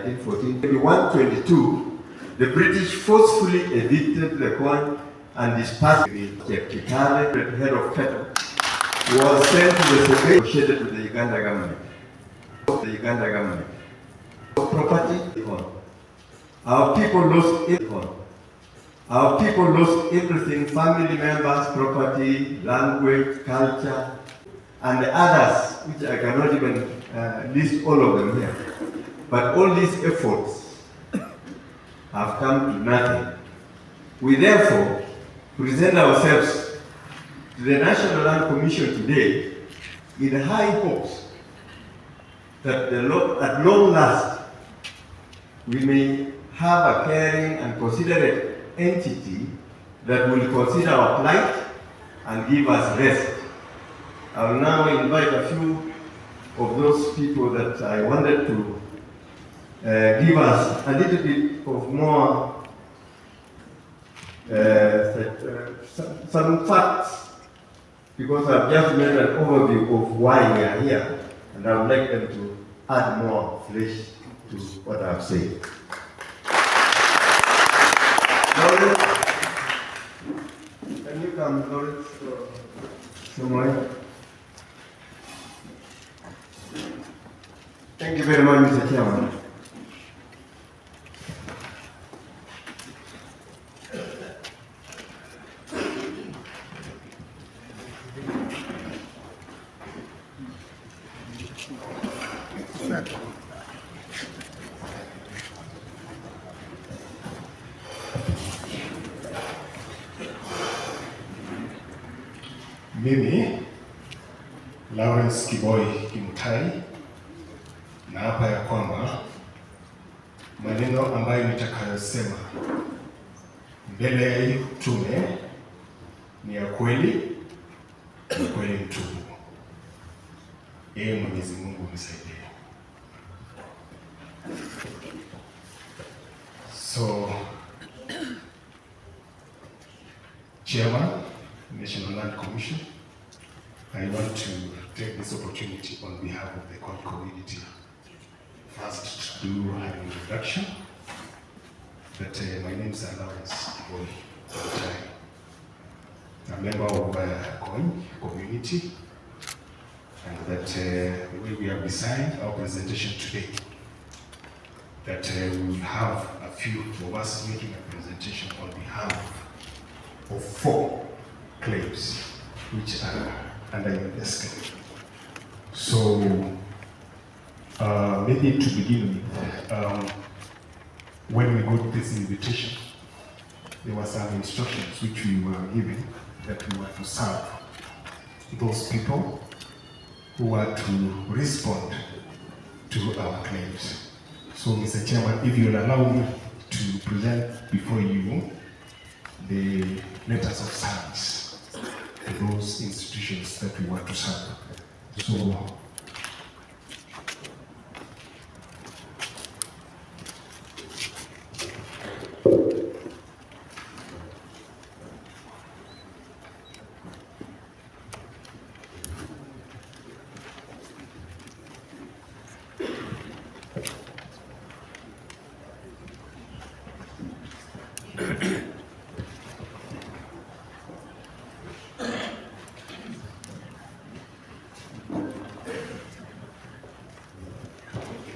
1914. In 122, the British forcefully evicted the Koony and dispersed the Kitale, the head of cattle, was sent to the survey negotiated with the Uganda government. Property, our people lost everything. Our people lost everything: family members, property, language, culture, and others, which I cannot even list all of them here. But all these efforts have come to nothing. We therefore present ourselves to the National Land Commission today in high hopes that at long last we may have a caring and considerate entity that will consider our plight and give us rest. I will now invite a few of those people that I wanted to give us a little bit of more some facts, because I've just made an overview of why we are here, and I would like them to add more flesh to what I've said. Lawrence, can you come, Lawrence, somewhere? Thank you very much, Mr. Chairman. Mimi Lawrence Kiboi Kimutai naapa ya kwamba maneno ambayo nitakayosema mbele ya hii tume ni ya kweli, ni kweli mtupu. Mwenyezi Mungu nisaidie. So, Chairman, National Land Commission, I want to take this opportunity on behalf of the Koony community first to do an introduction. That my name is Lawrence Kiboi Kimutai. I'm a member of Koony community, and that the way we have designed our presentation today, that we will have a few of us making a presentation on behalf of 4 claims which are under investigation. So maybe to begin with, when we got this invitation, there were some instructions which we were given that we were to serve those people who were to respond to our claims. So, Mr. Chairman, if you'll allow me to present before you the letters of service to those institutions that we want to serve.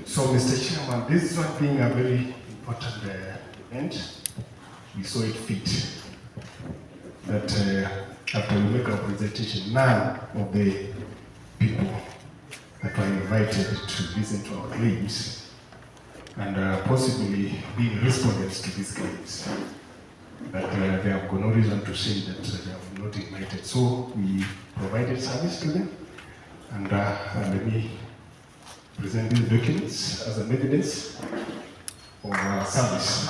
So, Mr. Chairman, this one being a very important event, we saw it fit that after we make our presentation, none of the people that were invited to listen to our claims and possibly being respondents to these claims, that they have got no reason to say that they have not invited. So we provided service to them, and let me present these documents as an evidence of our service.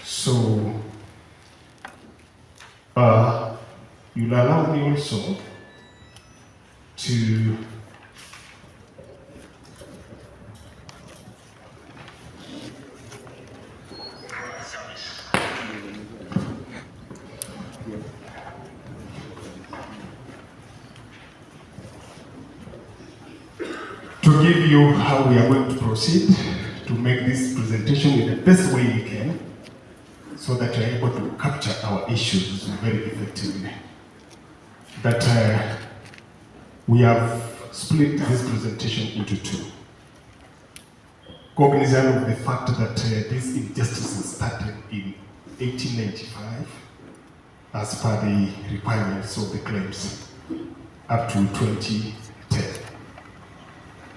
So, you'll allow me also to to give you how we are going to proceed to make this presentation in the best way we can, so that we are able to capture our issues very effectively. That we have split this presentation into two. Cognizant of the fact that these injustices started in 1895 as per the requirements of the claims up to 2010.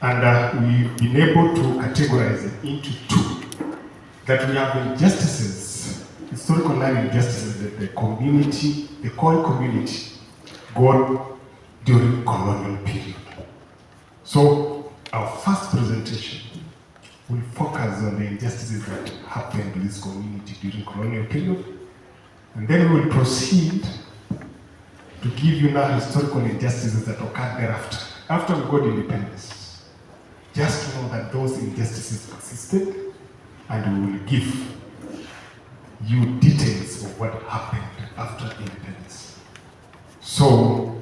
And we've been able to categorize it into two. That we have injustices, historical land injustices that the community, the Koy community, got during colonial period. So our first presentation will focus on the injustices that happened to this community during colonial period. And then we will proceed to give you now historical injustices that occurred thereafter, after we got independence. Just to know that those injustices existed, and we will give you details of what happened after independence. So,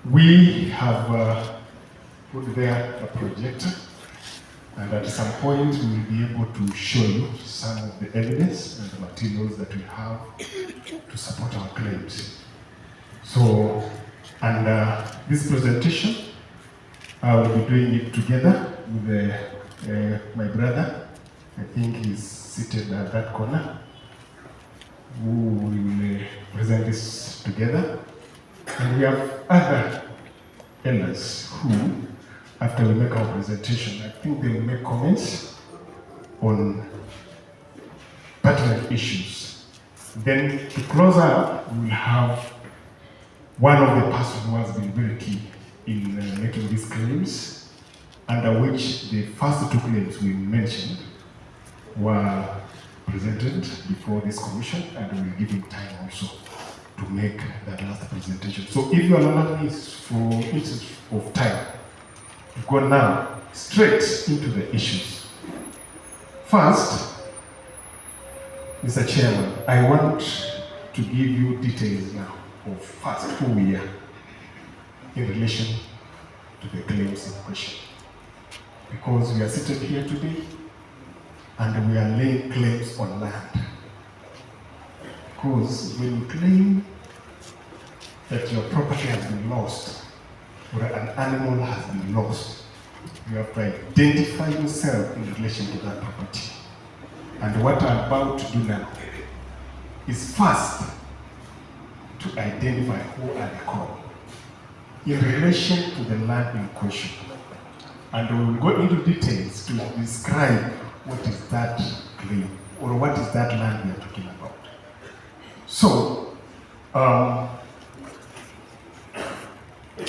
we have put there a projector, and at some point we will be able to show you some of the evidence and the materials that we have to support our claims. So, and this presentation, I will be doing it together with my brother. I think he's seated at that corner, who will present this together. And we have other elders who, after we make our presentation, I think they will make comments on pertinent issues. Then to close up, we will have one of the persons who has been very key in making these claims, under which the first two claims we mentioned were presented before this commission, and we will give him time also to make that last presentation. So if you allow me, for instance of time, to go now straight into the issues. First, Mr. Chairman, I want to give you details now of first who we are in relation to the claims in question. Because we are seated here today and we are laying claims on land. Because when you claim that your property has been lost or an animal has been lost, you have to identify yourself in relation to that property. And what I'm about to do now is first to identify who are the Koy in relation to the land in question. And we will go into details to describe what is that claim or what is that land we are talking about. So,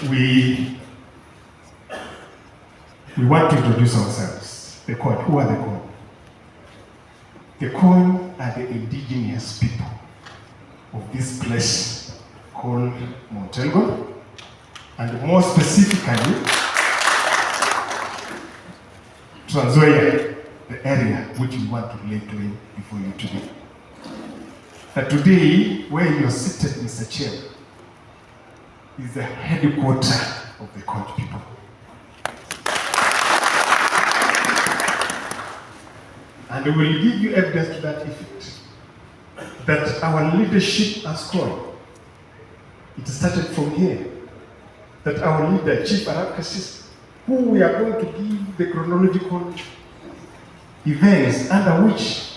we want to introduce ourselves. The Koy, who are the Koy? The Koy are the indigenous people of this place called Mount Elgon, and more specifically, Trans Nzoia, the area which we want to lay claim before you today. That today, where you're seated, Mr. Chair, is the headquarters of the Koy people. And we will give you evidence to that effect. That our leadership as Koy, it started from here. That our leader, Chief Arab Kassis, who we are going to give the chronological events under which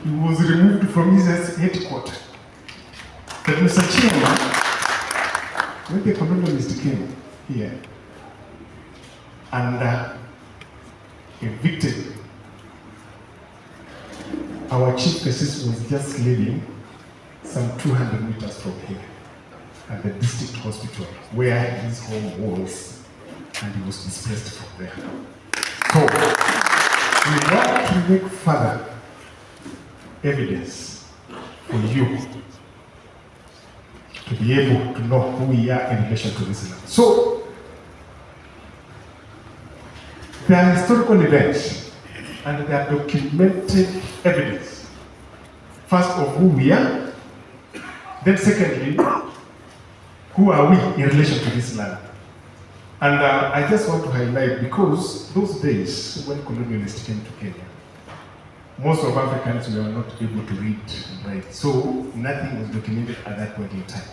he was removed from his headquarters. That Mr. Chairman, when the colonialist came here and evicted, our Chief Kassis was just living some 200 meters from here at the district hospital where his home was, and he was displaced from there. So, we want to make further evidence for you to be able to know who we are in relation to this land. So, there are historical events and there are documented evidence. First of who we are, then secondly, who are we in relation to this land? And I just want to highlight, because those days when colonialists came to Kenya, most of Africans were not able to read and write, so nothing was documented at that point in time.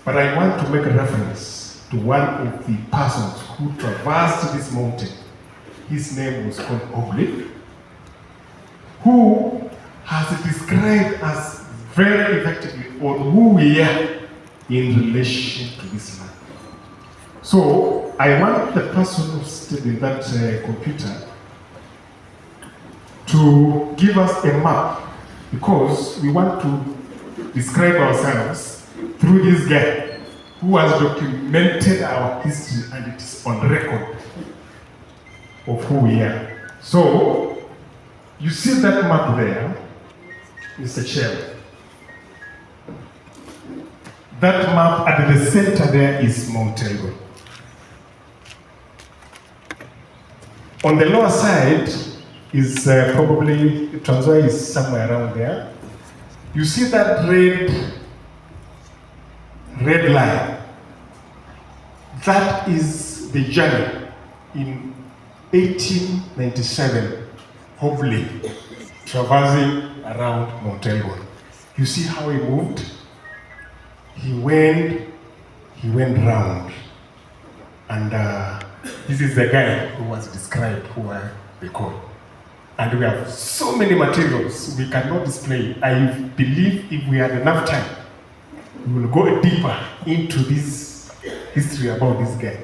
But I want to make a reference to one of the persons who traversed this mountain. His name was called Oblip, who has described us very effectively on who we are in relation to this land. So I want the person who stood in that computer to give us a map, because we want to describe ourselves through this guy who has documented our history, and it is on record of who we are. So you see that map there, Mr. Chair. That map at the center there is Mount Elgon. On the lower side is probably Trans Nzoia is somewhere around there. You see that red line. That is the journey in 1897, hopefully traversing around Mount Elgon. You see how he moved? He went round, and this is the guy who was described who they call. And we have so many materials we cannot display. I believe if we had enough time, we will go deeper into this history about this guy.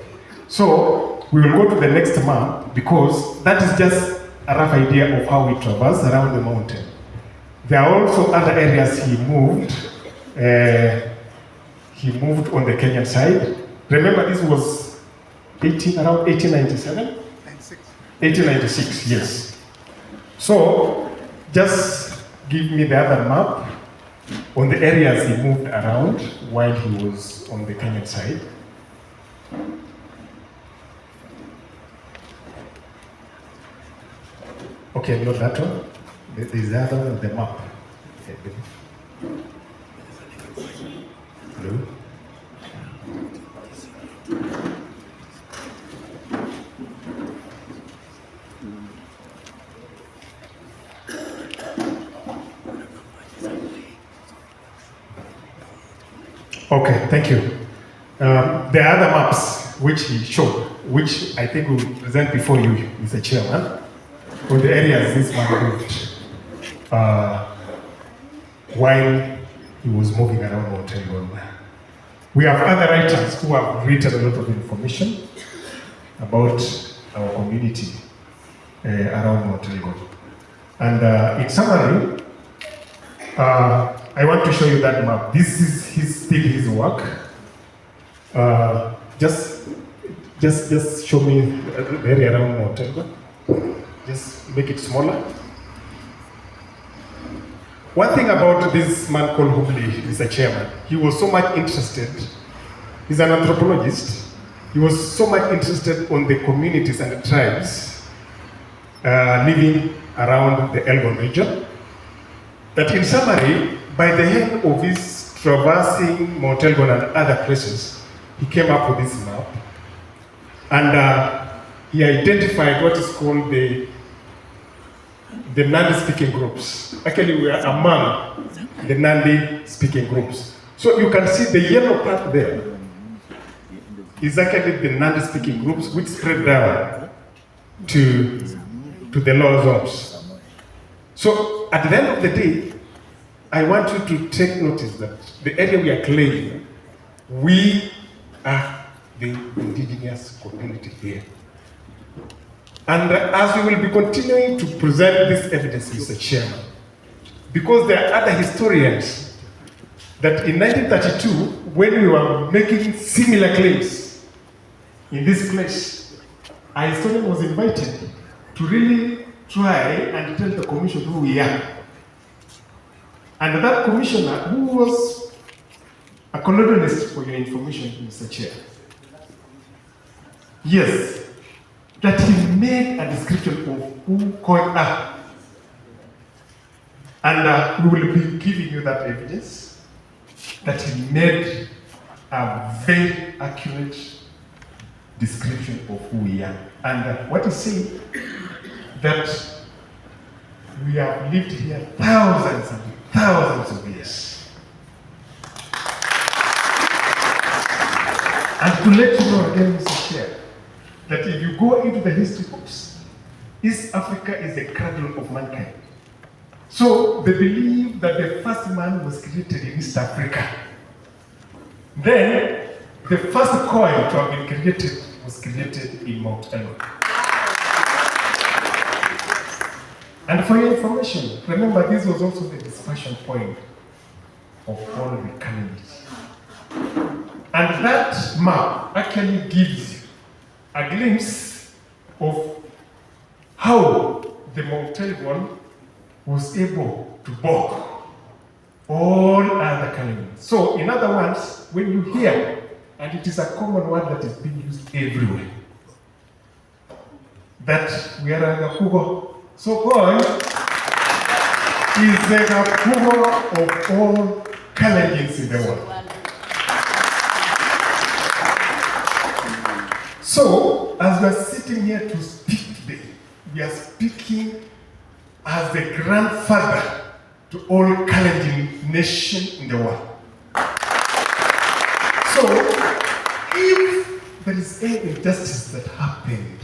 So we will go to the next map, because that is just a rough idea of how we traverse around the mountain. There are also other areas he moved. He moved on the Kenyan side. Remember, this was around 1897? 1896, yes. So, just give me the other map on the areas he moved around while he was on the Kenyan side. Okay, not that one. There's the other one, the map. Hello? Okay, thank you. There are other maps which he showed, which I think we will present before you, Mr. Chairman, on the areas this man moved while he was moving around Mount Elgon. We have other writers who have written a lot of information about our community around Mount Elgon. And in summary, I want to show you that map. This is still his work. Just show me the area around Mount Elgon. Just make it smaller. One thing about this man called Hubli, Mr. Chairman, he was so much interested. He's an anthropologist. He was so much interested on the communities and the tribes living around the Elgon region, that in summary, by the end of his traversing Mount Elgon and other places, he came up with this map, and he identified what is called the Nandi-speaking groups. Actually, we are among the Nandi-speaking groups. So you can see the yellow part there is actually the Nandi-speaking groups, which spread down to the lower zones. So at the end of the day, I want you to take notice that the area we are claiming, we are the indigenous community here. And as we will be continuing to present this evidence, Mr. Chairman, because there are other historians that in 1932, when we were making similar claims in this place, a historian was invited to really try and tell the commission who we are. And that commissioner, who was a colonialist, for your information, Mr. Chair, yes, that he made a description of who Koonyradio. And we will be giving you that evidence, that he made a very accurate description of who we are. And what is saying that we have lived here thousands and thousands of years. And to let you know again, Mr. Chair, that if you go into the history books, East Africa is the cradle of mankind. So they believe that the first man was created in East Africa. Then the first coin to have been created was created in Mount Elgon. And for your information, remember this was also the discussion point of all the candidates. And that map actually gives you a glimpse of how the Mount Elgon was able to balk all other candidates. So, in other words, when you hear, and it is a common word that is being used everywhere, that we are a Gakugo. So God is the Gakugo of all Kalenjins in the world. So, as we are sitting here to speak today, we are speaking as the grandfather to all Kalenjin nation in the world. So, if there is any injustice that happened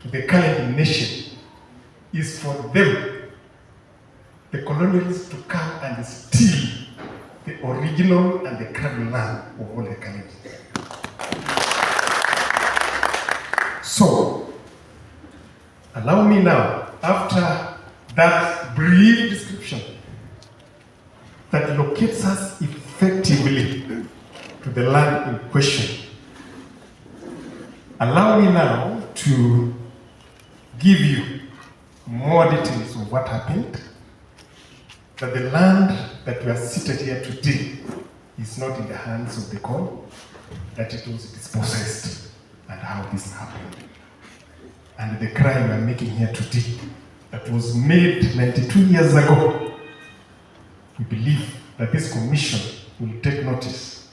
to the Kalenjin nation, is for them, the colonialists, to come and steal the original and the cradle land of all the Kalenjin. So, allow me now, after that brief description that locates us effectively to the land in question, allow me now to give you more details of what happened, that the land that we are seated here today is not in the hands of the Kon, that it was dispossessed, and how this happened. And the crime I'm making here today, that was made 92 years ago, we believe that this commission will take notice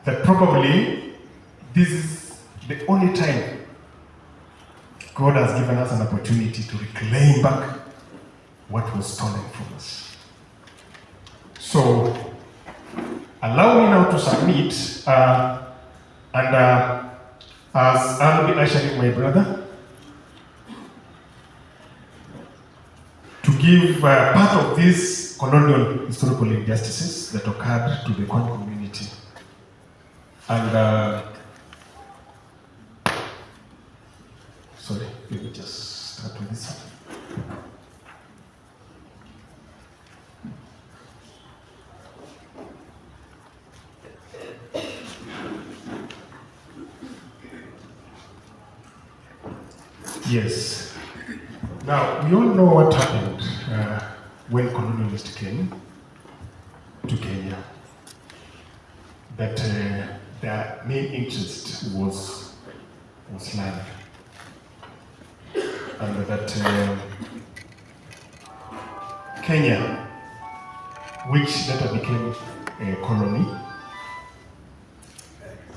that probably this is the only time God has given us an opportunity to reclaim back what was stolen from us. So, allow me now to submit, as I'll be ushering my brother to give part of these colonial historical injustices that occurred to the Kon community. And sorry, let me just start with this one. Yes. Now, we all know what happened when colonialists came to Kenya. That their main interest was land. And that Kenya, which later became a colony,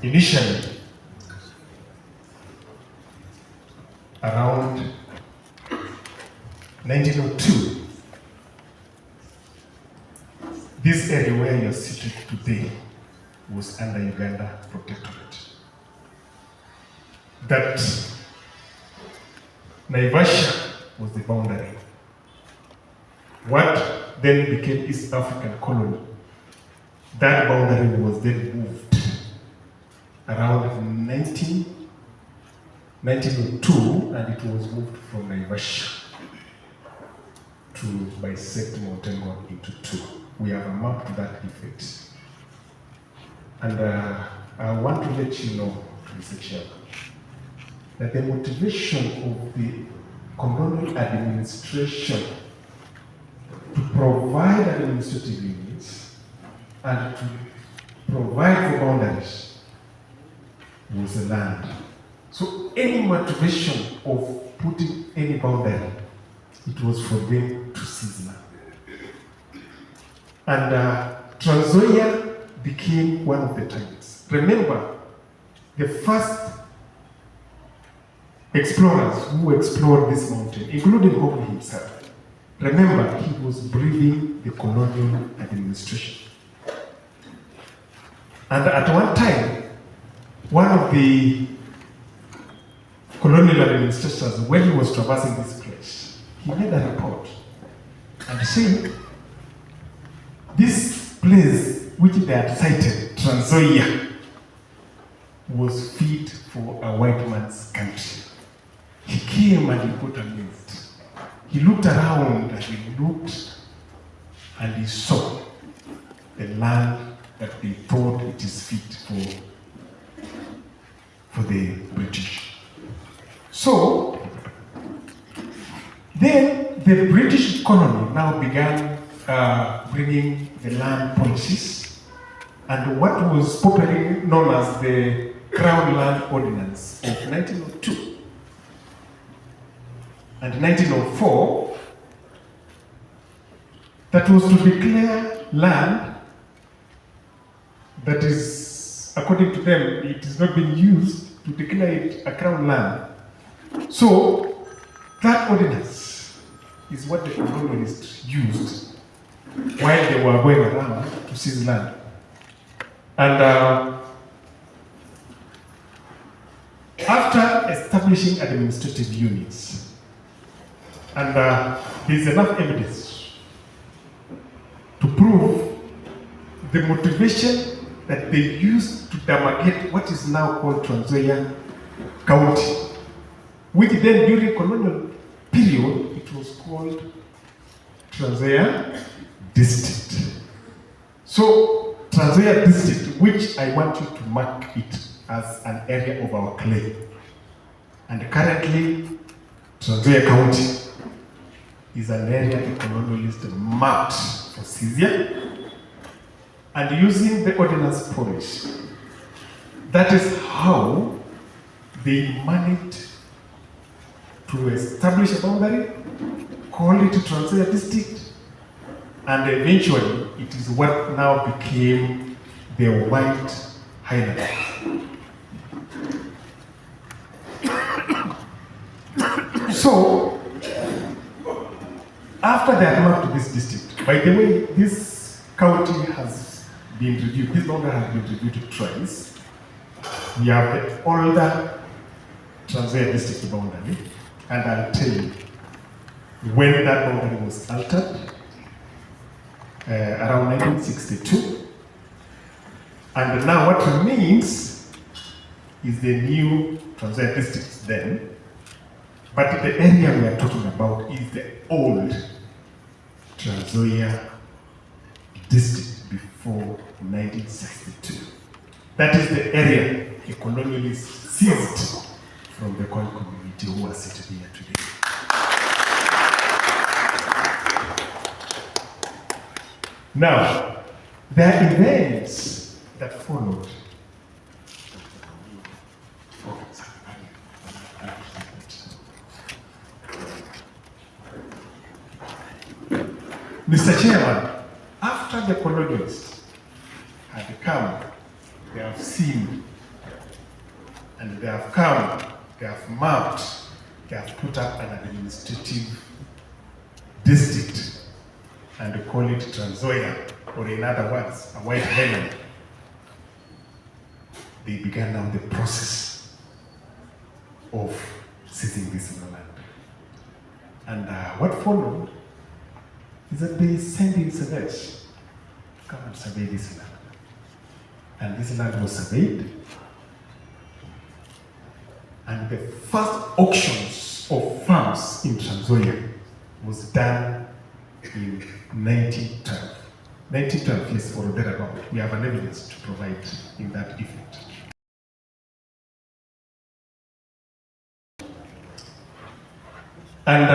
initially around 1902, this area where you're seated today was under Uganda protectorate. That Naivasha was the boundary. What then became East African colony, that boundary was then moved around 1902, and it was moved from Naivasha to bisect Mount Elgon into two. We have a map to that effect. And I want to let you know, Mr. Chair, that the motivation of the colonial administration to provide administrative units and to provide for boundaries was the land. So any motivation of putting any boundary, it was for them to seize land. And Trans Nzoia became one of the targets. Remember, the first explorers who explored this mountain, including Hope himself, remember, he was breathing the colonial administration. And at one time, one of the colonial administrators, when he was traversing this place, he made a report and said, this place which they had cited, Trans Nzoia, was fit for a white man's country. He came and he got amazed. He looked around and he looked and he saw the land that they thought it is fit for the British. So, then the British colony now began bringing the land policies and what was popularly known as the Crown Land Ordinance of 1902. And 1904, that was to declare land that is, according to them, it is not being used, to declare it a crown land. So, that ordinance is what the colonialists used while they were going around to seize land. And after establishing administrative units, and there's enough evidence to prove the motivation that they used to demarcate what is now called Trans Nzoia County, which then during colonial period, it was called Trans Nzoia District. So, Trans Nzoia District, which I want you to mark it as an area of our claim. And currently, Trans Nzoia County is an area the colonialists marked for seizure, and using the ordinance policy, that is how they managed to establish a boundary, call it Trans Nzoia District, and eventually it is what now became the White Highlands. So, after they had marked this district, by the way, this county has been reviewed, this boundary has been reviewed twice. We have the older Trans Nzoia District boundary, and I'll tell you when that boundary was altered, around 1962. And now what remains is the new Trans Nzoia District then, but the area we are talking about is the old Trans Nzoia District before 1962. That is the area the colonialists seized from the Koonyradio community who are sitting here today. Now, there are events that followed. Mr. Chairman, after the colonialists had come, they have seen, and they have come, they have mapped, they have put up an administrative district and call it Trans Nzoia, or in other words, a White Highland. They began now the process of seizing this land. And what followed is that they sent in surveyors to come and survey this land. And this land was surveyed. And the first auctions of farms in Trans Nzoia was done in 1912. 1912, yes, or thereabout. We have an evidence to provide in that effect. And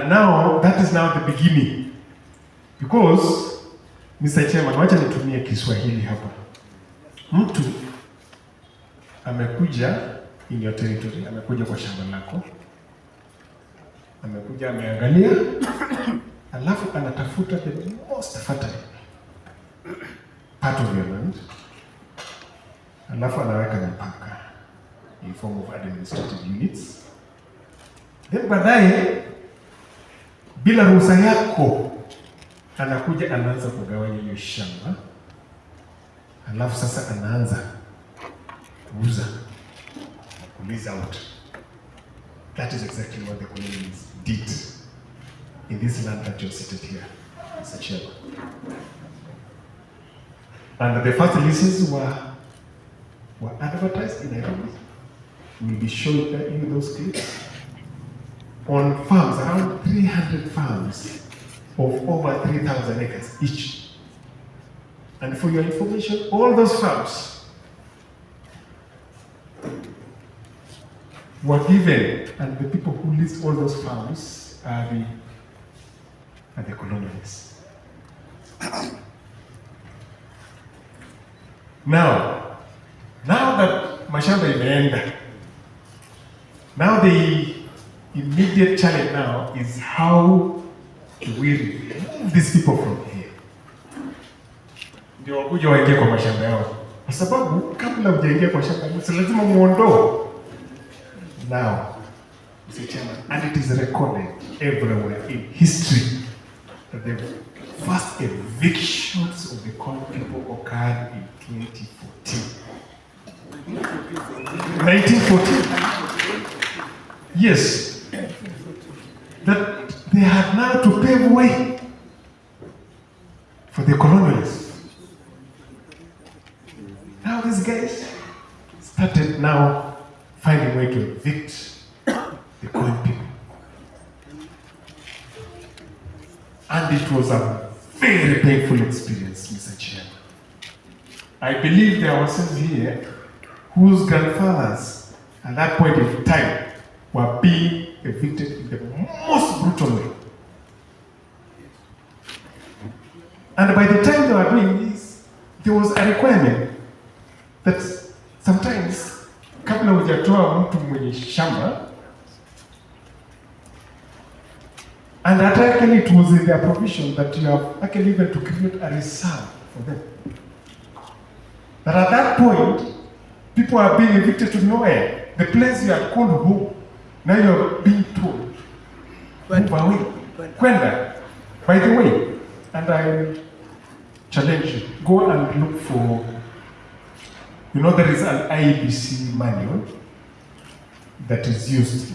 now, that is now the beginning. Because, Mr. Chairman, wacha nitumie Kiswahili hapa. Mtu amekuja in your territory, amekuja kwa shamba lako, amekuja ameangalia, alafu anatafuta the most fertile part of your land, alafu anaweka mipaka in form of administrative units. Then baadaye bila ruhusa yako anakuja anaanza kugawanya hiyo shamba, alafu sasa anaanza kuuza, lease out. That is exactly what the colonials did in this land that you're seated here, Mr. Chairman. And the first leases were advertised in Nairobi. We'll be showing you those clips. On farms, around 300 farms of over 3,000 acres each. And for your information, all those farms were given, and the people who leased all those farms are the colonialists. Now that mashamba imeenda, now the immediate challenge now is how do we remove these people from here? Ndio wakuja waingie kwa mashamba yao. Kwa sababu kabla hujaingia kwa shamba lazima muondoe. Now, Mr. Chairman, and it is recorded everywhere in history that the first evictions of the Koon people occurred in 2014. 1914. Yes. That they had now to pave way for the colonialists. Now these guys started now finding a way to evict the Koon people. And it was a very painful experience, Mr. Chairman. I believe there were some here whose grandfathers at that point in time were being evicted in the most brutal way. And by the time they were doing this, there was a requirement that sometimes, kabla hujatoa mtu mwenye shamba, and that actually it was in their provision that you have actually even to create a reserve for them. But at that point, people are being evicted to nowhere. The place you are called home, now you're being told, move away, Kwenda. By the way, and I challenge you, go and look for, there is an IBC manual that is used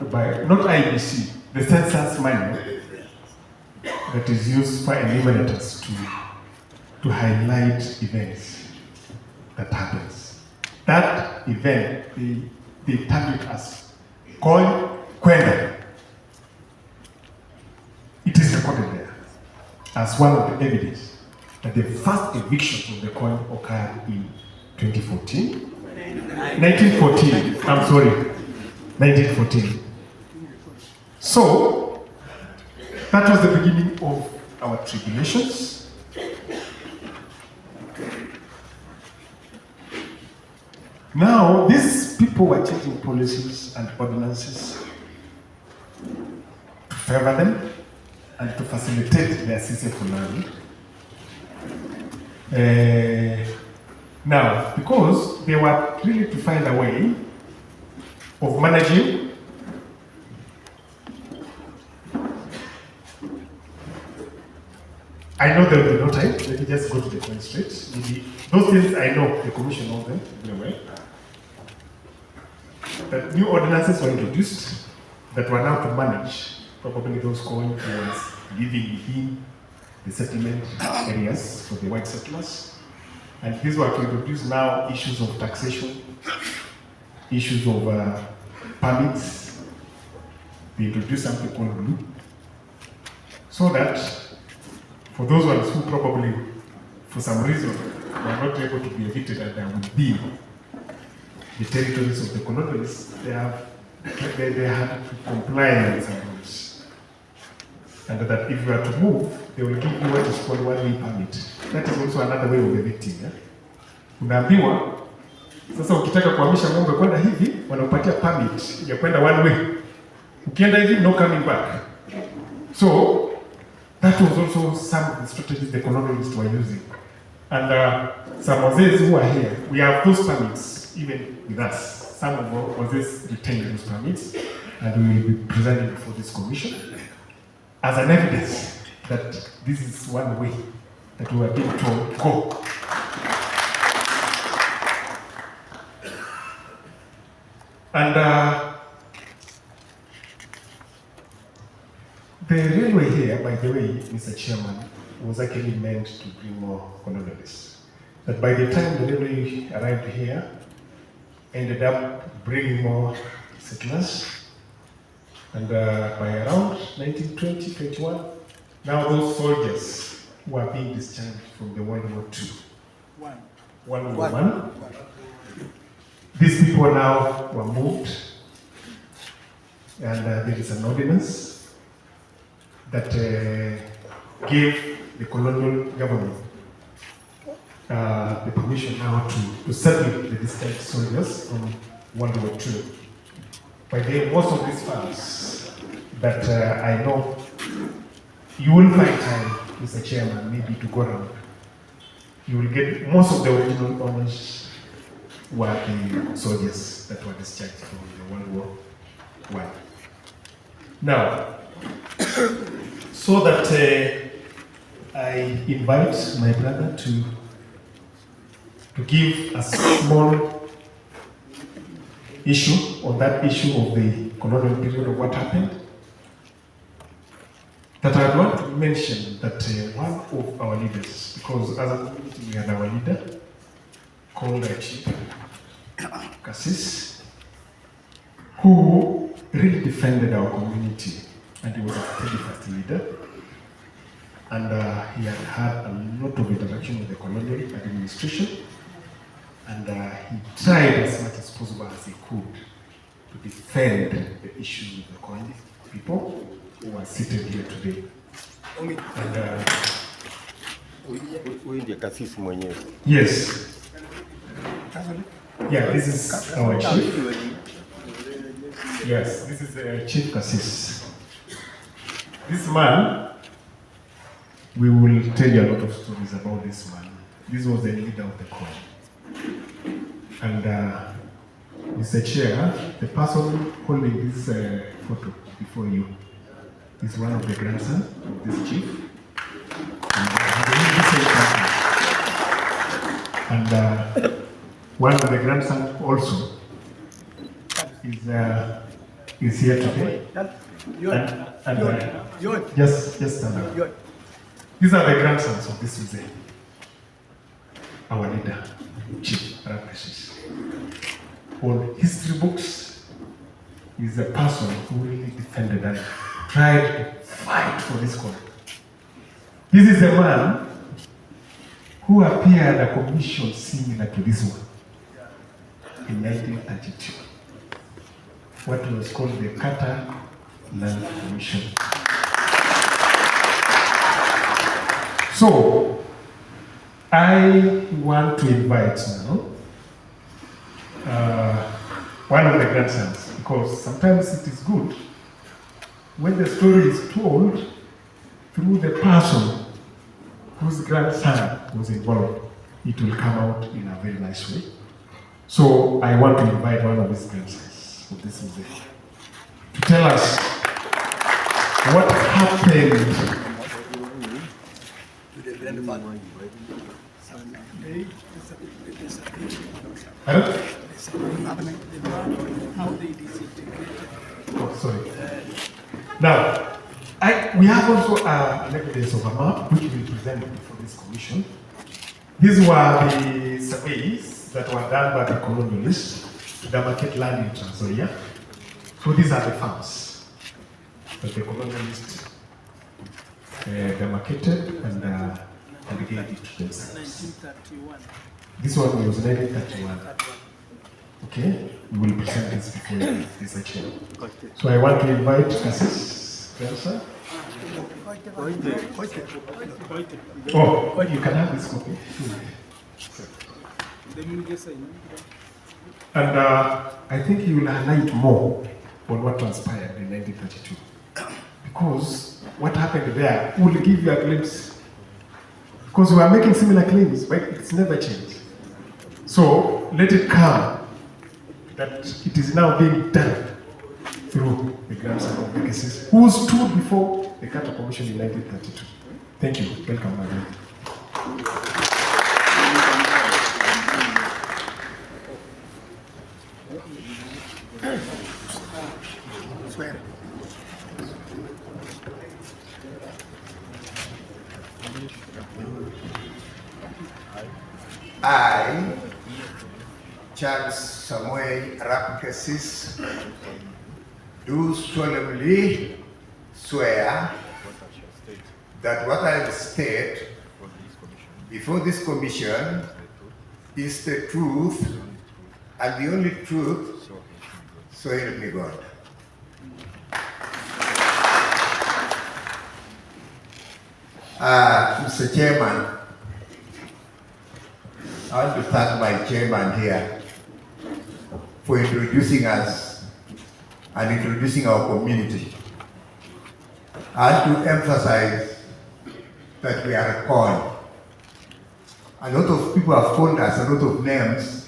by, not IBC, the census manual that is used by enumerators to highlight events that happens. That event, they tag it as Kwenda. It is recorded there as one of the evidence that the first eviction of the Koon occurred in 1914. I'm sorry, 1914. So, that was the beginning of our tribulations. Now, these people were changing policies and ordinances to favor them and to facilitate their cessation for land. Now, because they were really to find a way of managing I know there will be no time. Let me just go to the point straight. Those things I know, the commission knows them anyway. That new ordinances were introduced that were now to manage probably those Koon who was living within the settlement areas for the white settlers. And these were to introduce now issues of taxation, issues of permits. They introduced something called blue. So that for those ones who probably, for some reason, were not able to be evicted and there would be the territories of the colonialists, they had to comply with some rules. And that if you are to move, they will give you what is called one-way permit. That is also another way of evicting. Unaambiwa, Sasa ukitaka kuhamisha ng'ombe kwenda hivi, wanakupatia permit ya kwenda one way. Ukienda hivi, no coming back. So that was also some of the strategies the colonialists were using. And some Aussies who are here, we have those permits even with us. Some of Aussies retain those permits, and we will be presenting before this commission as an evidence that this is one way that we are being told go. And the railway here, by the way, Mr. Chairman, was actually meant to bring more colonialists. But by the time the railway arrived here, ended up bringing more settlers. And by around 1920-21, now those soldiers who are being discharged from the World War II. World War I. These people now were moved, and there is an ordinance that gave the colonial government the permission now to settle the discharged soldiers from World War II. By the way, most of these funds that I know you will find time, Mr. Chairman, maybe to go around. You will get most of the original owners were the soldiers that were discharged from the World War I. Now, so that I invite my brother to give a small issue on that issue of the colonial period of what happened. That I want to mention that one of our leaders, because as a community we had our leader, Koonyradio, Cassis, who really defended our community, and he was a steadfast leader, and he had had a lot of interaction with the colonial administration, and he tried as much as possible as he could to defend the issues of the Koonyradio people who are seated here today. And yes. Yeah, this is our chief. Yes, this is Chief Cassis. This man, we will tell you a lot of stories about this man. This was the leader of the Koonyradio. And Mr. Chair, the person holding this photo before you is one of the grandsons of this chief. And one of the grandsons also is here today. And just stand up. These are the grandsons of this museum. Our leader, Chief Cassis. On history books, is a person who really defended and tried to fight for this country. This is a man who appeared a commission similar to this one in 1932. What was called the Carter Land Commission. So, I want to invite now one of the grandsons, because sometimes it is good when the story is told through the person whose grandson was involved, it will come out in a very nice way. So I want to invite one of his grandsons of this museum to tell us what happened. Oh, sorry. Now, we have also an evidence of a map which we presented before this commission. These were the surveys that were done by the colonialists to demarcate land in Tanzania. So these are the farms that the colonialists demarcated and gave it to themselves. 1931. This one was 1931. Okay, we will present this before this action. So I want to invite Cassis, sir. Oh, you can have this copy. And I think he will highlight more on what transpired in 1932. Because what happened there will give you a glimpse. Because we are making similar claims, but it's never changed. So let it come that it is now being done through the grandson of the cases who stood before the Carter Commission in 1932. Thank you. Welcome, Madam. I, Charles Samuel Arap Cassis, do solemnly swear that what I state before this commission is the truth and the only truth, so help me God. Mr. Chairman, I want to thank my chairman here for introducing us and introducing our community. I want to emphasize that we are a Koony. A lot of people have called us a lot of names,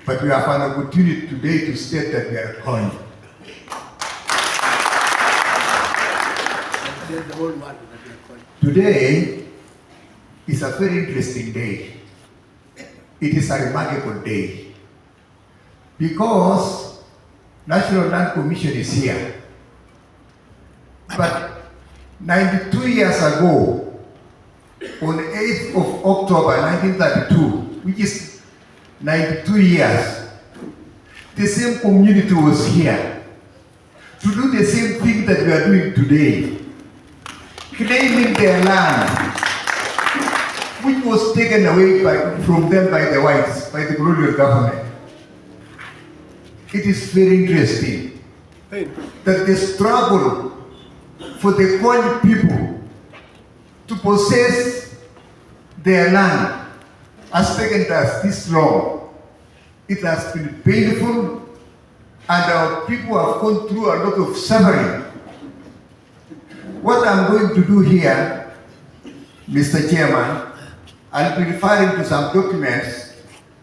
but we have an opportunity today to state that we are a Koony. Today is a very interesting day. It is a remarkable day because National Land Commission is here. But 92 years ago, on the 8th of October 1932, which is 92 years, the same community was here to do the same thing that we are doing today, claiming their land, which was taken away from them by the whites, by the colonial government. It is very interesting that the struggle for the Koony people to possess their land has taken us this long. It has been painful, and our people have gone through a lot of suffering. What I'm going to do here, Mr. Chairman, I'll be referring to some documents,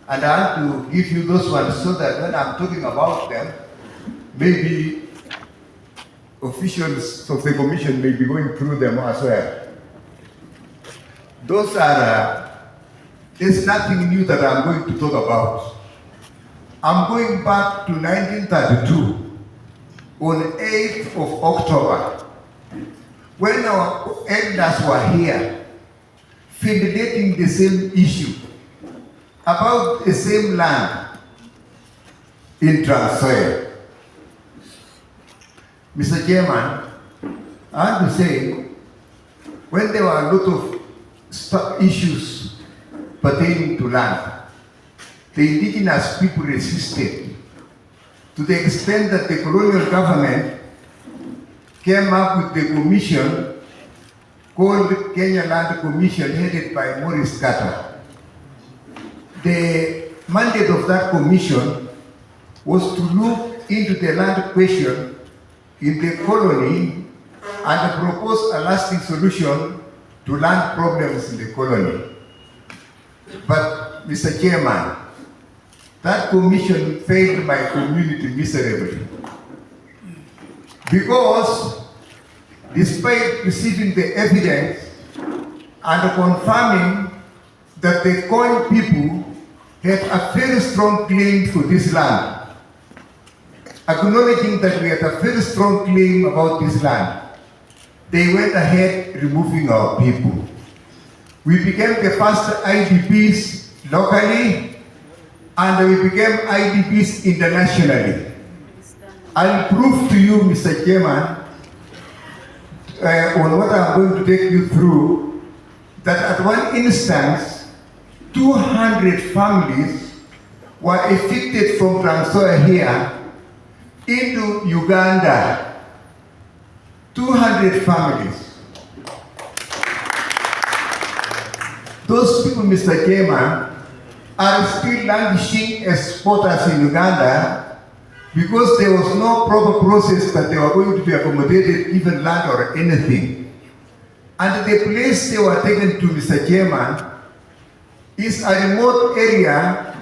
and I want to give you those ones so that when I'm talking about them, maybe officials of the commission may be going through them as well. Those are, there's nothing new that I'm going to talk about. I'm going back to 1932, on the 8th of October, when our elders were here, ventilating the same issue about the same land in Trans-Soil. Mr. Chairman, I want to say, when there were a lot of issues pertaining to land, the indigenous people resisted to the extent that the colonial government came up with the commission called Kenya Land Commission, headed by Maurice Carter. The mandate of that commission was to look into the land question in the colony and propose a lasting solution to land problems in the colony. But, Mr. Chairman, that commission failed my community miserably. Because despite receiving the evidence and confirming that the Koony people had a very strong claim for this land, acknowledging that we had a very strong claim about this land, they went ahead removing our people. We became the first IDPs locally, and we became IDPs internationally. I'll prove to you, Mr. Chairman, on what I'm going to take you through, that at one instance, 200 families were evicted from Trans-Soil here into Uganda. 200 families. Those people, Mr. Chairman, are still languishing as squatters in Uganda because there was no proper process that they were going to be accommodated, even land or anything. And the place they were taken to, Mr. Chairman, is a remote area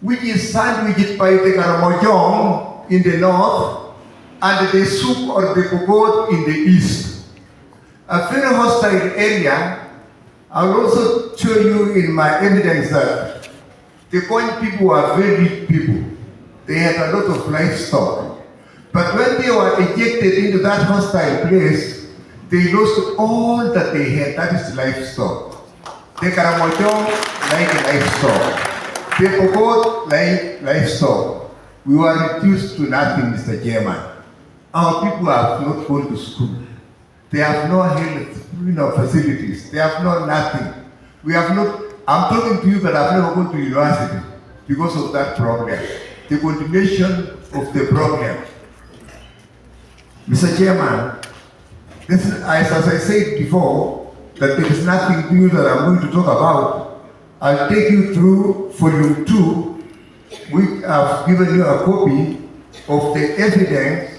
which is sandwiched by the Karamojong in the north and the Suk or the Pokot in the east. A very hostile area. I will also show you in my evidence that the Koony people were very rich people. They had a lot of livestock. But when they were ejected into that hostile place, they lost all that they had, that is livestock. The Karamojong like livestock. The Pokot like livestock. We were reduced to nothing, Mr. Chairman. Our people have not gone to school. They have no health, facilities. They have no nothing. We have not. I'm talking to you, but I've never gone to university because of that problem. The continuation of the problem. Mr. Chairman, as I said before, that there is nothing new that I'm going to talk about. I'll take you through volume 2, which I've given you a copy of the evidence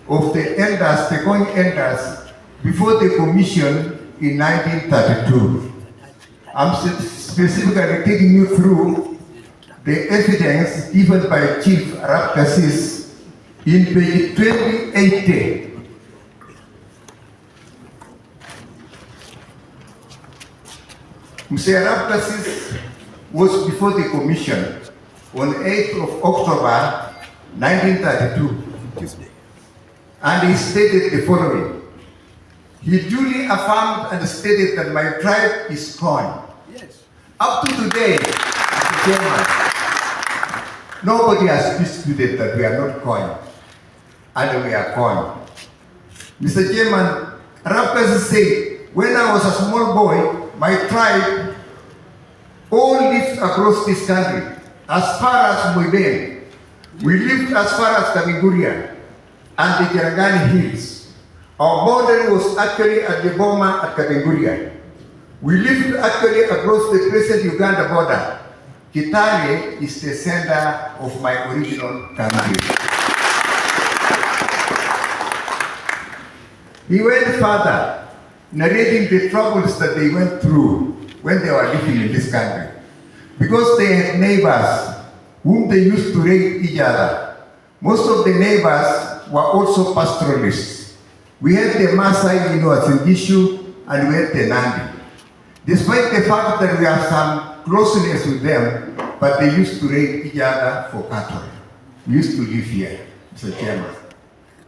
of the elders, the Koony elders, before the commission in 1932. I'm specifically taking you through the evidence given by Chief Rapkasis in page 2080. Mr. Rapkasis was before the commission on 8th of October 1932, and he stated the following. He duly affirmed and stated that my tribe is Koony. Yes. Up to today, Mr. Chairman, nobody has disputed that we are not Koony, and we are Koony. Mr. Chairman, Rapkasis said, when I was a small boy, my tribe all lived across this country, as far as Moibel. We lived as far as Kavinguria and the Jarangani Hills. Our boundary was actually at the Boma at Kavinguria. We lived actually across the present Uganda border. Kitale is the center of my original country. He went further, narrating the troubles that they went through when they were living in this country. Because they had neighbors whom they used to raid each other. Most of the neighbors were also pastoralists. We had the Maasai, Singishu, and we had the Nandi. Despite the fact that we have some closeness with them, but they used to raid each other for cattle. We used to live here, Mr. Chairman.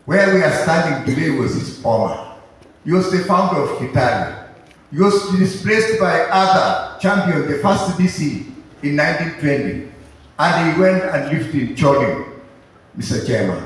Where we are standing today was his former. He was the founder of Kitale. He was displaced by other champion, the first DC, in 1920. And he went and lived in Cholim, Mr. Chairman.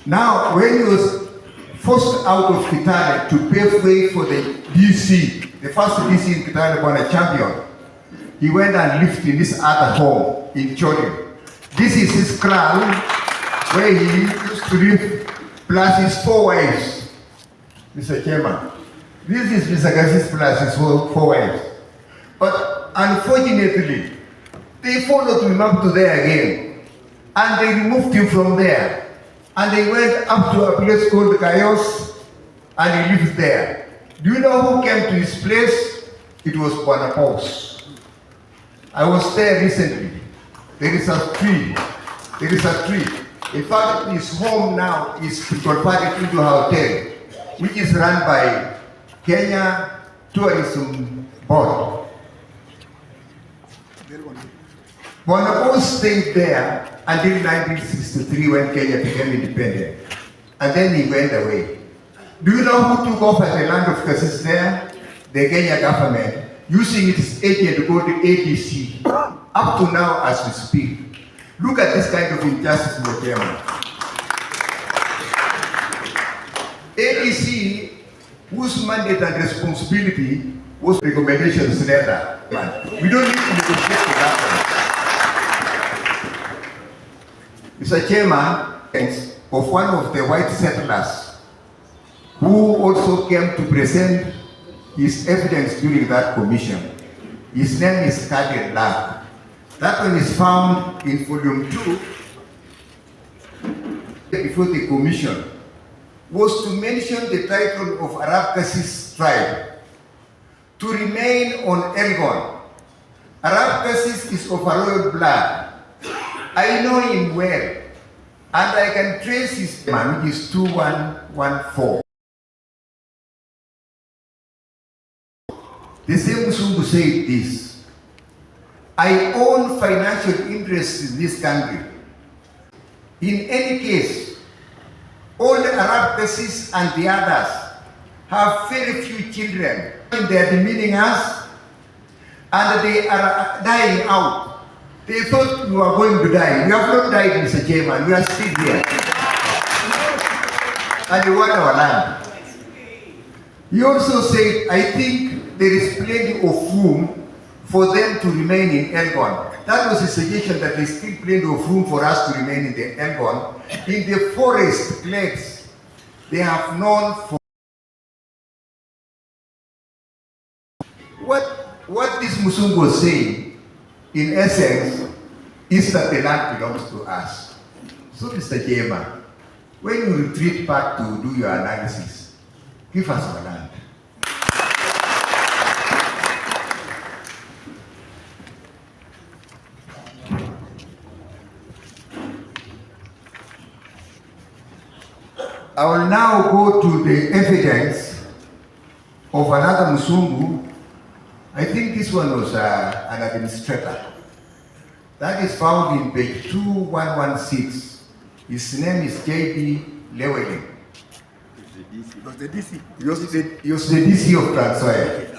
Now, when he was forced out of Kitale to pave way for the DC, the first DC in Kitale won a champion, he went and lived in this other home in Cholim. This is his kraal, where he used to live, plus his 4 wives, Mr. Chairman. This is Mr. Gassis plus his 4 wives. But unfortunately, they followed him up to there again, and they removed him from there. And they went up to a place called Kayos, and he lived there. Do you know who came to his place? It was Bonapos. I was there recently. There is a tree. There is a tree. In fact, his home now is converted into a hotel, which is run by Kenya Tourism Board. Bonapos stayed there until 1963 when Kenya became independent. And then he went away. Do you know who took over the land of Kassis there? The Kenya government, using its agent called ADC, up to now as we speak. Look at this kind of injustice, Mr. Chairman. ADC, whose mandate and responsibility was recommendations letter. We don't need to negotiate with that one. Mr. Chairman, of one of the white settlers who also came to present his evidence during that commission. His name is Kadir Lak. That one is found in volume 2 before the commission, was to mention the title of Arab-Cassis tribe to remain on Elgon. Arab-Cassis is of a royal blood. I know him well, and I can trace his name, which is 2114. The same Musungu said this: I own financial interests in this country. In any case, all the Arab-Cassis and the others have very few children. They are demeaning us, and they are dying out. They thought we were going to die. We have not died, Mr. Chairman. We are still here. And we want our land. He also said, I think there is plenty of room for them to remain in Elgon. That was a suggestion that there is still plenty of room for us to remain in the Elgon. In the forest glades, they have known for what this Musungu was saying, in essence, is that the land belongs to us. So, Mr. Chairman, when you retreat back to do your analysis, give us our land. I will now go to the evidence of another Musungu. I think this one was an administrator. That is found in page 2116. His name is J.B. Llewellyn. He was the DC. He was the DC of Transoya.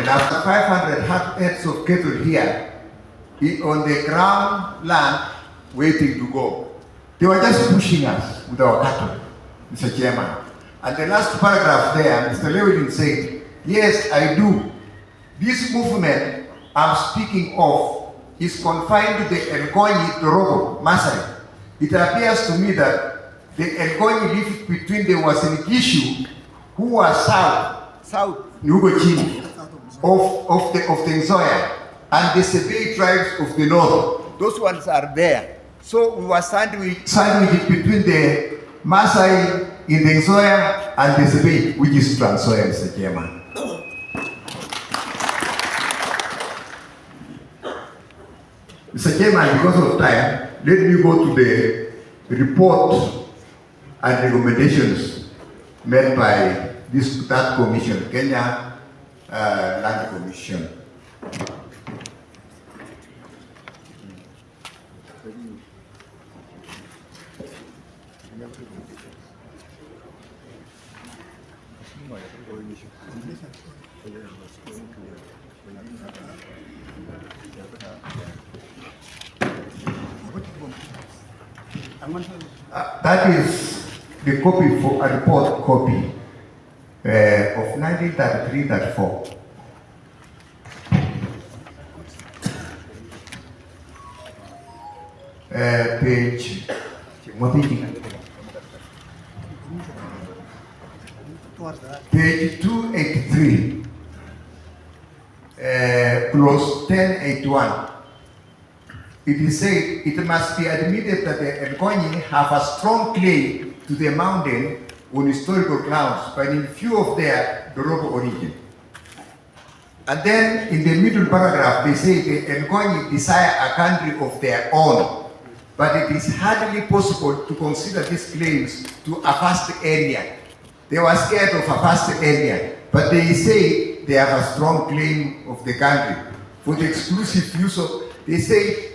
After 500 heads of cattle here, on the ground land, waiting to go. They were just pushing us with our cattle, Mr. Chairman. And the last paragraph there, Mr. Llewellyn said, yes, I do. This movement I'm speaking of is confined to the Elgonyi Torogo, Masai. It appears to me that the Elgonyi lived between the Wasinigishu, who were south Nugochini, of the Nzoya, and the Sebei tribes of the north. Those ones are there. So we were sandwiched between the Masai in the Nzoya and the Sebei, which is Transoya, Mr. Chairman. Mr. Chairman, because of time, let me go to the report and recommendations made by that commission, Kenya Land Commission. That is the copy for a report copy of 1933-34. Page 283, clause 1081. It is said, it must be admitted that the Elgonyi have a strong claim to the mountain on historical grounds, but in view of their Dorogo origin. And then in the middle paragraph, they say the Elgonyi desire a country of their own, but it is hardly possible to consider these claims to a vast area. They were scared of a vast area, but they say they have a strong claim of the country for the exclusive use of, they say,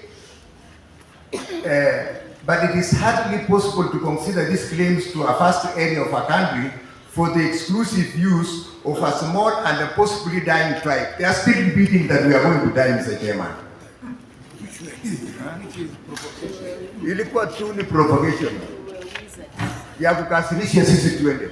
but it is hardly possible to consider these claims to a vast area of a country for the exclusive use of a small and a possibly dying tribe. They are still repeating that we are going to die, Mr. Chairman. Ilikuwa tu ni provocation ya kukasirisha sisi tuende.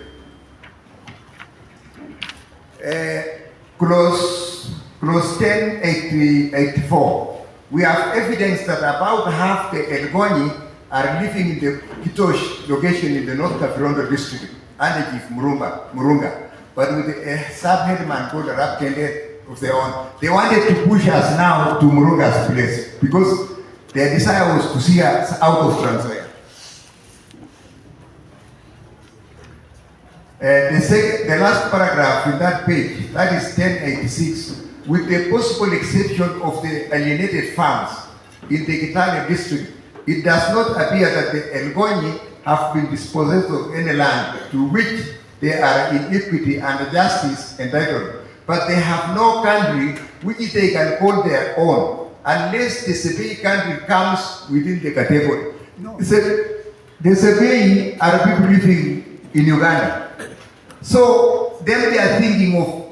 Close 1084. We have evidence that about half the Elgonyi are living in the Kitosh location in the North Kavirondo district, and Chief Murunga, but with a sub-headman called Rap Kende of their own. They wanted to push us now to Murunga's place because their desire was to see us out of Trans Nzoia. The last paragraph in that page, that is 1086, with the possible exception of the alienated farms in the Kitale district, it does not appear that the Elgonyi have been dispossessed of any land to which they are in equity and justice entitled, but they have no country which they can call their own, unless the Sebei country comes within the category. No. The Sebei are people living in Uganda. So then they are thinking of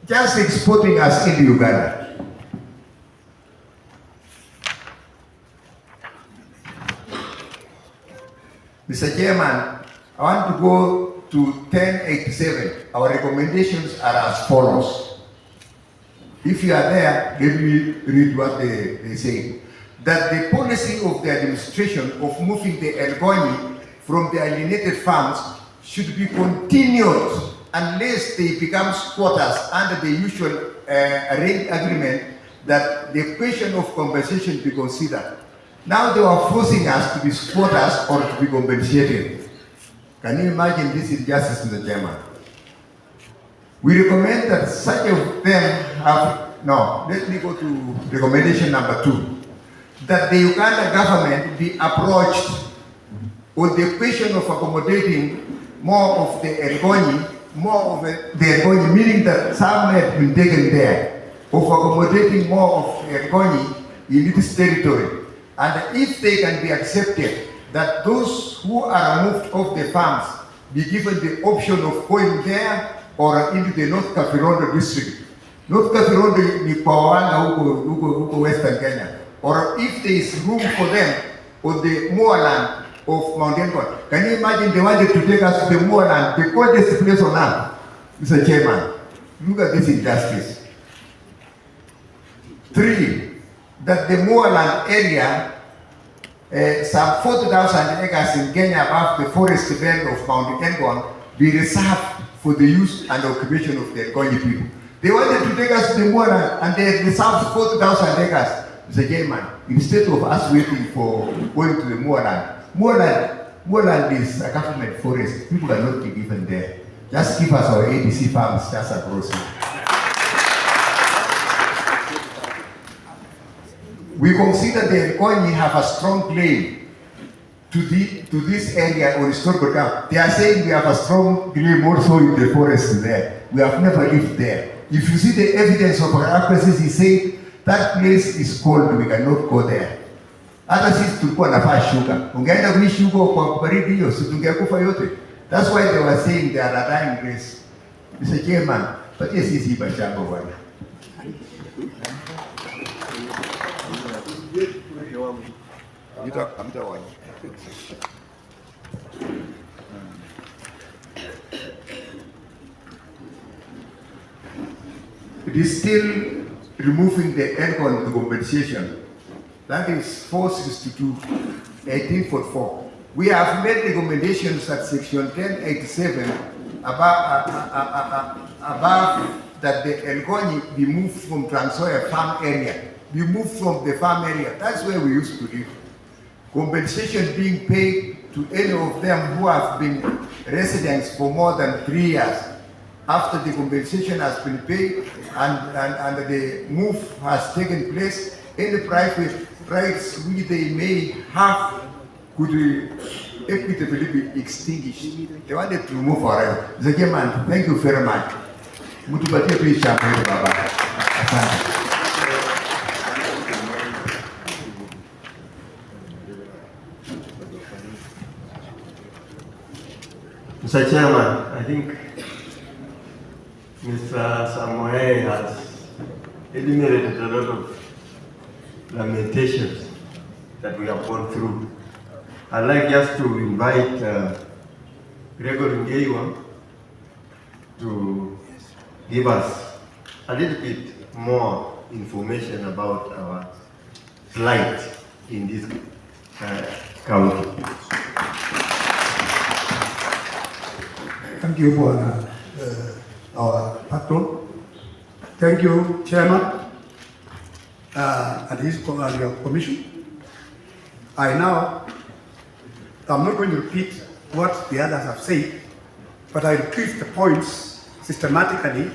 just exporting us into Uganda. Mr. Chairman, I want to go to 1087. Our recommendations are as follows. If you are there, let me read what they say. That the policy of the administration of moving the Elgonyi from the alienated farms should be continued unless they become squatters under the usual arranged agreement that the question of compensation be considered. Now they are forcing us to be squatters or to be compensated. Can you imagine this injustice, Mr. Chairman? We recommend that such of them have, no, let me go to recommendation number 2, that the Uganda government be approached on the question of accommodating more of the Elgonyi, meaning that some had been taken there, of accommodating more of the Elgonyi in this territory. And if they can be accepted, that those who are moved off the farms be given the option of going there or into the North Kavirondo district. North Kavirondo ni Pawanga huko Western Kenya. Or if there is room for them on the moorland of Mount Elgon. Can you imagine they wanted to take us to the moorland, the coldest place on earth? Mr. Chairman, look at this injustice. 3, that the moorland area, some 40,000 acres in Kenya above the forest belt of Mount Elgon, be reserved for the use and occupation of the Elgonyi people. They wanted to take us to the moorland and they reserved 40,000 acres. Mr. Chairman, instead of us waiting for going to the moorland, moorland is a government forest. People are not given there. Just give us our ABC farms just across it. We consider the Elgonyi have a strong claim to this area on historical ground. They are saying we have a strong claim also in the forest there. We have never lived there. If you see the evidence of our accuracy, he said that place is cold, we cannot go there. Hata sisi tulikuwa nafaa shuka. Ungeenda kuishi huko kwa baridi hiyo, si tungekufa yote. That's why they were saying they are a dying race. Mr. Chairman, patia sisi bashamba bwana. It is still removing the Elgon compensation. That is 462, 1844. We have made recommendations at section 1087 above that the Elgonyi be moved from Trans Nzoia farm area, be moved from the farm area. That's where we used to live. Compensation being paid to any of them who have been residents for more than 3 years. After the compensation has been paid and the move has taken place, any private rights which they may have could equitably be extinguished. They wanted to remove our right. Mr. Chairman, thank you very much. Mutupatie please champagne baba. Asante. Mr. Chairman, I think Mr. Samoei has eliminated a lot of lamentations that we have gone through. I'd like just to invite Gregory Ngeiwa to give us a little bit more information about our plight in this county. Thank you for our patron. Thank you, Chairman, and his commission. I'm not going to repeat what the others have said, but I retrieve the points systematically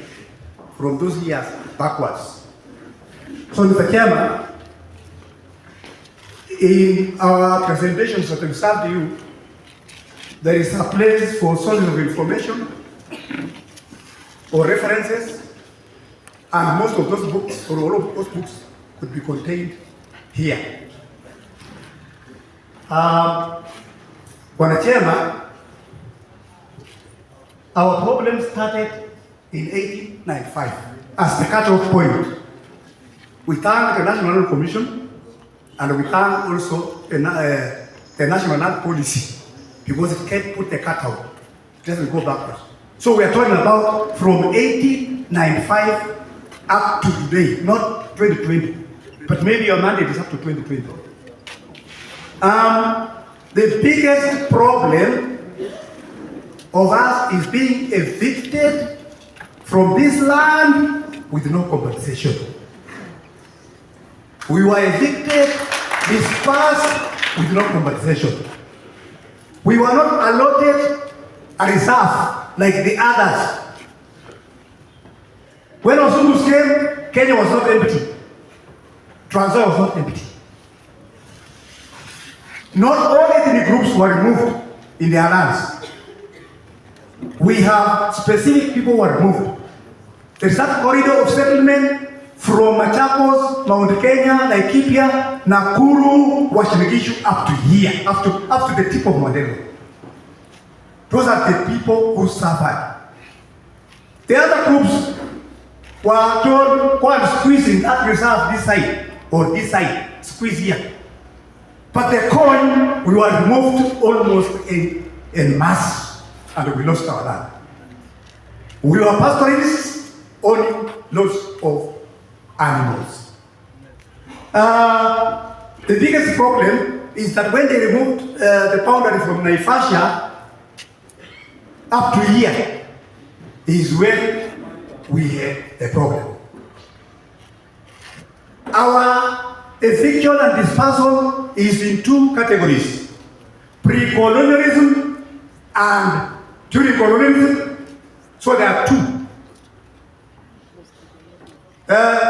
from those years backwards. So, Mr. Chairman, in our presentations that we served you, there is a place for sources of information or references, and most of those books, or all of those books, could be contained here. Bwana Chairman, our problem started in 1895 as the cut-off point. We thank the National Commission, and we thank also the National Land Policy, because it can't put the cut-out. It doesn't go backwards. So we are talking about from 1895 up to today, not 2020, but maybe your mandate is up to 2020. The biggest problem of us is being evicted from this land with no compensation. We were evicted, dispersed with no compensation. We were not allotted a reserve like the others. When Osungus came, Kenya was not empty. Trans Nzoia was not empty. Not all ethnic groups were removed in their lands. We have specific people who were removed. There's that corridor of settlement from Machakos, Mount Kenya, Laikipia, Nakuru, Uasin Gishu, up to here, up to the tip of Mandela. Those are the people who suffered. The other groups were told, go and squeeze in that reserve this side, or this side, squeeze here. But the coin, we were removed almost in mass, and we lost our land. We were pastoralists, owning lots of animals. The biggest problem is that when they removed the boundary from Naivasha up to here, is when we had a problem. Our eviction and dispersal is in two categories: pre-colonialism and during colonialism. So there are two.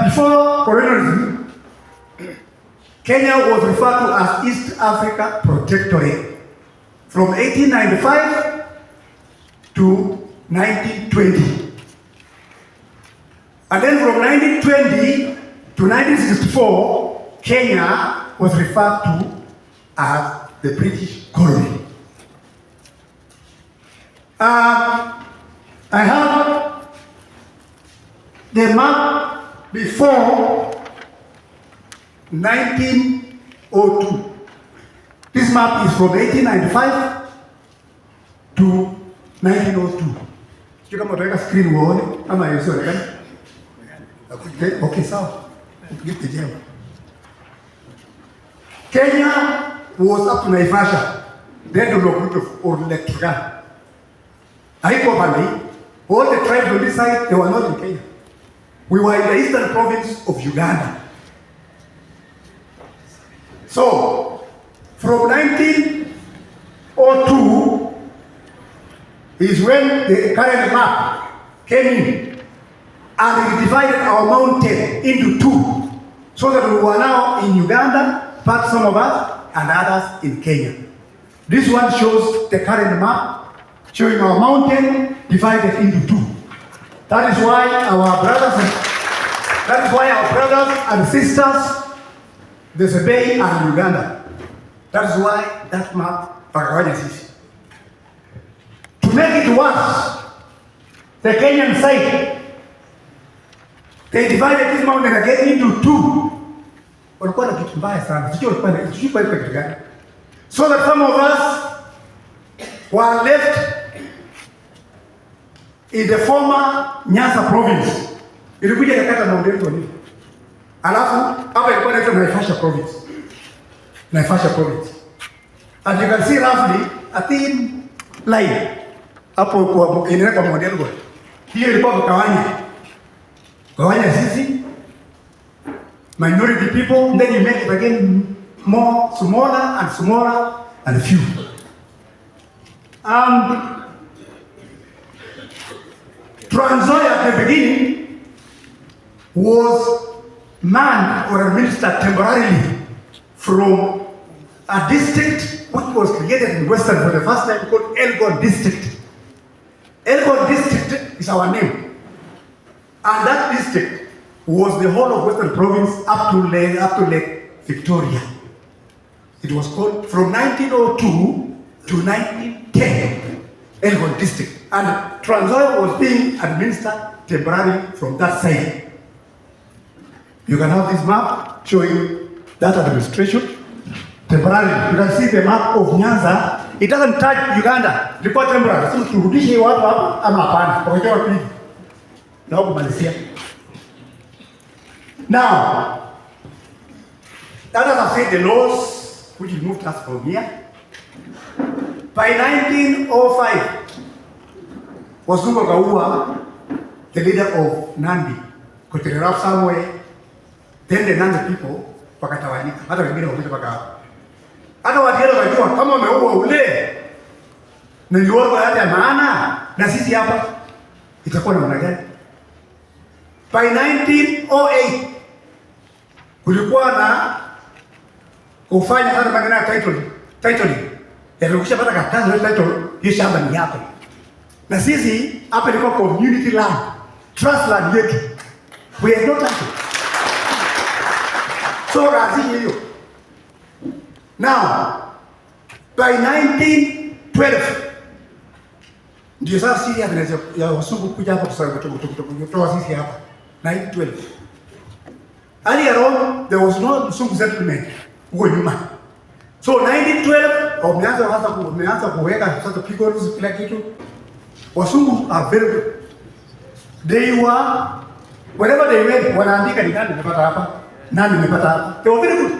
Before colonialism, Kenya was referred to as East Africa Protectorate from 1895 to 1920. And then from 1920 to 1964, Kenya was referred to as the British colony. I have the map before 1902. This map is from 1895 to 1902. You can put a screen one. Am I sorry? Okay, so get the gem. Kenya was up to Naivasha, then the group of Orlekiga. All the tribes on this side, they were not in Kenya. We were in the eastern province of Uganda. So, from 1902 is when the current map came in, and it divided our mountain into two, so that we were now in Uganda, but some of us, and others in Kenya. This one shows the current map, showing our mountain divided into two. That is why our brothers and sisters, there's a bay and Uganda. That is why that map exists. To make it worse, the Kenyan side, they divided this mountain again into two. walikuwa na kitu mbaya sana. Sijui walikuwa na kitu gani. So that some of us were left in the former Nyanza province. Ilikuja kakata na ndio hivi. Alafu hapa ilikuwa inaitwa Naivasha province. Naivasha province. And you can see roughly a thin line hapo kwa inaweka model goal. Hiyo ilikuwa kawanya sisi minority people, then you make it again more smaller and smaller and few. Trans Nzoia at the beginning was manned or administered temporarily from a district which was created in Western for the first time called Elgon District. Elgon District is our name. And that district was the whole of Western Province up to Lake Victoria. It was called from 1902 to 1910, Elgon District. And Trans Nzoia was being administered temporarily from that side. You can have this map showing that administration temporarily. You can see the map of Nyanza. It doesn't touch Uganda. Ilikuwa temporary. So turudishe watu hapa ama hapana. Kwa hiyo wapi? Na huko Malaysia. Now, that as I said, the laws which moved us from here. By 1905, Wasungu Kaua, the leader of Nandi, Koonyradio somewhere, then the Nandi people wakatawanyika. Hata wengine wapita paka hapo. Hata watiele wajua kama wameua ule na niwako hata maana na sisi hapa itakuwa namna gani? By 1908 kulikuwa na kufanya hata maneno ya title. Yalikuwa pata karatasi ya title, hiyo shamba ni yako. Na sisi hapa ilikuwa community land, trust land yetu. We have no title. So razi hiyo. Now, by 1912, ndio sasa sisi ya Wasungu kuja hapa kutoa sisi hapa. 1912. Earlier on, there was no Wasungu settlement huko nyuma. So 1912, wameanza kuweka sasa pigons kila kitu. Wasungu are very good. They were, wherever they went, wanaandika ni nani nimepata hapa, nani nimepata hapa. They were very good.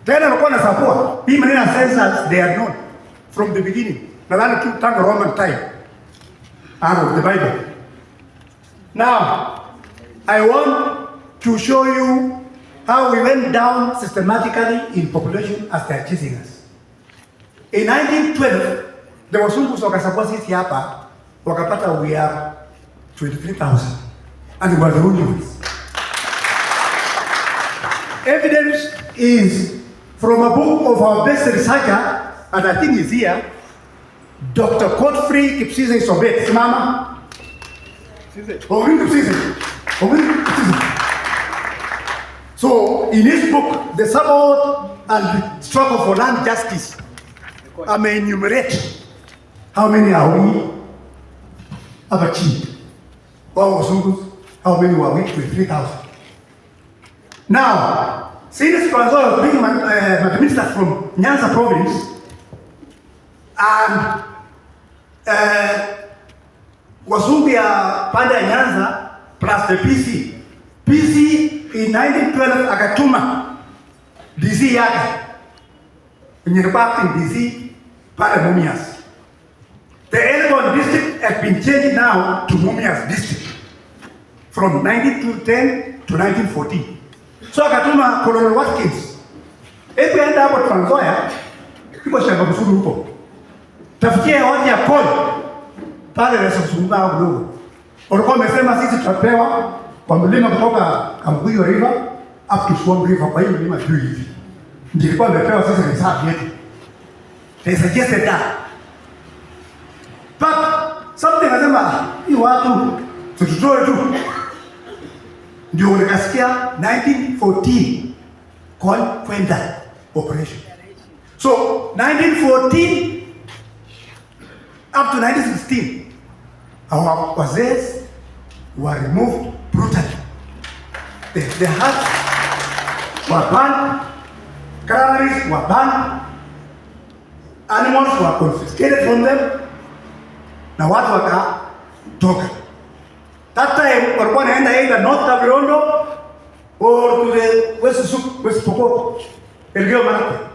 Tena walikuwa na support. Hii maneno ya census, they are known from the beginning. Nadhani tu tangu Roman time. Out of the Bible. Now, I want to show you how we went down systematically in population as they are chasing us. In 1912, the Wasungu wakasupport sisi hapa, wakapata we are 23,000. And we were the only ones. Evidence is from a book of our best researcher, and I think he's here, Dr. Godfrey Kipsise Sobet. Simama. So, in his book, The Support and the Struggle for Land Justice, I may enumerate how many are we have achieved. How many were we? 23,000. Now, since Trans Nzoia was being administered from Nyanza province, and Wasungu ya pande ya Nyanza plus the PC. PC in 1912 akatuma DC yake kwenye reparting DC pale Mumias. The Elgon district has been changed now to Mumias district from 1910 to 1914. So akatuma Colonel Watkins. Hebu enda hapo Trans Nzoia, iko shamba msuru huko. Tafikia hoja ya kodi pale na sasa hao kidogo. Walikuwa wamesema sisi tutapewa kwa mlima kutoka Kambuyo River up to Swamp River, kwa hiyo mlima juu hivi. Ndio ilikuwa imepewa sisi reserve yetu. They suggested that. But something nasema hii watu tutoe tu. Ndio nikasikia 1914 kwenda operation. So 1914 up to 1916, our wazee were removed brutally. They had were banned, granaries were banned, animals were confiscated from them, na watu wakatoka. That time walikuwa naenda either North Kavirondo or to the West Pokot, Elgeyo Marakwet.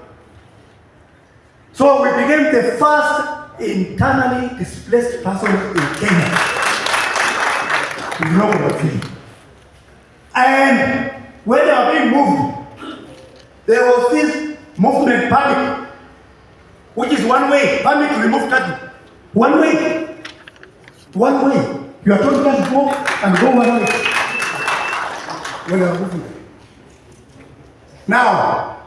So we became the first internally displaced person in Kenya. You know what I mean? And when they were being moved, there was this movement permit, which is one way, permit to remove cattle. One way. One way. You are told to go and go one way. When they are moving. Now,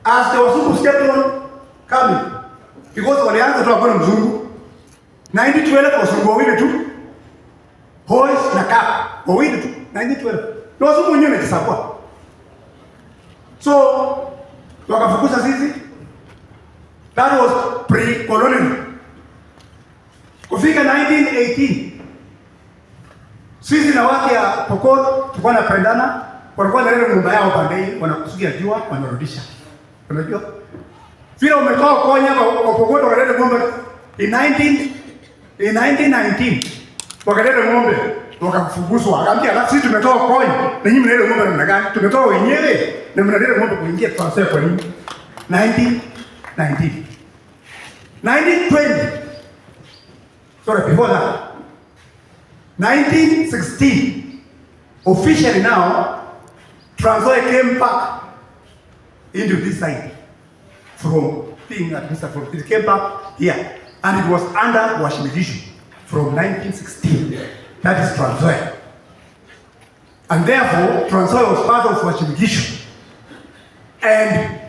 as the Wasuku kept on coming, because walianza tu hakuna mzungu, 1912 Wasuku wawili tu, Horace na Kapa wawili tu, 1912. Na Wasuku wenyewe wamejisapua. So, wakafukuza sisi. That was pre-colonial. Kufika 1918, sisi na watu ya Pokot tulikuwa tunapendana, walikuwa wanaleta nyumba yao pande, wanakusudia jua, wanarudisha. Unajua? Vile umetoka Konya kwa Pokot wakaleta ng'ombe in 1919. Wakaleta ng'ombe, wakafukuzwa. Akaambia sisi tumetoka Konya, na nyinyi mnaleta ng'ombe namna gani? Tumetoka wenyewe na mnaleta ng'ombe kuingia transfer kwa nini? 1919. 1920. Sorry, before that. 1916. Officially now, Trans-Nzoia came back into this side from being administered. It came back here, and it was under Washington from 1916. That is Trans-Nzoia. And therefore, Trans-Nzoia was part of Washington. And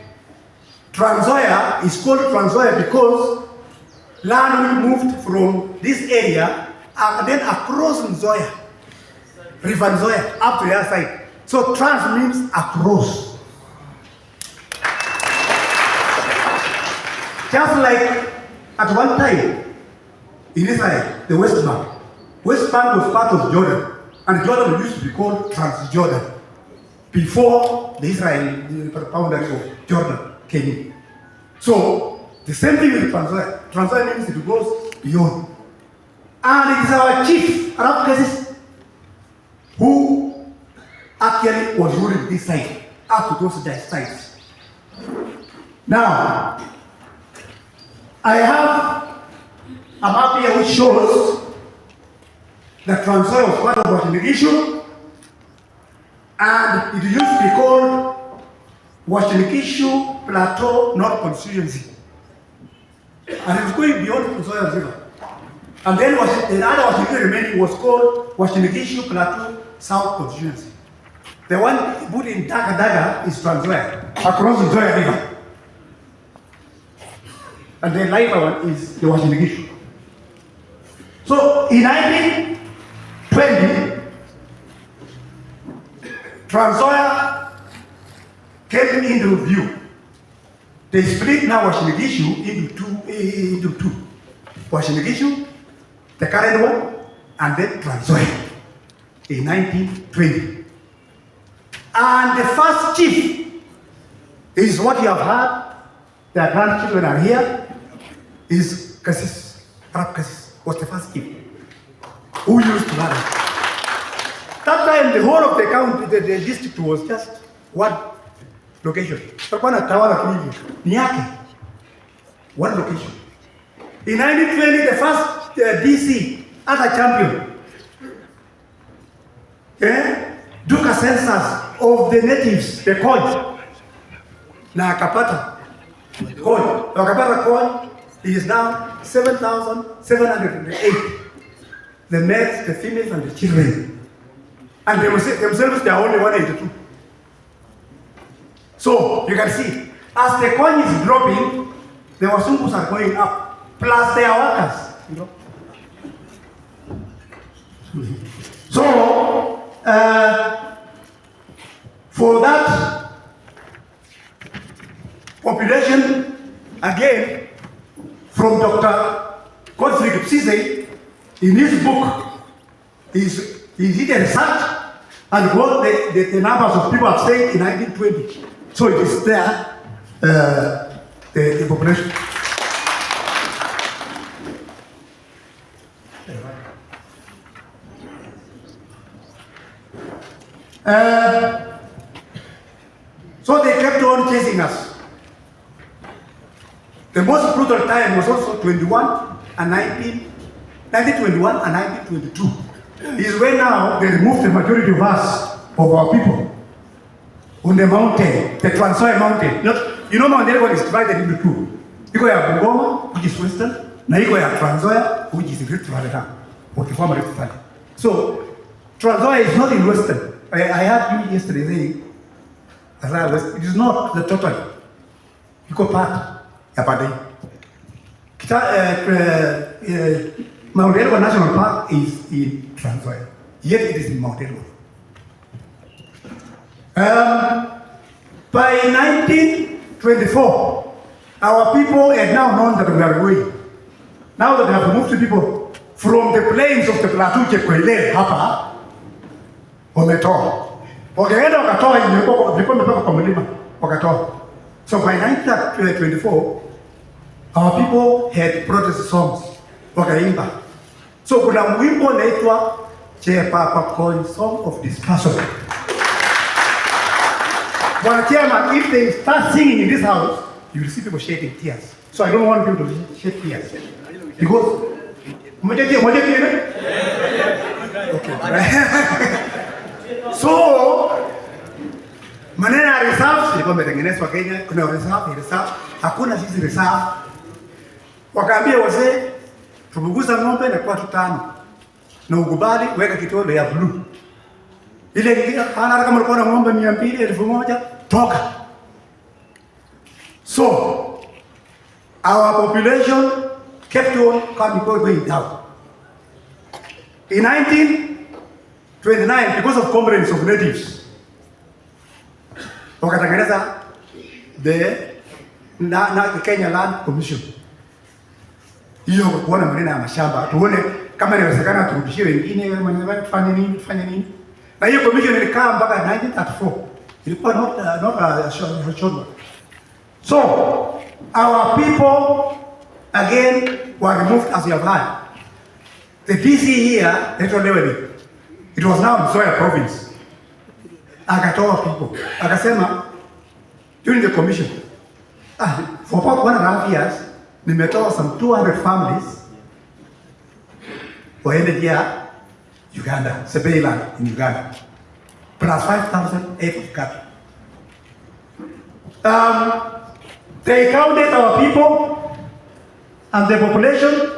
Trans-Nzoia is called Trans-Nzoia because land moved from this area and then across Nzoia, River Nzoia, up to the other side. So trans means across. Just like at one time in Israel, the West Bank. West Bank was part of Jordan, and Jordan used to be called Transjordan before the boundary of Jordan came in. So the same thing with Trans-Nzoia. Trans-Nzoia means it goes beyond. And it is our chief, Arab cases, who actually was ruling this side, up to those sides. Now, I have a map here which shows that Trans-Nzoia was part of Washington, and it used to be called Washington Plateau North Constituency. And it was going beyond Nzoia River. And then the other Washington remaining was called Washington Plateau South Constituency. The one put in Daga is Trans-Nzoia, across the Nzoia River. And the lighter one is the Washington. So in 1920, Trans-Nzoia came into view. They split now Washington into two. Washington, the current one, and then Trans-Nzoia in 1920. And the first chief is what you have heard. Their grandchildren are here. Is Kassis, Arab Kassis, was the first chief who used to run. That time, the whole of the county, the district was just one location. One location. In 1920, the first DC, other champion, took a census of the natives, the Koony. Na akapata Koony. Akapata Koony is now 7,708. The males, the females, and the children. And themselves, they are only 182. So, you can see, as the Koony is dropping, the Wasungus are going up, plus their workers, you know. So, for that population, again, from Dr. Koonyradio in his book, he did a research and what the numbers of people have said in 1920. So it is there, the population. So they kept on chasing us. The most brutal time was also 1921 and 1922. Is when now they removed the majority of us, of our people, on the mountain, the Trans-Nzoia mountain. You know Mount Elgon is divided into two. Iko ya Bungoma, which is western, na iko ya Trans-Nzoia, which is Rift Valley now, or the former Rift Valley. So Trans-Nzoia is not in western. I heard you yesterday saying, it is not the total. Iko part ya Padai. Mount Elgon National Park is in Trans-Nzoia, yet it is in Mount Elgon. By 1924, our people had now known that we are going. Now that we have moved people from the plains of the plateau Chekwele hapa, wametoa. Wakaenda wakatoa ilikuwa imepaka kwa mlima, wakatoa. So by 1924, our people had protest songs, wakaimba. So kuna wimbo unaitwa Chepapa Koony Song of Dispersion. But Chairman, if they start singing in this house, you will see people shedding tears. So I don't want people to shed tears. Because okay. So maneno ya reserve ilikuwa imetengenezwa Kenya, kuna reserve, hakuna sisi reserve. Wakaambia wazee tubuguza ng'ombe na kwa 5 na ukubali weka kitole ya blue. Ile ana kama ulikuwa na ng'ombe 200, 1000 toka. So our population kept on going down. In 1929, because of complaints of natives, wakatengeneza the Kenya Land Commission. Hiyo kuona maneno ya mashamba, tuone kama inawezekana turudishie wengine, fanye nini. Na hiyo commission ilikaa mpaka 1934. Ilikuwa not a short one. So our people again were removed as you have heard. The DC here, it was now Nzoia province. Akatoa people. Akasema during the commission, for about 1.5 years, nimetoa some 200 families waende here Uganda, Sebeiland in Uganda, plus 5,000 acres of cattle. They counted our people and the population.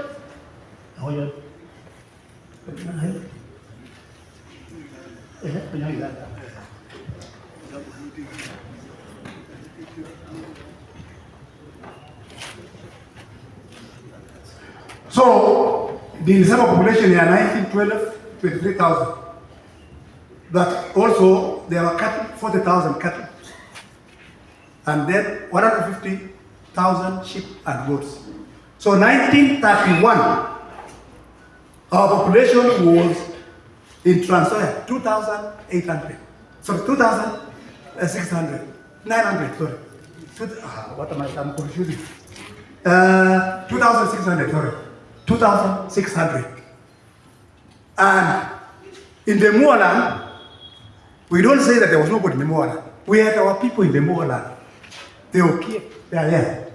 So the December population in 1912, 23,000. But also there were cattle, 40,000 cattle, and then 150,000 sheep and goats. So 1931, our population was in Trans-Nzoia 2,800. So 2,600, 900. Sorry. What am I? I'm confusing. 2,600. Sorry, 2,600. And in the moorland, we don't say that there was nobody in the moorland. We had our people in the moorland. They were okay. They are there.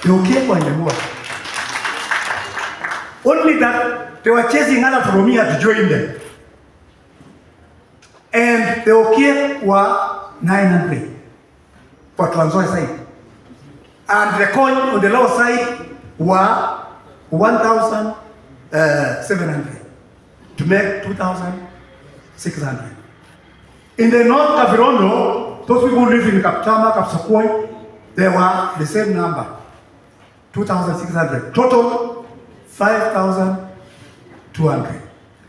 They were okay in the moorland. Only that they were chasing others from here to join them. And the okay were 900 for Trans-Nzoia side. And the coin on the lower side were 1,700 to make 2,600. In the north Kavirondo, those people who live in Kaptama, Kapsakoi, they were the same number, 2,600. Total 5,200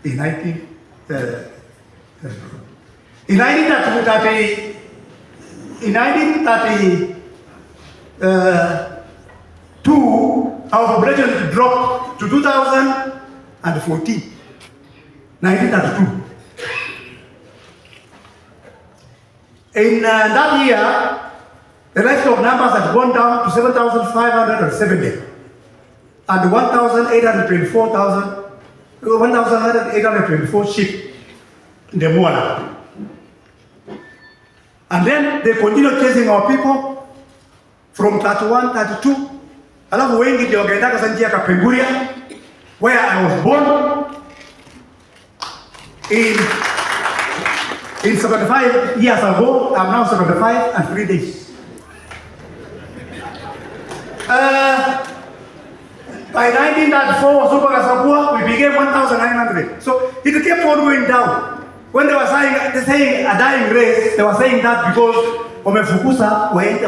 in 1932, our population dropped to 2,014. 1932. In that year, the livestock numbers had gone down to 7,570 and 1,824 sheep in the Moana. And then they continued chasing our people from 31, 32. Alafu wengi ndio wakaenda kasanjia Kapenguria, where I was born in 75 years ago. I'm now 75 and 3 days. By 1934, Super Kasabua, we became 1,900. So it kept on going down. When they were saying a dying race, they were saying that because wamefukuza waende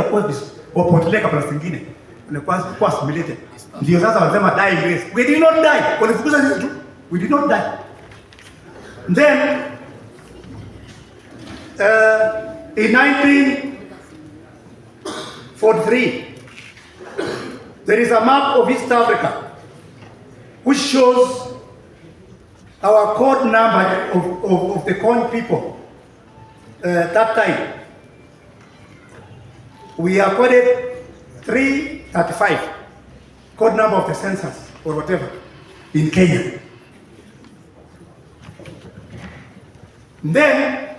wapoteleka place nyingine. Kwa assimilated. Ndio sasa wanasema dying race. We did not die. Walifukuza sisi tu. We did not die. Then in 1943, there is a map of East Africa which shows our code number of the Koony people. That time, we are coded 335, code number of the census or whatever, in Kenya. Then,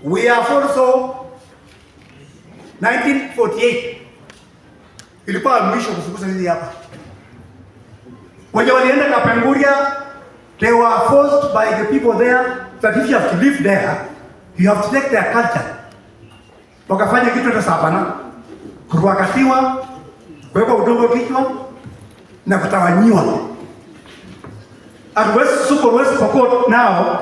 we have also 1948. Ilikuwa mwisho kufukuza hizi hapa. When walienda Kapenguria, they were forced by the people there that if you have to live there, you have to take their culture. Wakafanya kitu cha sabana, kuruakatiwa, kuwekwa udongo kichwa na kutawanyiwa. And West Pokot now,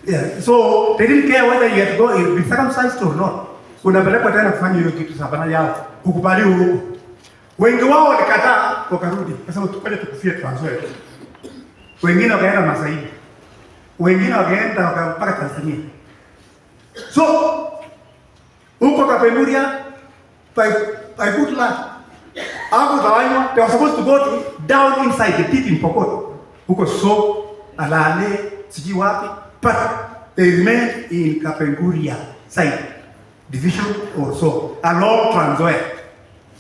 yeah, so they didn't care whether you had to go, you'd be circumcised or not. Unapelekwa tena kufanya hiyo kitu sabana yao, kukubaliwa huko. Wengi wao walikataa wakarudi. Kasema tupende tukufie Trans Nzoia. Wengine wakaenda Masai. Wengine wakaenda mpaka Tanzania. So huko Kapenguria by good luck, hapo tawanywa, they were supposed to go down inside the pit in Pokot. Huko so Alale, siji wapi, but they remained in Kapenguria side division or so along Trans Nzoia.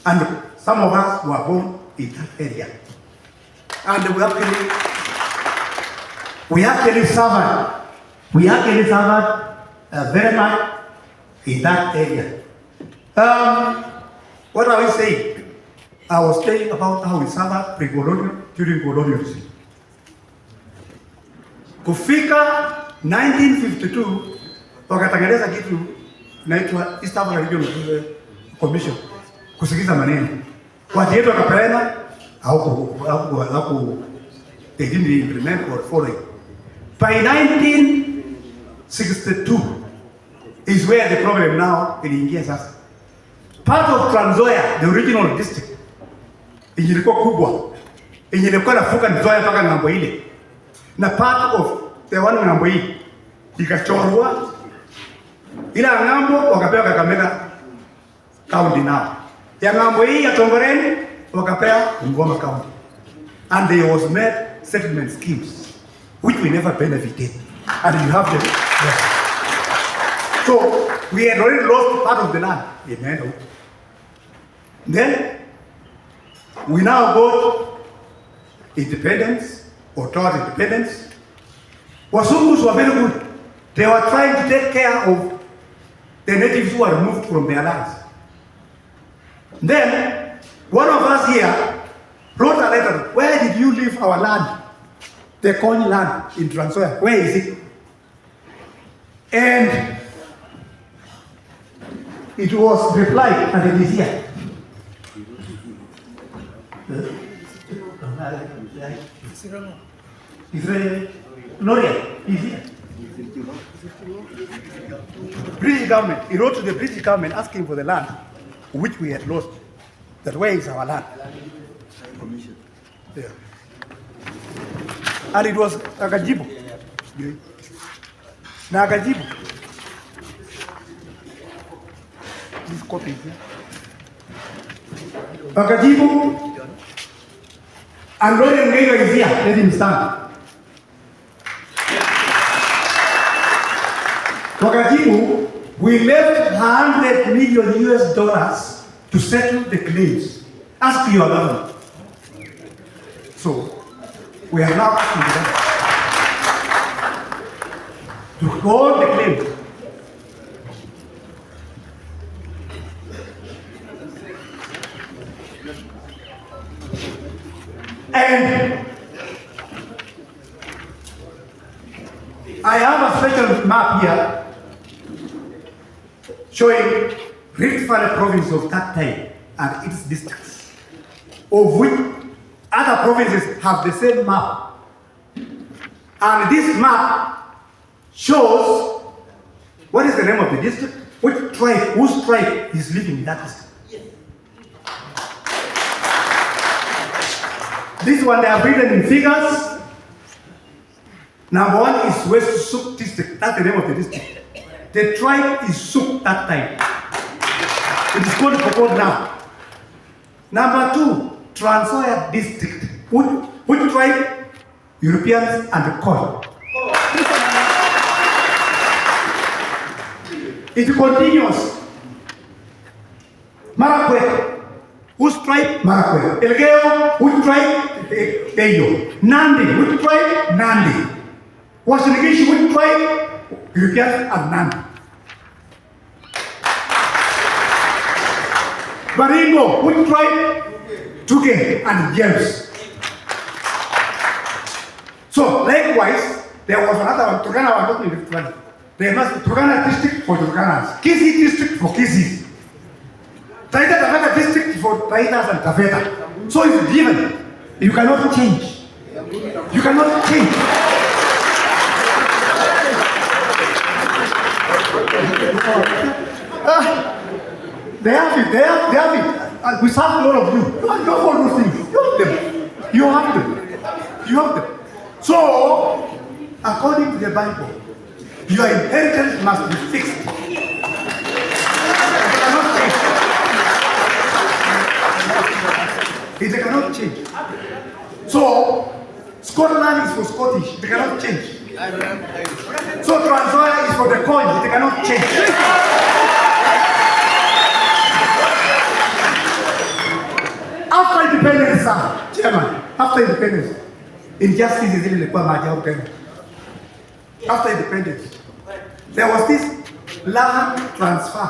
And some of us were born in that area. And we actually suffered very much in that area. What are we saying? I was saying about how we suffered pre-colonial, during colonialism. Kufika 1952, wakatengeneza kitu inaitwa East African Regional Commission. Kusikiza maneno. Watu yetu wakapeana au they didn't implement or follow it. By 1962 is where the problem now iliingia sasa. Part of Trans Nzoia, the original district, ilikuwa kubwa. Ilikuwa nafuka Nzoia mpaka ngambo ile. Na part of the one ngambo hii ikachorwa. Ila ngambo wakapewa Kakamega County now. Ya ngambo hii ya Tongoreni wakapea Ngoma County. And there was made settlement schemes which we never benefited. And you have them. Yes. So we had already lost part of the land. Amen. Then we now got independence or toward independence. Wasungus were very good. They were trying to take care of the natives who were removed from their lands. Then, one of us here wrote a letter. Where did you leave our land? The Koony land in Trans Nzoia. Where is it? And it was replied, and it is here. Gloria is here. British government. He wrote to the British government asking for the land which we had lost. That where is our land? Yeah. And it was akajibu. Na akajibu. This copy here. Akajibu. And Lord Ngega is here. Let him stand. Wakajibu, we left 100 million US dollars to settle the claims. Ask your government. So, we are now asking them to hold the claim. And I have a special map here showing Rift Valley province of that time and its districts, of which other provinces have the same map. And this map shows what is the name of the district, which tribe, whose tribe is living in that district. This one they have written in figures. Number one is West Suk district, that's the name of the district. The tribe is Suk that time. It is called Pokot now. Number two, Transoya district. Which tribe? Europeans and the Koi. It continues. Marakwe. Whose tribe? Marakwe. Elgeo. Which tribe? Eyo. Nandi. Which tribe? Nandi. Wasinigishi. Which tribe? Europeans and Nandi. Baringo. Which tribe? Tuge and James. So, likewise, there was another one, Turkana was not in Rift Valley. There must be Turkana district for Turkanas, Kisi district for Kisis, Taita Taveta district for Taitas and Taveta. So it's given. You cannot change. You cannot change. They have it, they have it. We serve a lot of you. You have all those things. You have them. You have them. You have them. So, according to the Bible, your inheritance must be fixed. It cannot change. It cannot change. So, Scotland is for Scottish. It cannot change. So, Transoya is for the coin. It cannot change. After independence, sir, Chairman, after independence, injustice is really after independence. There was this land transfer.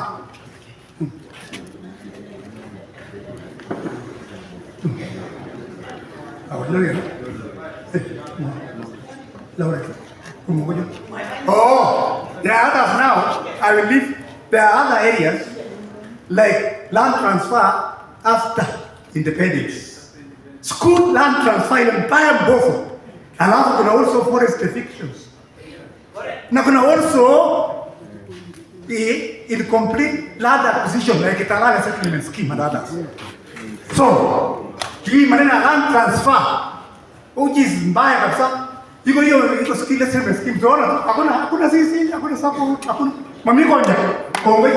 Oh, there are others now. I will leave. There are other areas like land transfer after independence. School land transfer in entire Bofo. And also forest evictions. Now kuna also the incomplete land acquisition like Italana settlement scheme and others. So, hii manena land transfer, which is mbaya kabisa. Iko skill settlement scheme. Tunaona hakuna sisi, hakuna support, hakuna mamiko nje. Kongo.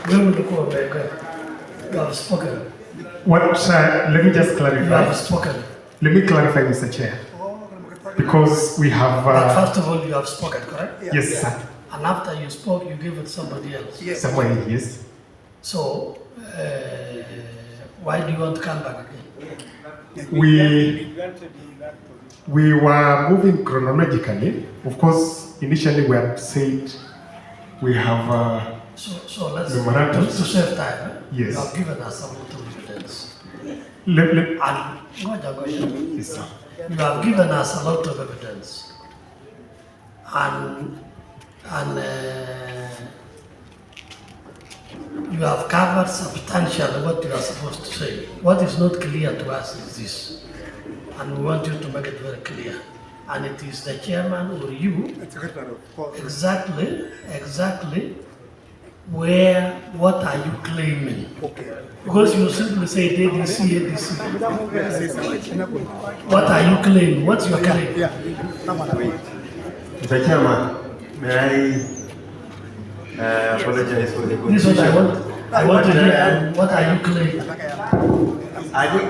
You have spoken. What? Let me just clarify. You have spoken. Let me clarify, Mr. Chair, because we have. But first of all, you have spoken, correct? Yes, sir. And after you spoke, you gave it to somebody else. Yes. Somewhere, yes. So, why do you want to come back again? We were moving chronologically. Of course, initially we had said we have. So let's memorandum. to save time. Yes. You have given us a lot of evidence. Yes, sir. You have given us a lot of evidence, and you have covered substantially what you are supposed to say. What is not clear to us is this, and we want you to make it very clear. And it is the chairman or you exactly where, what are you claiming? Okay. Because you simply say ADC. What are you claiming? What's your claim? Mr. Chairman, may I apologize for the This is what I want. I want to hear. What are you claiming? I think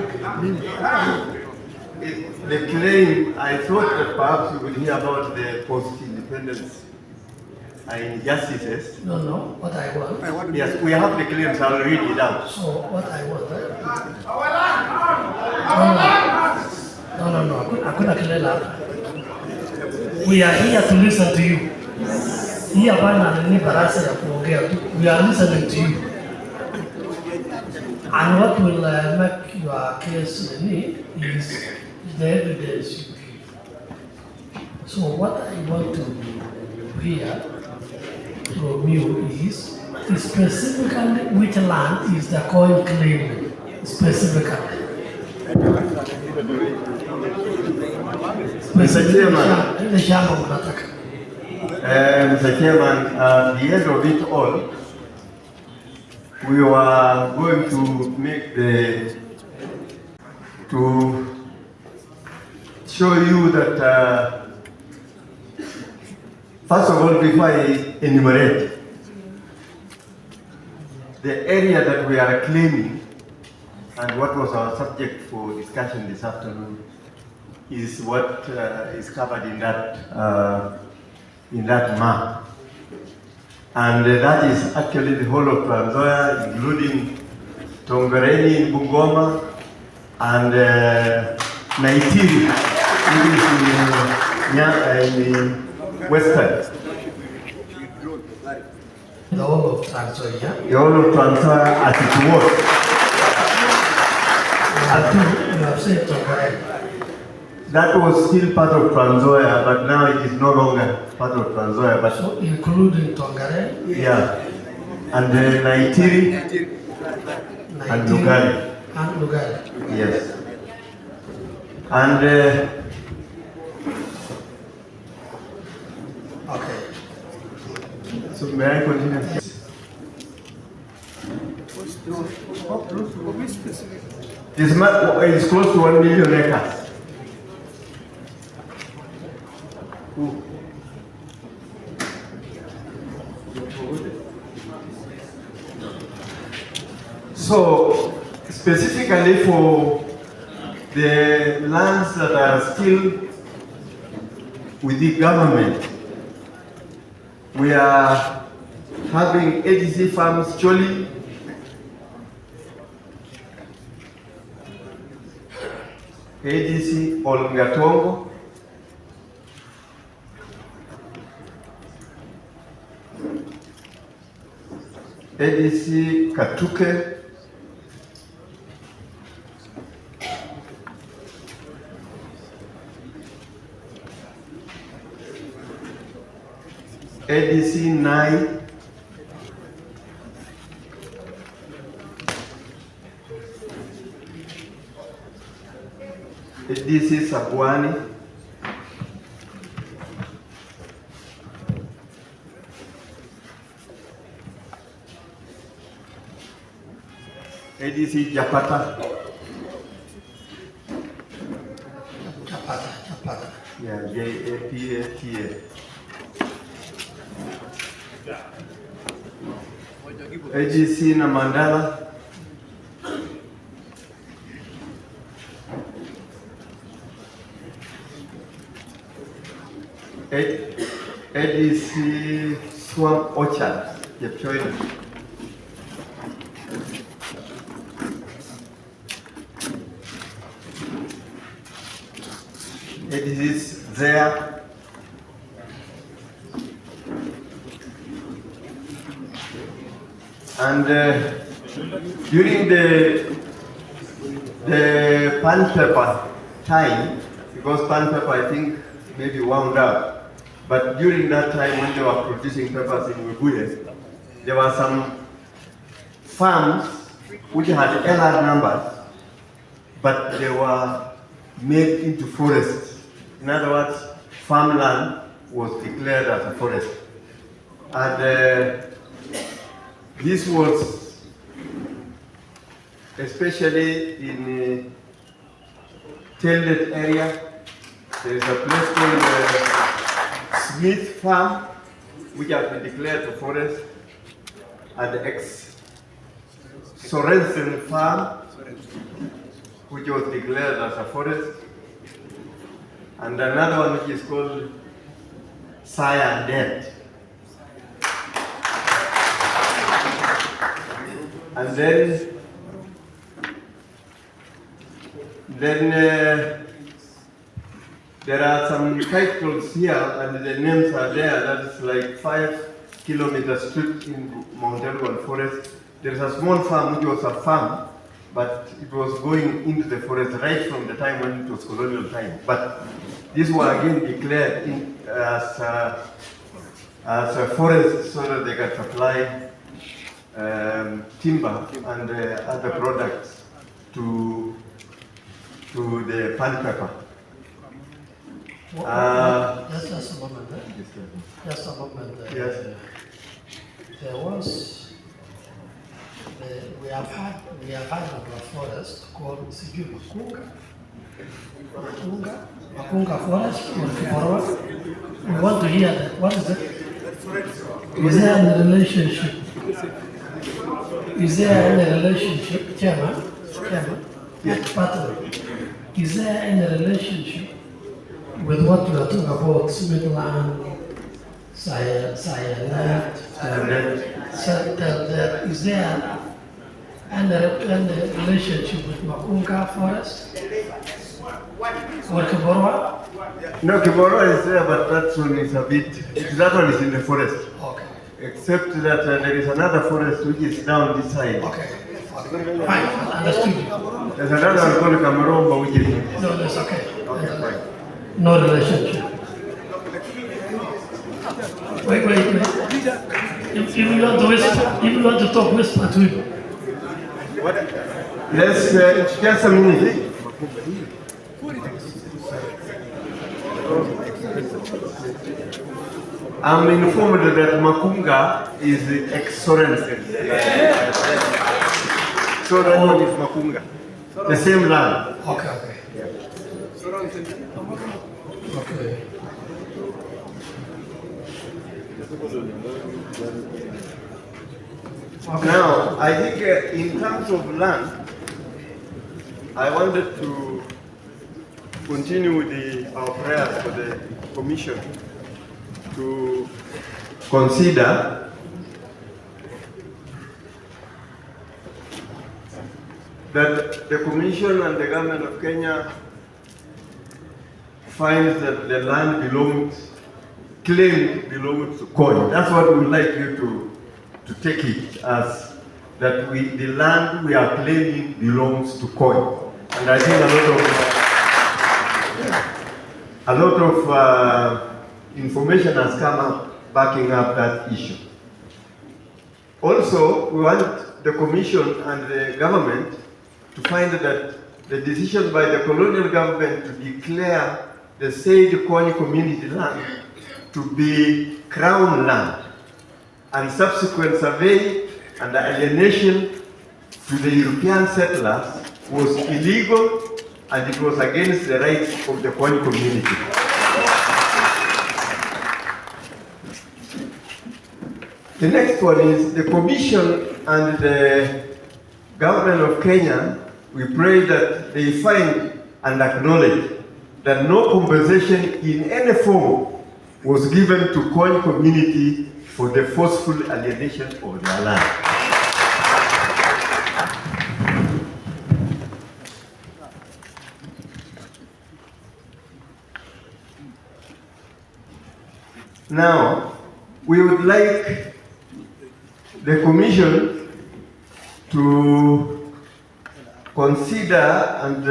The claim, I thought that perhaps you would hear about the post-independence injustices. No, what I want. Yes, we have the claims, I'll read it out. So what I want. No. Hakuna kelele hapa. We are here to listen to you. Hii hapana ni barasa ya kuongea tu. We are listening to you. And what will make your case unique is the evidence you give. So what I want to hear from you is specifically which land is the coin claim specifically. Mr. Chairman, Mr. Chairman, at the end of it all, we were going to make to show you that, first of all, before I enumerate, the area that we are claiming and what was our subject for discussion this afternoon is what is covered in that map. And that is actually the whole of Trans Nzoia, including Tongareni in Bungoma and Naitiri, which is in the western. The whole of Trans Nzoia. The whole of Trans Nzoia as it was. You have said Tongareni. That was still part of Trans Nzoia, but now it is no longer part of Trans Nzoia. But so including Tongareni? Yeah. And Naitiri and Lugari. And Lugari. Yes. And okay. So may I continue? This map is close to 1 million acres. So, specifically for the lands that are still with the government, we are having ADC farms, Choli, ADC Olngatongo, ADC Katuke, ADC 9, ADC Sabwani, ADC Japata, yeah, Japata. AGC na Mandala, ADC Swamp Orchard, Yepchoida, ADC Zea, and during the pan pepper time, because pan pepper I think maybe wound up, but during that time when they were producing peppers in Webuye, there were some farms which had LR numbers, but they were made into forests. In other words, farmland was declared as a forest. And this was especially in the Teldet area. There is a place called Smith Farm, which has been declared a forest, and the ex-Sorensen Farm, which was declared as a forest, and another one which is called Sire Debt. And then there are some titles here, and the names are there. That's like 5 kilometers strip in Mount Elgon Forest. There is a small farm which was a farm, but it was going into the forest right from the time when it was colonial time. But these were again declared as a forest so that they can supply timber and other products to the pan pepper. Just a moment. Just a moment. Yes. There was. We have had a forest called Makunga Forest or Kiboroa. We want to hear that. What is it? Is there any relationship? Is there any relationship, Chairman? Yes. Is there any relationship with what we are talking about, Midland, Cyanide, is there any relationship with Makunga Forest or Kiboroa? No, Kiboroa is there, but that one is a bit, that one is in the forest. Okay. Except that there is another forest which is down this side. Okay. Fine, understood you. There's another one called Kamaromba which is in this. No, that's okay. Okay, fine. No relationship. Wait. If you want to whisper, if you want to talk, whisper to him. Let's just a minute. I'm informed that Makunga is the ex-Sorensen. So that one is Makunga. The same land. Okay. Okay. Now, I think in terms of land, I wanted to continue with our prayers for the Commission to consider that the Commission and the Government of Kenya finds that the land claimed belongs to Koy. That's what we would like you to take it as, that the land we are claiming belongs to Koy. And I think a lot of information has come up backing up that issue. Also, we want the Commission and the government to find that the decision by the colonial government to declare the said Koy community land to be crown land, and subsequent survey and alienation to the European settlers was illegal, and it was against the rights of the Koy community. The next one is the Commission and the Government of Kenya. We pray that they find and acknowledge that no compensation in any form was given to Koy community for the forceful alienation of their land. Now, we would like the Commission to consider and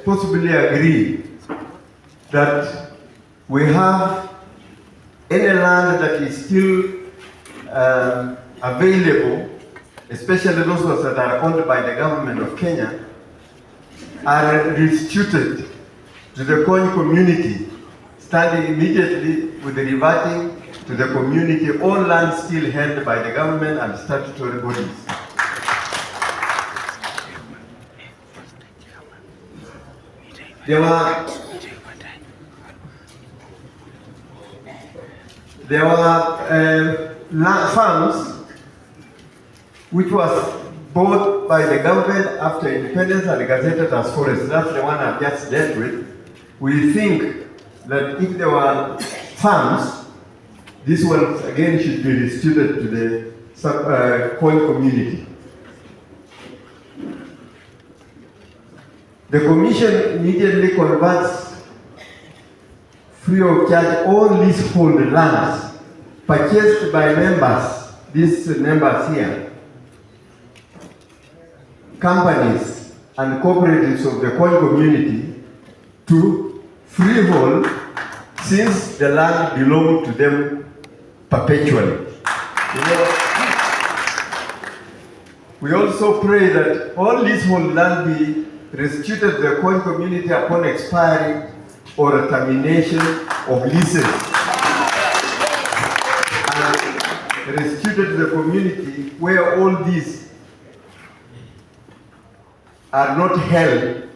possibly agree that we have any land that is still available, especially those ones that are owned by the government of Kenya, are restituted to the Koy community, starting immediately with the reverting to the community all land still held by the government and statutory bodies. There were farms which was bought by the government after independence and gazetted as forests. That's the one I've just dealt with. We think that if there were farms, this one again should be restricted to the Koin community. The commission immediately converts free of charge all leasehold lands purchased by members, these members here, companies and cooperatives of the Koin community to freehold, since the land belonged to them perpetually. You know, we also pray that all leasehold land be restituted to the Koin community upon expiry or termination of leases, and restituted to the community where all these are not held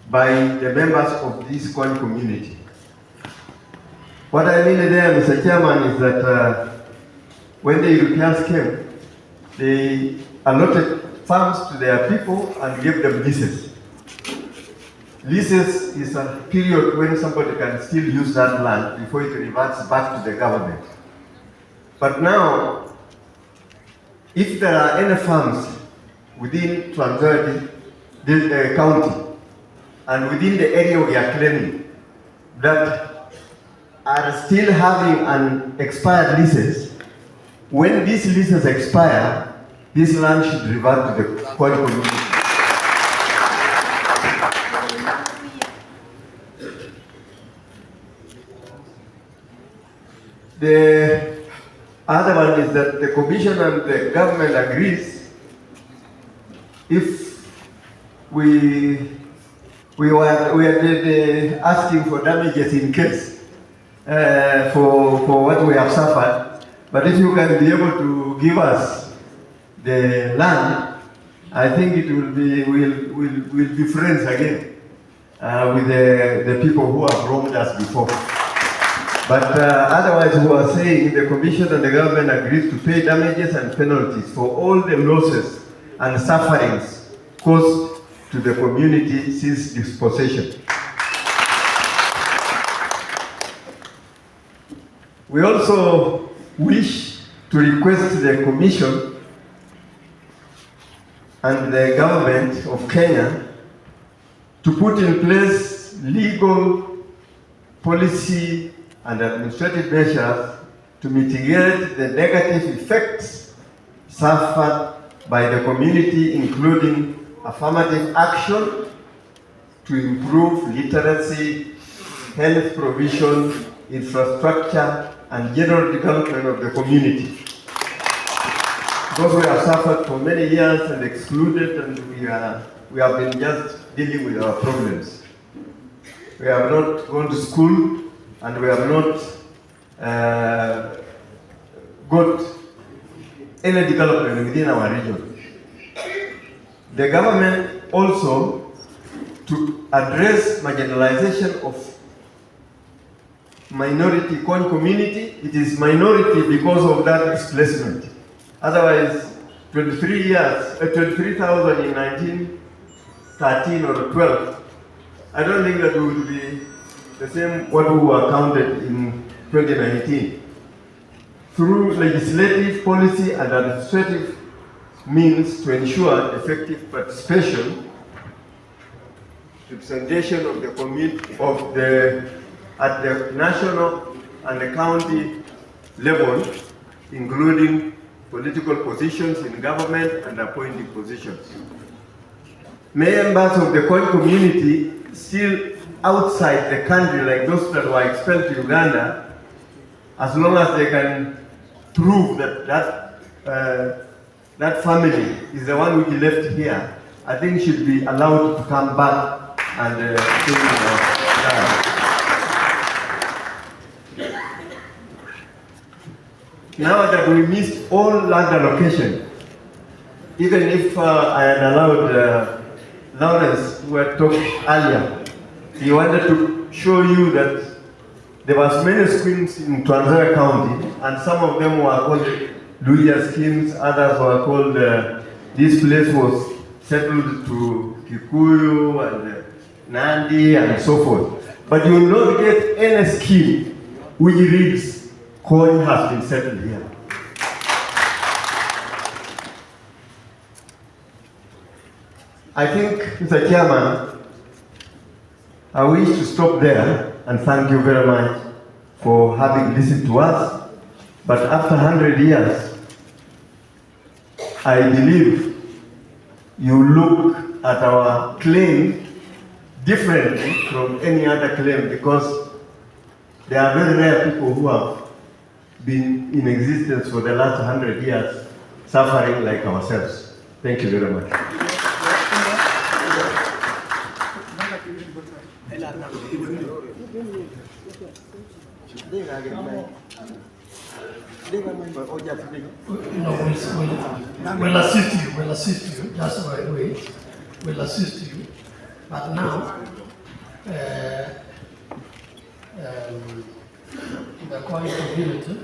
by the members of this Koin community. What I mean there, Mr. Chairman, is that when the Europeans came, they allotted farms to their people and gave them leases. Leases is a period when somebody can still use that land before it reverts back to the government. But now, if there are any farms within Trans Nzoia County and within the area we are claiming that are still having an expired leases, when these leases expire, this land should revert to the Koin community. The other one is that the commission and the government agrees if we are asking for damages in case for what we have suffered, but if you can be able to give us the land, I think it will be we'll be friends again with the people who have wronged us before. But otherwise, we are saying the commission and the government agrees to pay damages and penalties for all the losses and sufferings caused to the community since dispossession. We also wish to request the commission and the government of Kenya to put in place legal, policy, and administrative measures to mitigate the negative effects suffered by the community, including affirmative action to improve literacy, health provision, infrastructure, and general development of the community. Because we have suffered for many years and excluded, and we have been just dealing with our problems. We have not gone to school, and we have not got any development within our region. The government also, to address marginalization of minority Koin community, it is minority because of that displacement. Otherwise, 23,000 in 1913 or 12, I don't think that we would be the same what we were counted in 2019. Through legislative, policy, and administrative means to ensure effective participation, representation of the community at the national and the county level, including political positions in government and appointing positions. Members of the Koin community still outside the country, like those that were expelled to Uganda, as long as they can prove that that family is the one which left here, I think should be allowed to come back and now that we missed all land allocation, even if I had allowed Lawrence, who had talked earlier, he wanted to show you that there was many schemes in Trans Nzoia County, and some of them were called Luya schemes, others were called, this place was settled to Kikuyu and Nandi and so forth. but you will not get any scheme which reads Koony has been settled here. I think, Mr. Chairman, I wish to stop there and thank you very much for having listened to us. But after 100 years, I believe you look at our claim differently from any other claim, because there are very rare people who have been in existence for the last 100 years suffering like ourselves. Thank you very much. No, we'll assist you, just wait, we'll assist you. But now, in the Koony community,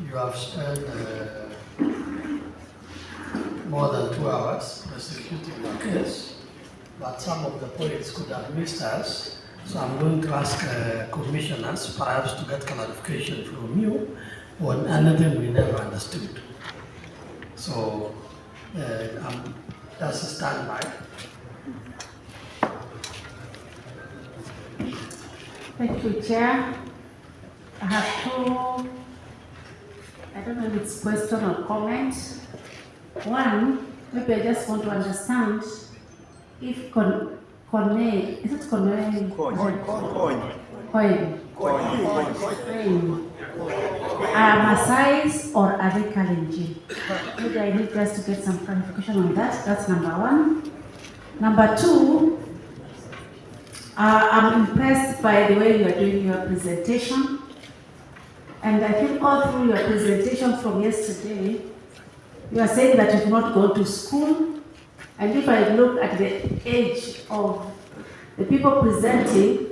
you have spent more than 2 hours prosecuting your case, but some of the points could have missed us. So I'm going to ask commissioners perhaps to get clarification from you on anything we never understood. So I'm just stand by. Thank you, Chair. I have two, I don't know if it's question or comment. One, maybe I just want to understand if Koony, is it Koony? Are Maasais or are they Kalenjin? Maybe I need just to get some clarification on that. That's number one. Number two, I'm impressed by the way you are doing your presentation. And I think all through your presentation from yesterday, you are saying that you've not gone to school. And if I look at the age of the people presenting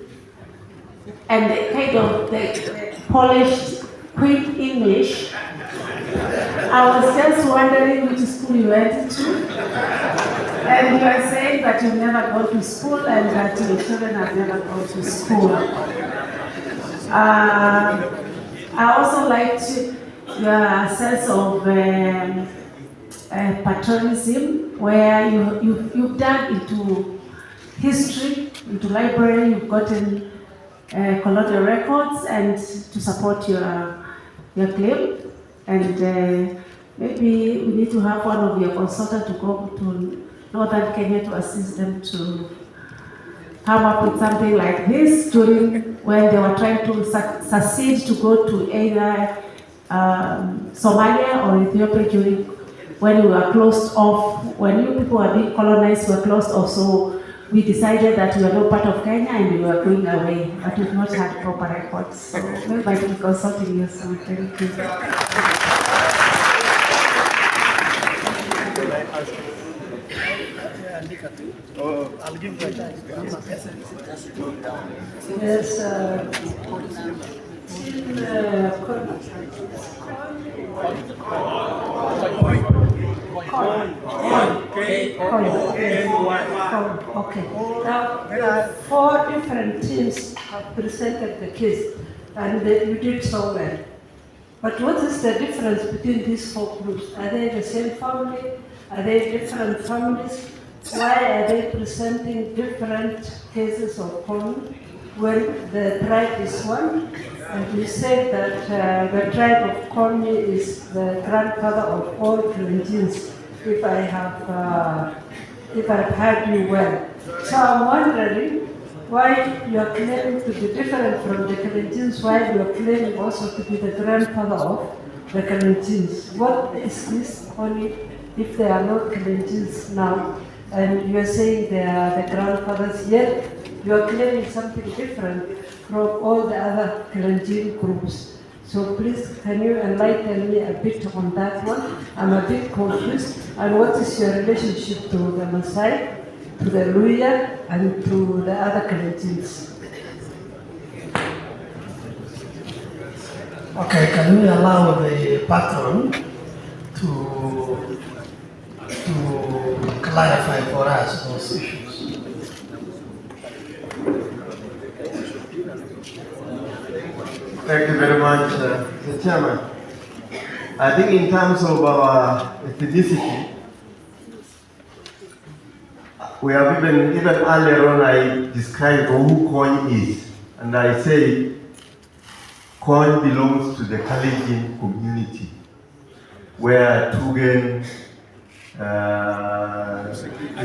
and the kind of the polished quick English, I was just wondering which school you went to. And you are saying that you've never gone to school and that your children have never gone to school. I also liked your sense of patriotism, where you've dug into history, into library, you've gotten colonial records and to support your claim. And maybe we need to have one of your consultants to go to Northern Kenya to assist them to come up with something like this during when they were trying to succeed to go to either Somalia or Ethiopia during when we were closed off, when you people were being colonized, we were closed off. So we decided that we were not part of Kenya and we were going away, but we've not had proper records. So maybe I can consulting you. So thank you. I'll give the Yes, okay. Now, there are 4 different teams have presented the case, and you did so well. But what is the difference between these 4 groups? Are they the same family? Are they different families? Why are they presenting different cases of Koony when the tribe is one? And you said that the tribe of Koony is the grandfather of all Kalenjins, if I've heard you well. So I'm wondering why you are claiming to be different from the Kalenjins, while you are claiming also to be the grandfather of the Kalenjins. What is this Koony if they are not Kalenjins now? And you are saying they are the grandfathers, yet you are claiming something different from all the other Kalenjin groups. So please, can you enlighten me a bit on that one? I'm a bit confused. And what is your relationship to the Maasai, to the Luya, and to the other Kalenjins? Okay, can we allow the patron to clarify for us those issues? Thank you very much, Mr. Chairman. I think in terms of our ethnicity, we have even earlier on I described who Koony is, and I say Koony belongs to the Kalenjin community, where Tugen,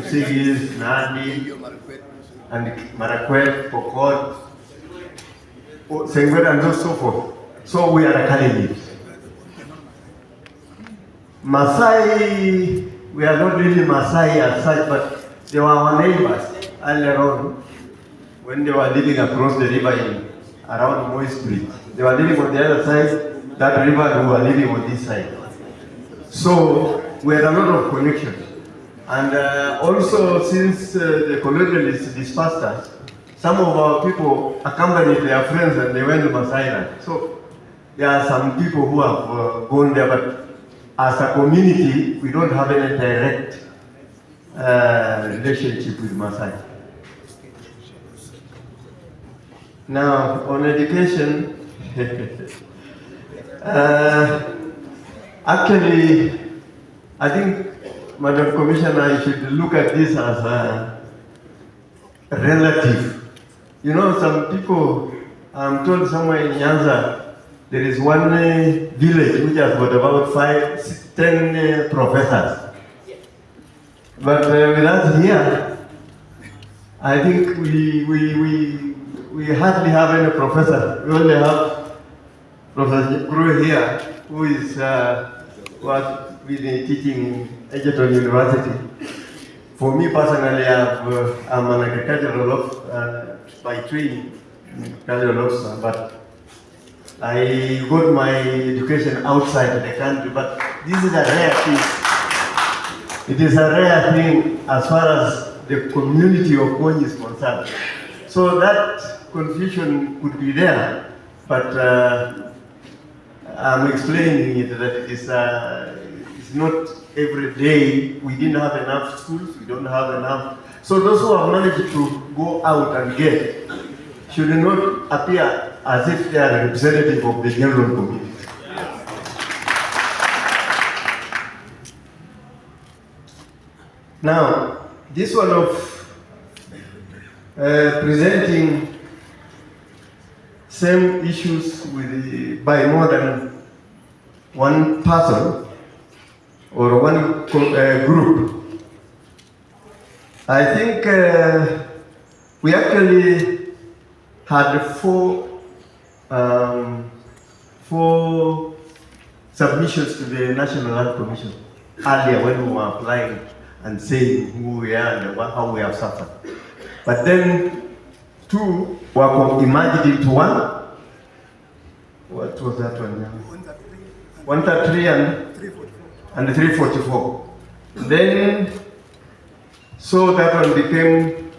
Sigis, Nandi, and Marakwet, Pokot, Sengwet, and so forth. So we are a Kalenjin. Masai, we are not really Masai as such, but they were our neighbors earlier on when they were living across the river around Moy Street. They were living on the other side, that river, we were living on this side. So we had a lot of connection. And also, since the colonialists dispersed us, some of our people accompanied their friends and they went to Masai land. So there are some people who have gone there, but as a community, we don't have any direct relationship with Masai. Now, on education, actually, I think, Madam Commissioner, you should look at this as a relative. You know, some people, I'm told somewhere in Nyanza, there is one village which has got about 10 professors. But with us here, I think we hardly have any professor. We only have Professor Guru here, who is been teaching in Egerton University. For me personally, I'm an agricultural by training, agricultural officer, but I got my education outside the country. But this is a rare thing. It is a rare thing as far as the community of Koony is concerned. So that confusion could be there, but I'm explaining it that it is it's not every day. We didn't have enough schools, we don't have enough. So those who have managed to go out and get should not appear as if they are a representative of the general community. Now, this one of presenting same issues by more than one person or one group, I think we actually had four submissions to the National Land Commission earlier when we were applying and saying who we are and how we have suffered. But then two were emerged into one. What was that one now? 133 and 344. Then, so that one became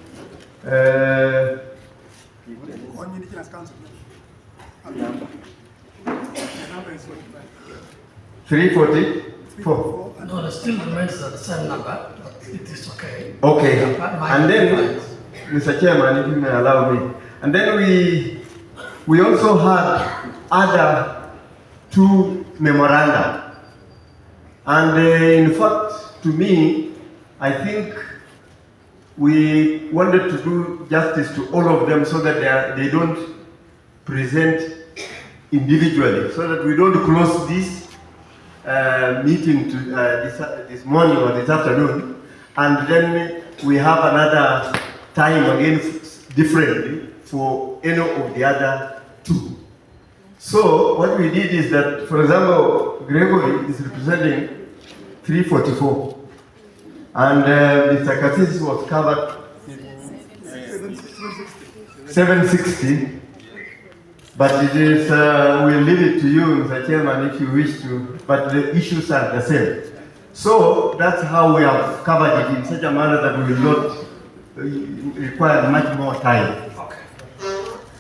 344. No, it still remains the same number, but it is okay. Okay. And then, Mr. Chairman, if you may allow me, and then we also had other two memoranda. And in fact, to me, I think we wanted to do justice to all of them so that they don't present individually, so that we don't close this meeting to this morning or this afternoon, and then we have another time again differently for any of the other two. So what we did is that, for example, Gregory is representing 344, and Mr. Kassis was covered 760. But it is, we'll leave it to you, Mr. Chairman, if you wish to, but the issues are the same. So that's how we have covered it in such a manner that we will not require much more time. Okay.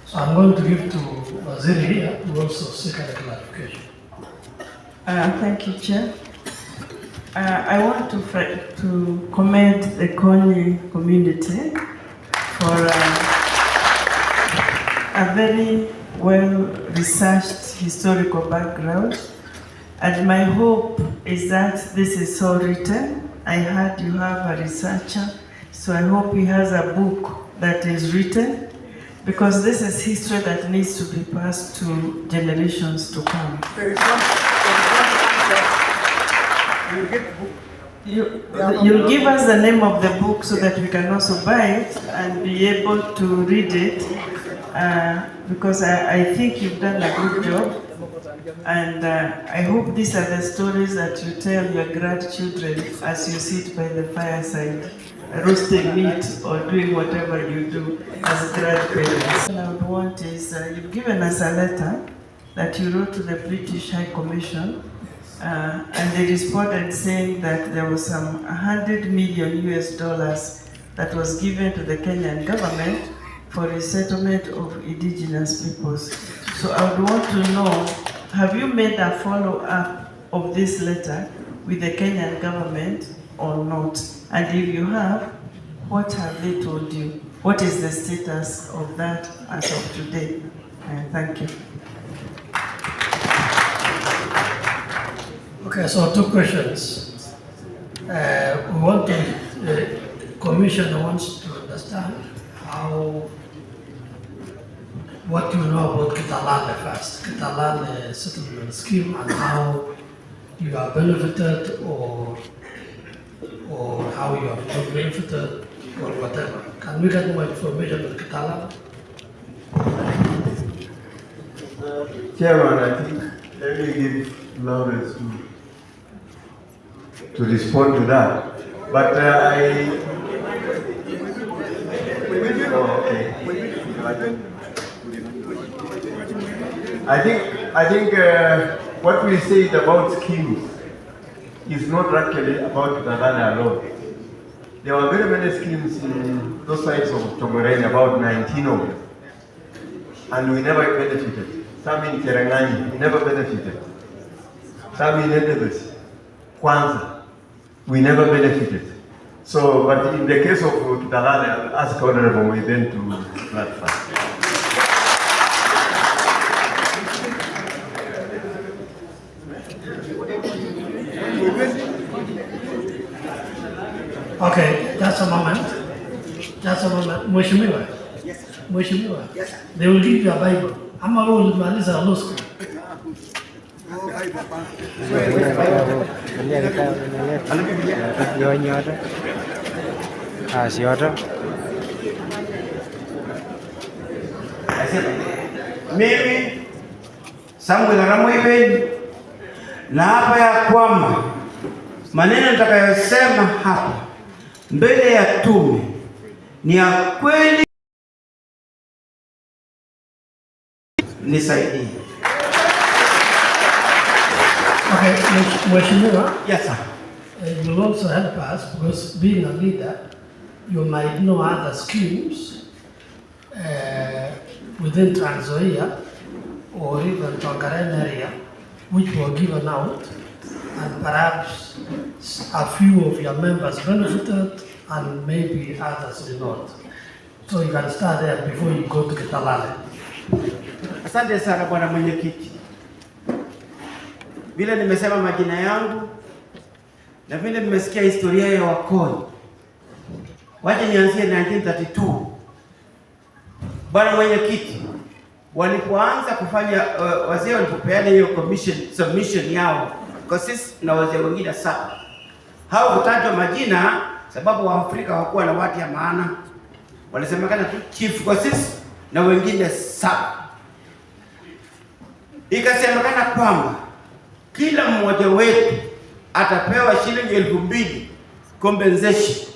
So I'm going to give to Waziri here to also seek a clarification. Thank you, Chair. I want to commend the Koony community for a very well-researched historical background. And my hope is that this is all written. I heard you have a researcher, so I hope he has a book that is written, because this is history that needs to be passed to generations to come. You'll give us the name of the book so that we can also buy it and be able to read it, because I think you've done a good job. And I hope these are the stories that you tell your grandchildren as you sit by the fireside, roasting meat or doing whatever you do as grandparents. What I would want is, you've given us a letter that you wrote to the British High Commission, and they responded saying that there was some $100 million that was given to the Kenyan government for resettlement of indigenous peoples. So I would want to know, have you made a follow-up of this letter with the Kenyan government or not? And if you have, what have they told you? What is the status of that as of today? Thank you. Okay, so 2 questions. We want to, the Commission wants to understand what you know about Kitalale first, Kitalale settlement scheme, and how you are benefited or how you have not benefited or whatever. Can we get more information on Kitalale? Chairman, I think let me give Lawrence to respond to that. But I think what we said about schemes is not actually about Tanzania alone. There were very many schemes in those sides of Koonyradio, about 19 of them, and we never benefited. Some in Cherangani, we never benefited. Some in Edebes, Kwanza, we never benefited. So, but in the case of Kitalale, I'll ask Honorable Mwiden to clarify. Okay, just a moment. Mheshimiwa. Mheshimiwa. They will give you a Bible. I'm a old man, is a law school. Mimi Samuel Ramoiben na hapa ya kwamba maneno nitakayosema hapa mbele ya tume ni ya kweli, nisaidie. Okay, Mheshimiwa. Yes, sir. You will also help us, because being a leader, you might know other schemes within Trans Nzoia or even Tongareni area which were given out, and perhaps a few of your members benefited and maybe others did not. So you can start there before you go to Kitalale. Asante sana Bwana Mwenyekiti. Vile nimesema majina yangu na vile nimesikia historia ya Wakony, waje nianzie 1932. Bwana Mwenyekiti, walipoanza kufanya wazee walipopeana hiyo submission yao kwa sisi na wazee wengine saba, hao kutajwa majina sababu Waafrika hawakuwa na watu ya maana, walisemekana tu chief kwa sisi na wengine saba. Ikasemekana kwamba kila mmoja wetu atapewa shilingi 2,000 compensation.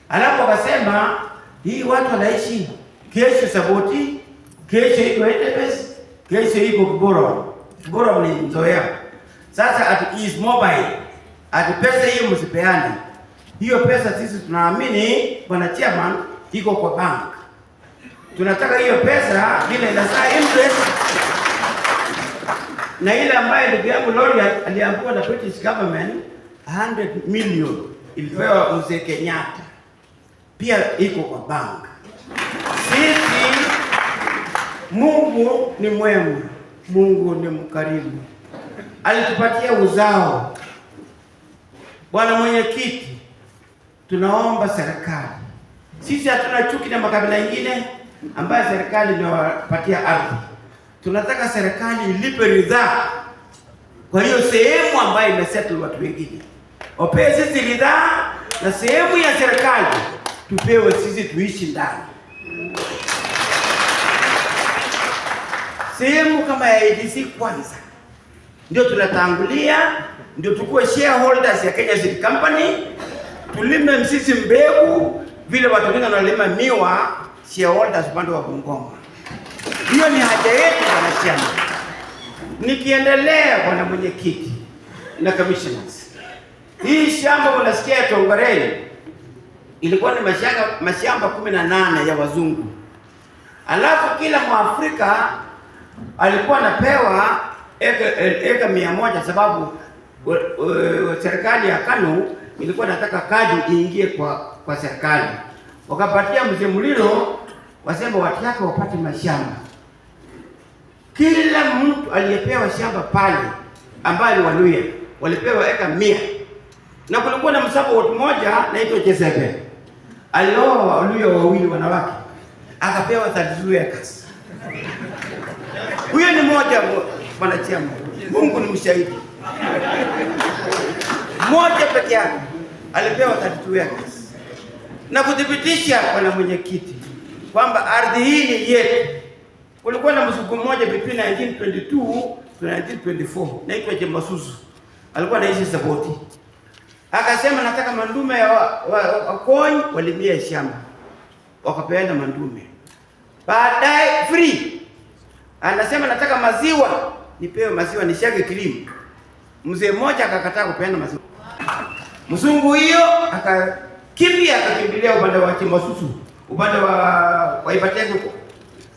Alafu akasema hii watu wanaishi kesho Saboti, kesho iko Edebes, kesho iko Kibora ni Nzoia. Sasa at is mobile, at pesa hiyo msipeane. Hiyo pesa sisi tunaamini Bwana Chairman iko kwa bank. Tunataka hiyo pesa ile inazaa interest, na ile ambayo ndugu yangu Lori aliambiwa na British government 100 million ilipewa Mzee Kenyatta, pia iko kwa bank. Mungu ni mwema, Mungu ni mkarimu, alitupatia uzao. Bwana mwenyekiti, tunaomba serikali, sisi hatuna chuki na makabila mengine ambayo serikali inawapatia ardhi. Tunataka serikali ilipe ridhaa kwa hiyo sehemu ambayo imesettle watu wengine. Wapewe sisi ridhaa na sehemu ya serikali tupewe sisi tuishi ndani. Sehemu kama ya ADC kwanza ndio tunatangulia, ndio tukue shareholders ya Kenya Seed Company, tulime sisi mbegu vile watu wengine wanalima miwa, shareholders upande wa Bungoma. Hiyo ni haja yetu wanachama. Nikiendelea bwana mwenyekiti na commissioners, hii shamba unasikia ya Koonyradio ilikuwa ni mashamba 18 ya wazungu. Alafu kila Mwafrika alikuwa anapewa eka 100 sababu serikali ya KANU ilikuwa nataka kadi iingie kwa serikali. Wakapatia mzee Muliro wasema watu yake wapate mashamba. Kila mtu aliyepewa shamba pale ambaye ni Waluya walipewa eka 100. Na kulikuwa na msabo watu mmoja naitwa Jezebe. Alioa Waluya wawili wanawake. Akapewa 32 acres. Huyo ni mmoja wanachama. Mungu ni mshahidi. Mmoja peke yake alipewa 32 acres. Na kudhibitisha bwana mwenyekiti kwamba ardhi hii ni yetu. Kulikuwa na mzungu mmoja between 1922 na 1924 naitwa Jemasuzu. Alikuwa anaishi Saboti. Akasema nataka mandume ya Wakony walimie shamba. Wakapeana mandume. Baadaye free. Anasema nataka maziwa, nipewe maziwa nishage kilimo. Mzee mmoja akakataa kupeana maziwa. Mzungu hiyo akakimbilia upande wa Jemasuzu, upande wa Ibatego huko.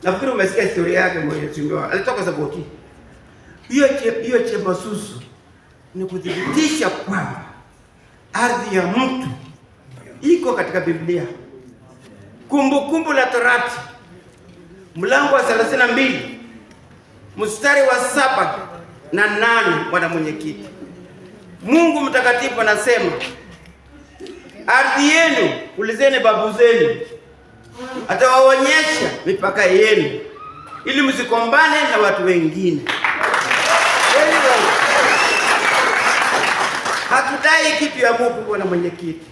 Nafikiri umesikia historia yake mwenyewe. Alitoka Saboti. Hiyo Jemasuzu ni kudhibitisha kwamba ardhi ya mtu iko katika Biblia. Kumbukumbu la Torati mlango wa 32 mstari wa 7 na 8 bwana mwenyekiti. Mungu mtakatifu anasema ardhi yenu ulizeni babu zenu, atawaonyesha mipaka yenu ili msikombane na watu wengine. Hatudai kitu ya Mungu bwana mwenyekiti.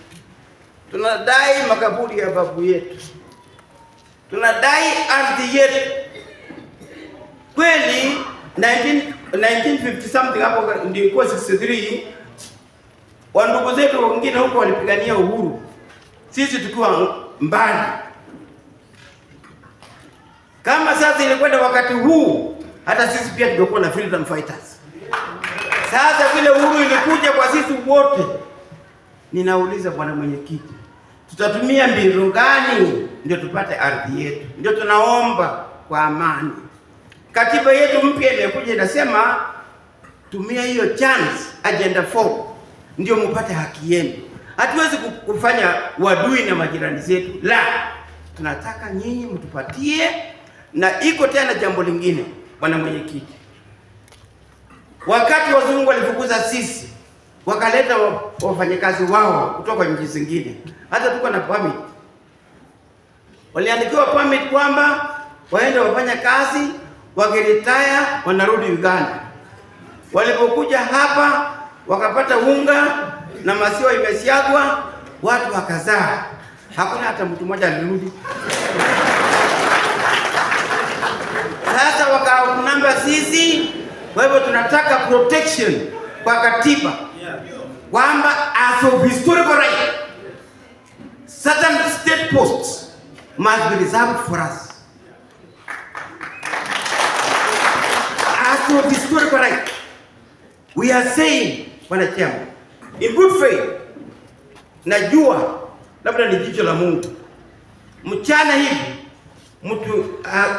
Tunadai makaburi ya babu yetu. Tunadai ardhi yetu. Kweli 1950 something hapo ndio ilikuwa 63, wandugu zetu wengine huko walipigania uhuru. Sisi tukiwa mbali. Kama sasa ilikwenda wakati huu, hata sisi pia tungekuwa na freedom fighters. Sasa vile uhuru ilikuja kwa sisi wote, ninauliza bwana mwenyekiti, tutatumia mbinu gani ndio tupate ardhi yetu? Ndio tunaomba kwa amani. Katiba yetu mpya imekuja inasema tumia hiyo chance agenda 4 ndio mpate haki yenu. Hatuwezi kufanya wadui na majirani zetu. La, tunataka nyinyi mtupatie. Na iko tena jambo lingine bwana mwenyekiti. Wakati wazungu walifukuza sisi, wakaleta wafanyakazi wao kutoka nchi zingine. Hata tuko na permit. Waliandikiwa permit kwamba waende wafanya kazi, wakiretire wanarudi Uganda. Walipokuja hapa wakapata unga na maziwa imesiagwa, watu wakazaa. Hakuna hata mtu mmoja alirudi. Sasa wakaunamba sisi, kwa hivyo tunataka protection kwa katiba kwamba as of historical right certain state posts must be reserved for us. As of historical right, we are saying bwana chama, in good faith, najua labda ni jicho la Mungu, mchana hivi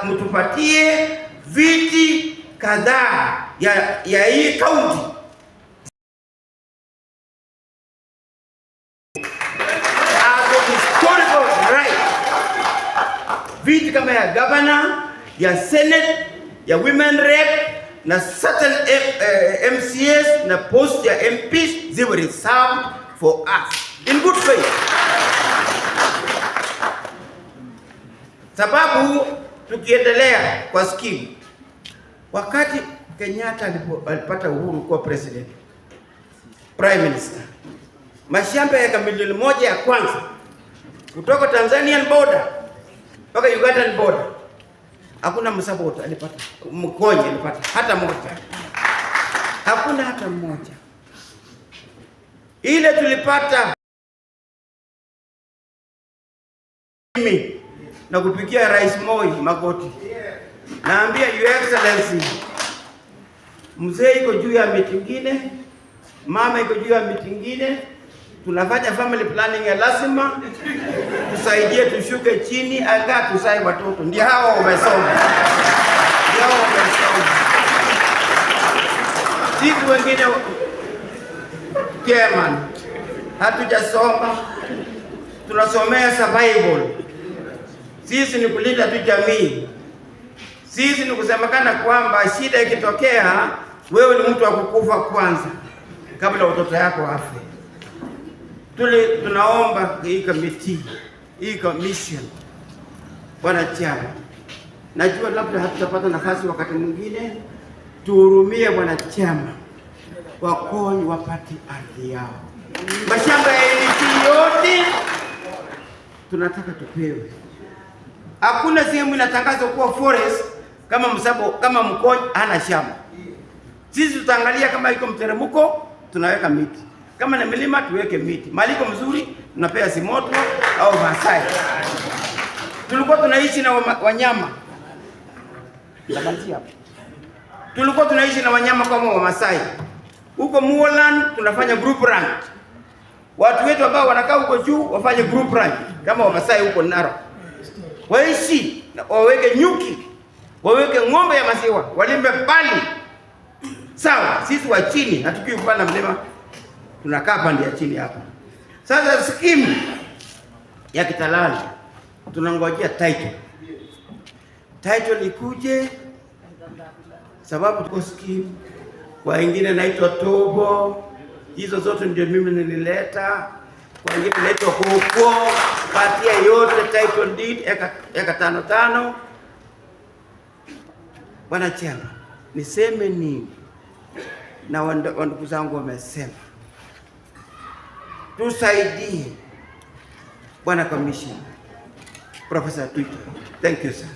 mtupatie viti kadhaa ya hii kaunti. As of historical right, viti kama ya governor, ya Senate, ya women rep na certain MCAs na post ya MPs they were reserved for us in good faith. Sababu tukiendelea kwa scheme, wakati Kenyatta alipata uhuru kuwa president, prime minister, mashamba ya milioni 1 ya kwanza kutoka Tanzanian border mpaka Ugandan border, hakuna msabota alipata, Mkonye alipata hata moja, hakuna hata mmoja. Ile tulipata mimi na kupigia Rais Moi magoti, naambia Your Excellency, mzee iko juu ya miti ingine, mama iko juu ya miti ingine, tunafanya family planning ya lazima, tusaidie tushuke chini, anga tusae watoto. Ndio hao wamesoma, ndio hao wamesoma. Sisi wengine chairman hatujasoma, tunasomea survival. Sisi ni kulinda tu jamii. Sisi ni kusemekana kwamba shida ikitokea, wewe ni mtu wa kukufa kwanza kabla watoto yako wafe. Tunaomba hii committee, hii commission, bwana chama, najua labda hatutapata nafasi wakati mwingine, tuhurumie bwana chama, Wakony wapate ardhi yao. Mashamba ya nchi yote tunataka tupewe. Hakuna sehemu inatangazwa kuwa forest kama Mkonye hana shamba. Sisi tutaangalia kama iko mteremko, tunaweka miti. Kama na milima tuweke miti. Maliko mzuri tunapea simoto au Masai. Tulikuwa tunaishi na wanyama. Tulikuwa tunaishi na wanyama kama Wamasai. Huko Muoland tunafanya group ranch. Watu wetu ambao wanakaa huko juu wafanye group ranch kama Wamasai huko Narok. Waishi, waweke nyuki, waweke ng'ombe ya maziwa, walimbe bali. Sawa, sisi wa chini hatukiwi kupanda mlima, tunakaa pande ya chini hapa. Sasa scheme ya Kitalali tunangojea title. Title ikuje, sababu tuko scheme. Kwa wengine naitwa Tobo, hizo zote ndio mimi nilileta. Kwa wengine naitwa Huko, patia yote title deed eka 5. Bwana chama, niseme nini? Na wandugu zangu wamesema, tusaidie bwana commission, Professor Twitter. Thank you sir.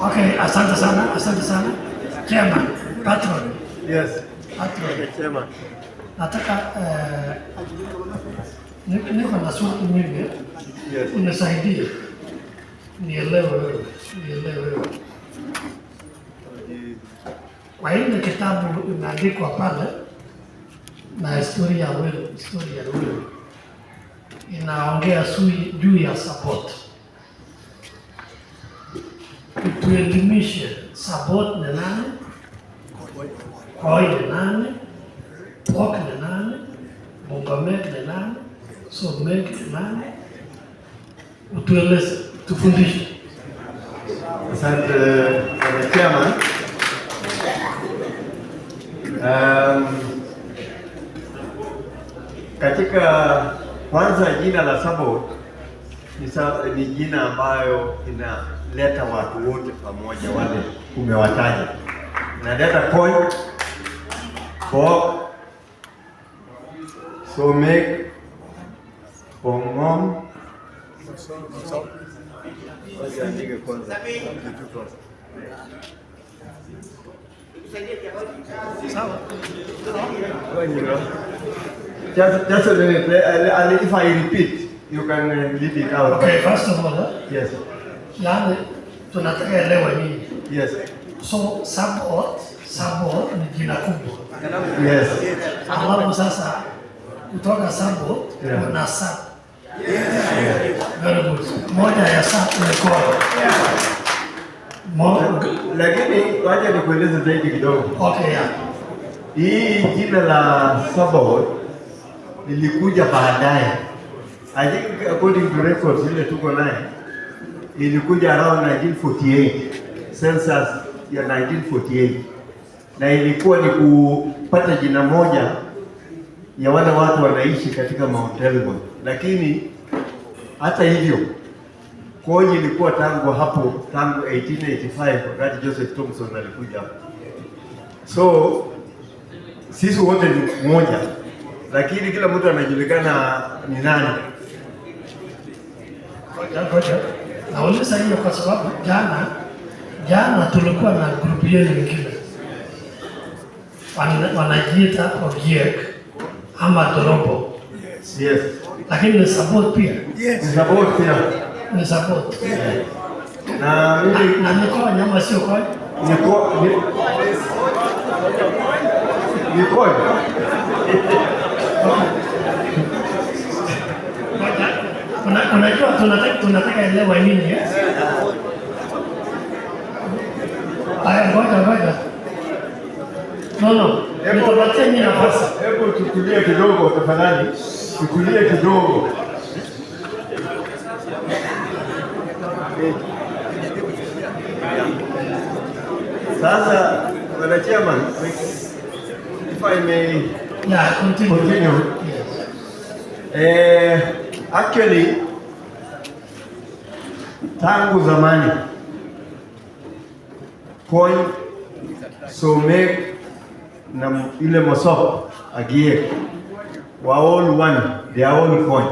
Okay, asante sana. Chairman, patron. Yes. Patron. Okay, Chairman. Nataka niko na swali mimi. Yes. Unisaidie. Nielewe. Kwa hiyo kitabu imeandikwa pale na historia ya wewe, inaongea juu ya support. Tuelimishe support ni nani, Koi ni nani, Pok ni nani, Mungomek ni nani, Somek ni nani, utueleze, tufundishe. Asante bwana chairman. Katika kwanza jina la support ni jina ambayo inaleta watu wote pamoja, wale umewataja. Inaleta Koi, Pok, Somek, Pongom, Just a minute, if I repeat, you can leave it out. Okay, first of all, yes. Yani tunataka elewa nini? Yes. So support ni jina kubwa. Yes. Alafu sasa kutoka support Yeah. kuna sub. Very good. Moja ya saa imekuwa. Lakini wacha nikueleze zaidi kidogo. Okay, yeah. Hii jina la Sabaoth lilikuja baadaye. I think according to records ile tuko naye ilikuja around 1948, census ya 1948, na ilikuwa ni kupata jina moja ya wale watu wanaishi katika Mount Elgon. Lakini hata hivyo Koony ilikuwa tangu 1885 wakati Joseph Thompson alikuja hapo. So sisi wote ni mmoja, lakini kila mtu anajulikana ni nani. Ngoja. Nauliza hiyo kwa sababu jana tulikuwa na grupu yenu nyingine. Wanajiita Ogiek ama Torobo. Yes. Lakini ni support pia. Yes. Ni support pia. Ni support. Na mimi na niko nyama sio kwa. Niko. Unajua tunataka elewa nini eh? Aya, ngoja. No. Nitapatia nyinyi nafasi. Hebu tutulie kidogo tafadhali. Tutulie kidogo. Sasa, Mr. Chairman, if I may continue. Actually, tangu zamani Koony, Somek na ile Mosop Agiek were all one, they are all Koony.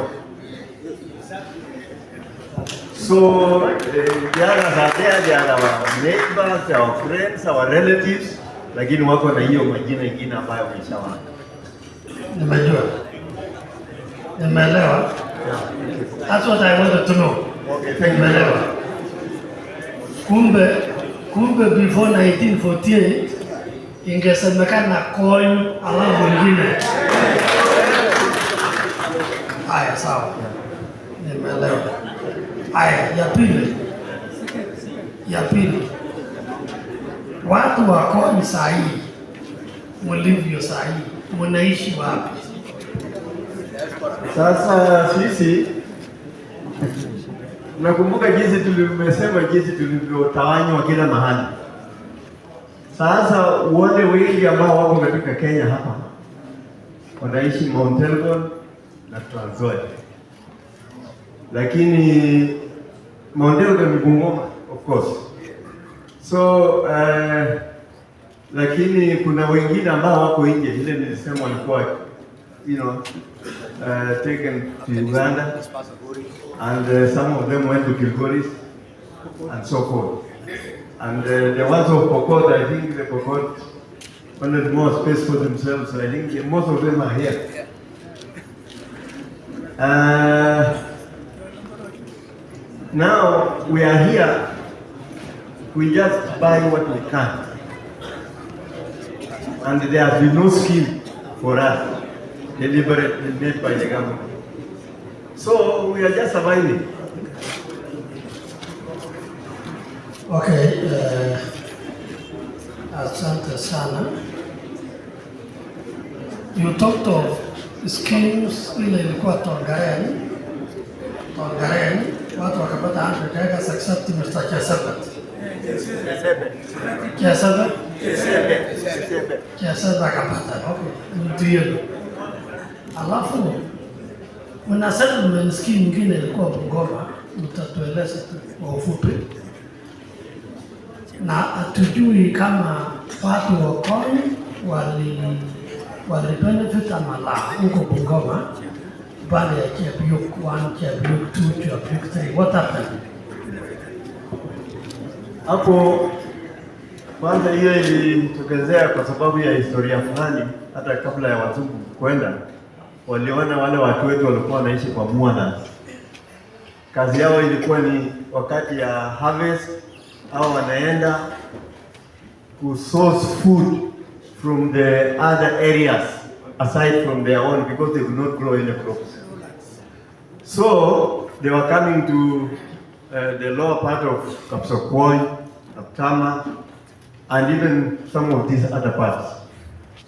So the others are there, they are our neighbors, our friends, our relatives, lakini wako na hiyo majina ingine ambayo umeshawana. Nimeelewa. That's what I wanted to know. Okay, thank you. Kumbe before 1948 ingesemekana Koony alafu wengine. Haya, sawa. Nimeelewa. Haya, ya pili. Watu wa Koony sahi, mlivyo sahi, mnaishi wapi? Sasa sisi nakumbuka jinsi tulivyotawanywa kila mahali. Sasa wale wengi ambao wako katika Kenya hapa wanaishi Mount Elgon na Trans Nzoia. Lakini Mount Elgon ni Bungoma, of course. So lakini kuna wengine ambao wako nje, ile nilisema walikuwa taken to Uganda, and some of them went to Kilgoris and so forth. And the ones of Pokot, I think the Pokot wanted more space for themselves, so I think most of them are here. Now we are here, we just buy what we can. And there has been no scheme for us deliberately made by the government. So we are just surviving. Okay, asante sana. You talked of schemes ile ilikuwa Tongareni, watu wakapata 100 acres except Mr. Kiasaba akapata. Okay, ndio. Alafu kuna settlement scheme nyingine ilikuwa Bungoma, mtatueleza kwa ufupi. Na hatujui kama watu wa Koony wali benefit ama la huko Bungoma baada ya Kiabiuk 1, Kiabiuk 2, Kiabiuk 3. What happened? Hapo kwanza hiyo ilitokezea kwa sababu ya historia fulani. Hata kabla ya wazungu kwenda, waliona wale watu wetu walikuwa wanaishi kwa muana. Kazi yao ilikuwa ni wakati ya harvest, au wanaenda to source food from the other areas aside from their own, because they could not grow any crops. So they were coming to the lower part of Kapsokoi, Aptama, and even some of these other parts.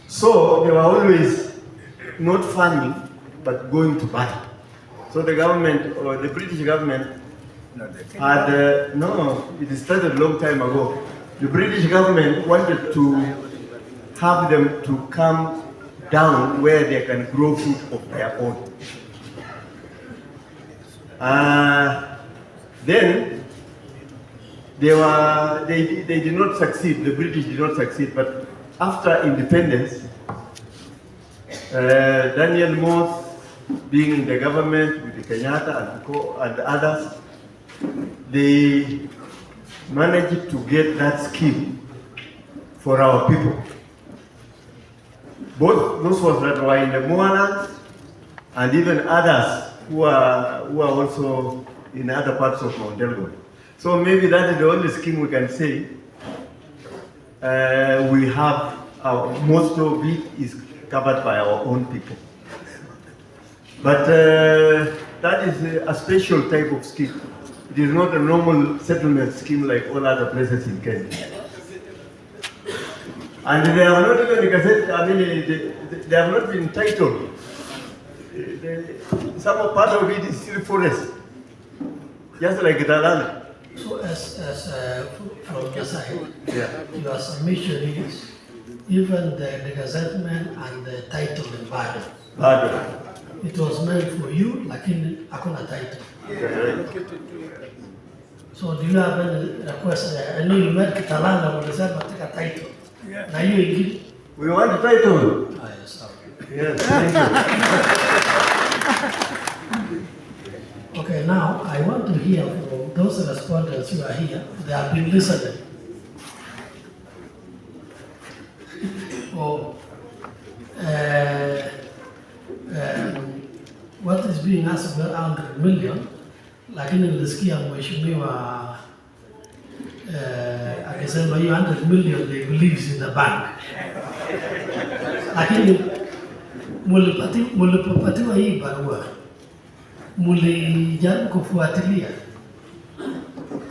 So they were always not farming, but going to battle. So the government, or the British government, had, no, it started a long time ago. The British government wanted to have them to come down where they can grow food of their own. Then they did not succeed, the British did not succeed, but after independence, Daniel Moss, being in the government with the Kenyatta and others, they managed to get that scheme for our people. Both those ones that were in the Moanas and even others who are also in other parts of Mount Elgon. So maybe that is the only scheme we can say we have. Most of it is covered by our own people. But that is a special type of scheme. It is not a normal settlement scheme like all other places in Kenya. And they have not even, they have not been titled. Some part of it is still forest, just like Dalana. So from your side, your submission is even the gazettement and the title in Bible. It was meant for you, lakini hakuna title. So do you have any request? I know you met Kitalana when they said take a title. Now you give. We want a title. Yes, okay. Yes, thank you. Okay, now I want to hear from those respondents who are here. They have been listening. What is being asked about 100 million, lakini nilisikia mheshimiwa akisema hiyo 100 million they believes in the bank. Lakini mulipopatiwa hii barua, mulijaribu kufuatilia?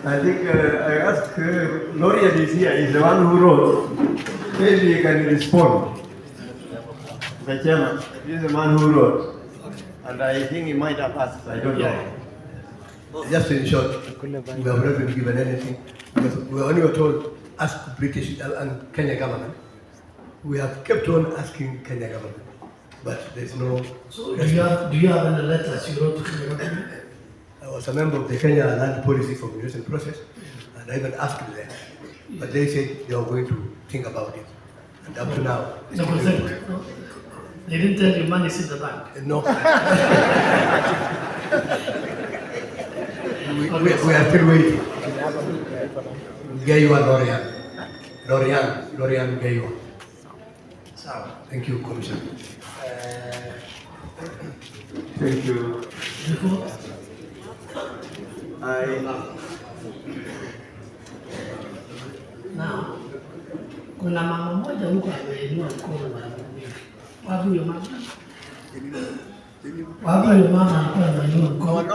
I think I asked Noria is here, is the one who wrote. Maybe he can respond. The chairman, he is the man who wrote. And I think he might have asked, I don't know. Just in short, we have not been given anything. Because we only told, ask British and Kenya government. We have kept on asking Kenya government. But there's no... So do you have any letters you wrote to Kenya government? I was a member of the Kenya Land Policy Formulation Process, and I even asked them. But they said they are going to think about it. And up to now... No. They didn't tell you money is in the bank? No. we are still waiting. Gaywa Lorian Gaywa. Thank you, Commissioner. Thank you. Now, kuna mama moja huko ameinua mkono mara nyingi. Wapi huyo mama? Wapi huyo mama alikuwa ameinua mkono?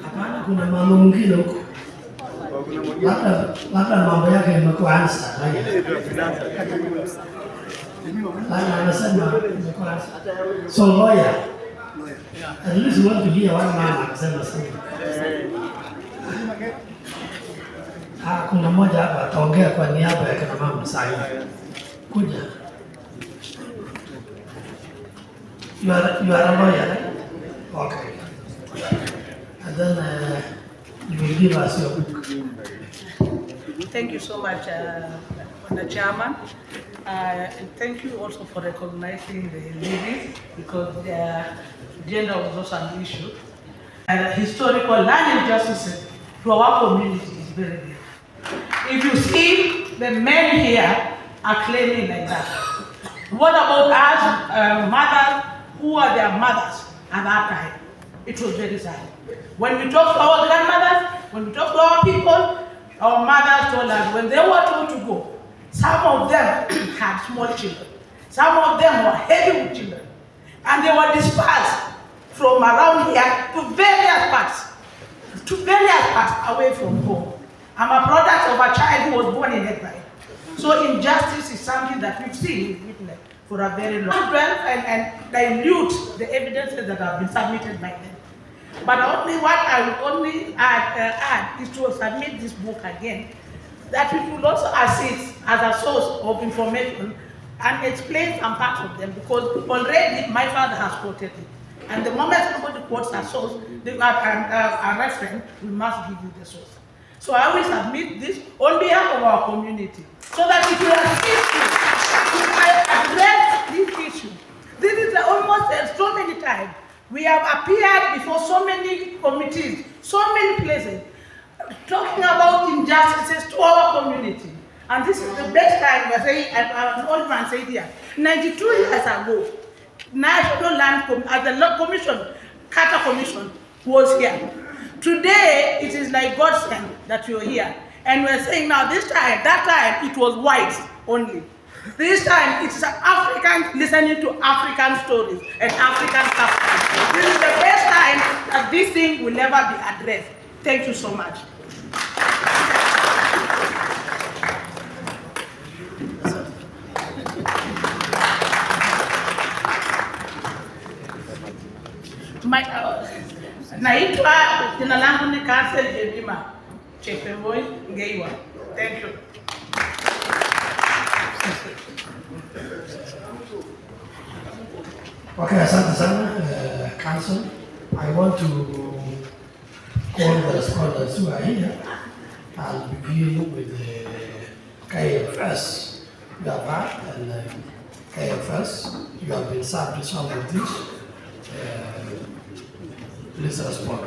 Hapana, kuna mama mwingine huko. Labda mambo yake imekuwa answer. Labda anasema imekuwa answer. So lawyer, at least you want to hear one mama akisema something. Kuna mmoja hapa ataongea kwa niaba ya kina mama sasa. Kuja. You are a lawyer, right? Okay. And then you will give us your book. Thank you so much, Mr. Chairman. And thank you also for recognizing the ladies, because their gender was also an issue. And historical land injustice to our community is very big. If you see the men here are claiming like that, what about us mothers who are their mothers at that time? It was very sad. When we talk to our grandmothers, when we talk to our people, our mothers told us when they were told to go, some of them had small children, some of them were heavy with children, and they were dispersed from around here to various parts away from home. I'm a product of a child who was born in Edinburgh. So injustice is something that we've seen for a very long time and dilute the evidences that have been submitted by them. But what I would only add is to submit this book again, that it will also assist as a source of information and explain some parts of them, because already my father has quoted it. And the moment somebody quotes a source, a reference, we must give you the source. So I will submit this on behalf of our community, so that it will assist you to address this issue. This is almost so many times. We have appeared before so many committees, so many places, talking about injustices to our community. And this is the best time we're saying, an old man said here, 92 years ago, National Land Commission, Carter Commission was here. Today, it is like God sent that you're here. And we're saying now, that time, it was whites only. This time, it's Africans listening to African stories and African customs. This is the best time that this thing will never be addressed. Thank you so much. Naitwa jina langu ni Council Jemima Chepemboi Ngeiwa. Thank you. Okay, asante sana, Council. I want to call the respondents who are here. I'll begin with the KFS. You have heard, and KFS, you have been served with some of this. Please respond.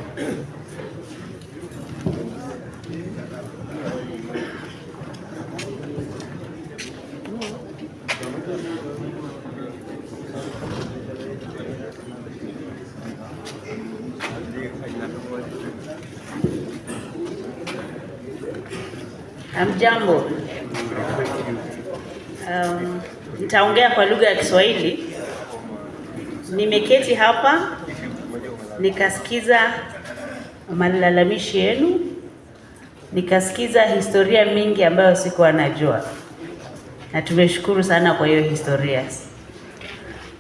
Hamjambo. Nitaongea kwa lugha ya Kiswahili. Nimeketi hapa nikasikiza malalamishi yenu, nikasikiza historia mingi ambayo sikuwa najua. Na tumeshukuru sana kwa hiyo historia.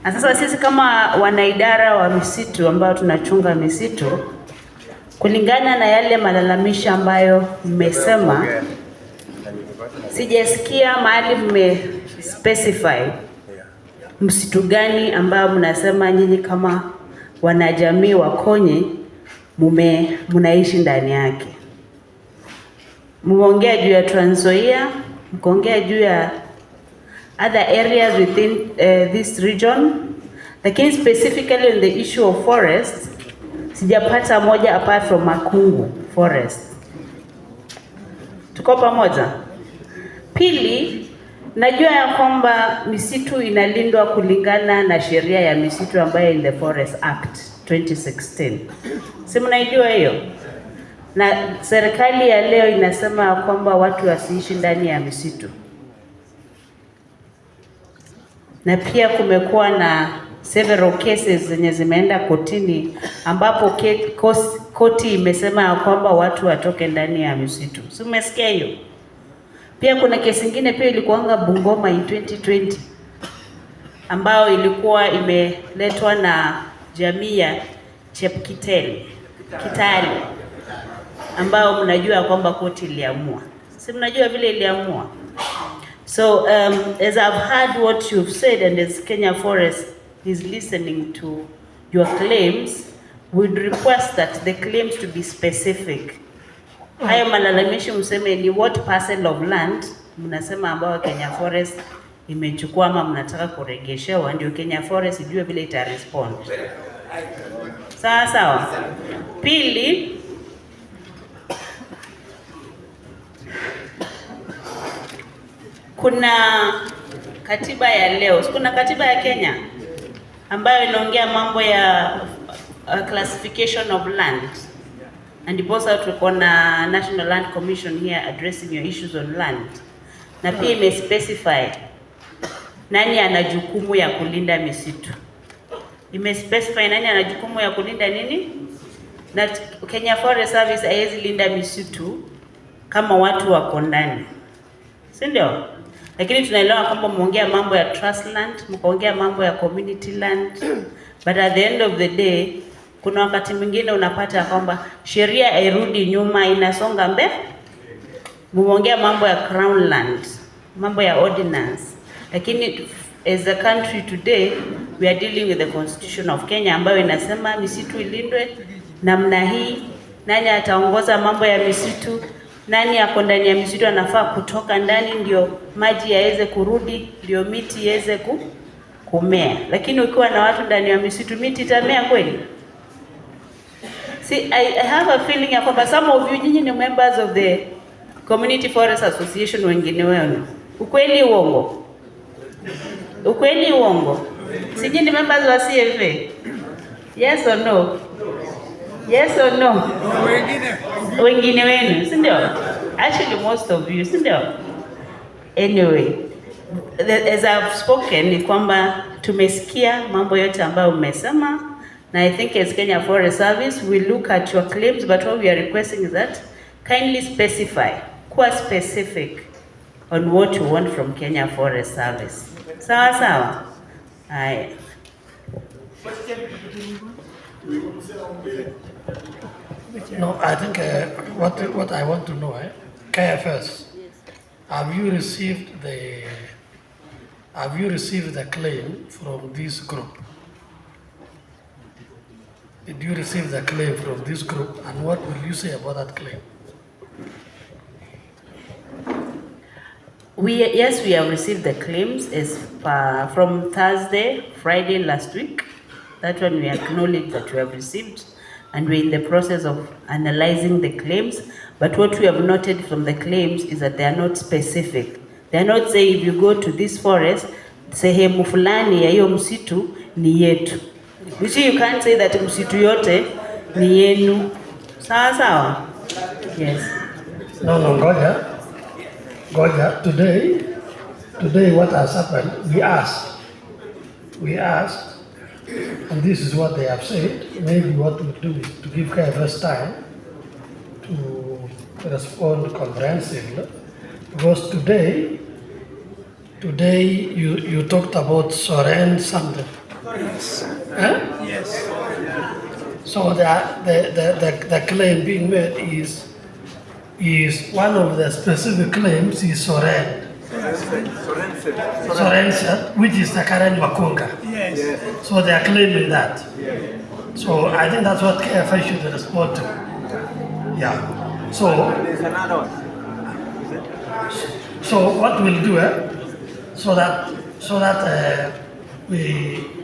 Na sasa sisi kama wanaidara wa misitu ambao tunachunga misitu, kulingana na yale malalamishi ambayo mmesema, sijasikia mahali specify msitu gani ambao mnasema nyinyi kama wanajamii wa Konyi mnaishi ndani yake. Mmeongea juu ya Trans Nzoia, mkaongea juu ya other areas within this region, lakini specifically on the issue of forest, sijapata moja apart from Makungu forest. Tuko pamoja? Pili, najua ya kwamba misitu inalindwa kulingana na sheria ya misitu ambayo in the Forest Act 2016. Si mnaijua hiyo? Na serikali ya leo inasema kwamba watu wasiishi ndani ya misitu. Na pia kumekuwa na several cases zenye zimeenda kotini ambapo koti imesema kwamba watu watoke ndani ya misitu. Si umesikia hiyo? Pia kuna kesi nyingine pia ilikuanga Bungoma in 2020 ambao ilikuwa imeletwa na jamii ya Kitale ambao mnajua kwamba koti iliamua. Si mnajua vile iliamua? So as I've heard what you've said, and as Kenya Forest is listening to your claims, we'd request that the claims to be specific. Hayo malalamishi mseme ni what parcel of land mnasema ambao Kenya Forest imechukua ama mnataka kuregeshewa, ndio Kenya Forest ijue vile ita respond. Sawa sawa. Pili, kuna katiba ya leo, kuna katiba ya Kenya ambayo inaongea mambo ya classification of land. And also tuko na National Land Commission here addressing your issues on land. Na pia imespecify nani ana jukumu ya kulinda misitu. Imespecify nani ana jukumu ya kulinda nini, na Kenya Forest Service haiwezi linda misitu kama watu wako ndani, si ndio? Lakini tunaelewa kwamba muongea mambo ya trust land, mkaongea mambo ya community land, but at the end of the day kuna wakati mwingine unapata kwamba sheria hairudi nyuma, inasonga mbele. Muongea mambo ya crown land, mambo ya ordinance, lakini as a country today we are dealing with the constitution of Kenya ambayo inasema misitu ilindwe namna hii. Nani ataongoza mambo ya misitu, nani yako ndani ya misitu anafaa kutoka ndani ndio maji yaweze kurudi, ndio miti iweze kumea. Lakini ukiwa na watu ndani ya misitu, miti itamea kweli? See, I have a feeling ya kwamba some of you nyinyi ni members of the Community Forest Association, wengine wenu. Ukweli uongo? Ukweli uongo? Si nyinyi members wa CFA? Yes or no? Yes or no? Wengine wenu, si ndio? Actually most of you, si ndio? Anyway, as I've spoken ni kwamba tumesikia mambo yote ambayo umesema, na I think as Kenya Forest Service we look at your claims, but what we are requesting is that kindly specify, quite specific on what you want from Kenya Forest Service. Sawa sawa? Haya. No, I think what I want to know, KFS, have you received the claim from this group? Did you receive the claim from this group, and what will you say about that claim? Yes, we have received the claims from Thursday, Friday last week. That one we acknowledge that we have received, and we're in the process of analyzing the claims. But what we have noted from the claims is that they are not specific. They are not saying if you go to this forest, sehemu fulani ya hiyo msitu ni yetu. You see, you can't say that msitu yote ni yenu. Sawa sawa? Yes. No, Goja, today what has happened, we asked, and this is what they have said. Maybe what we'll do is to give KFS time to respond comprehensively, because today you talked about Soren something. Yes. Huh? Yes. So the claim being made is one of the specific claims is Soren. Sorenset, which is the current Makunga. Yes. So they are claiming that. So I think that's what KFI should respond to. Yeah. So there's another one. So what we'll do, so that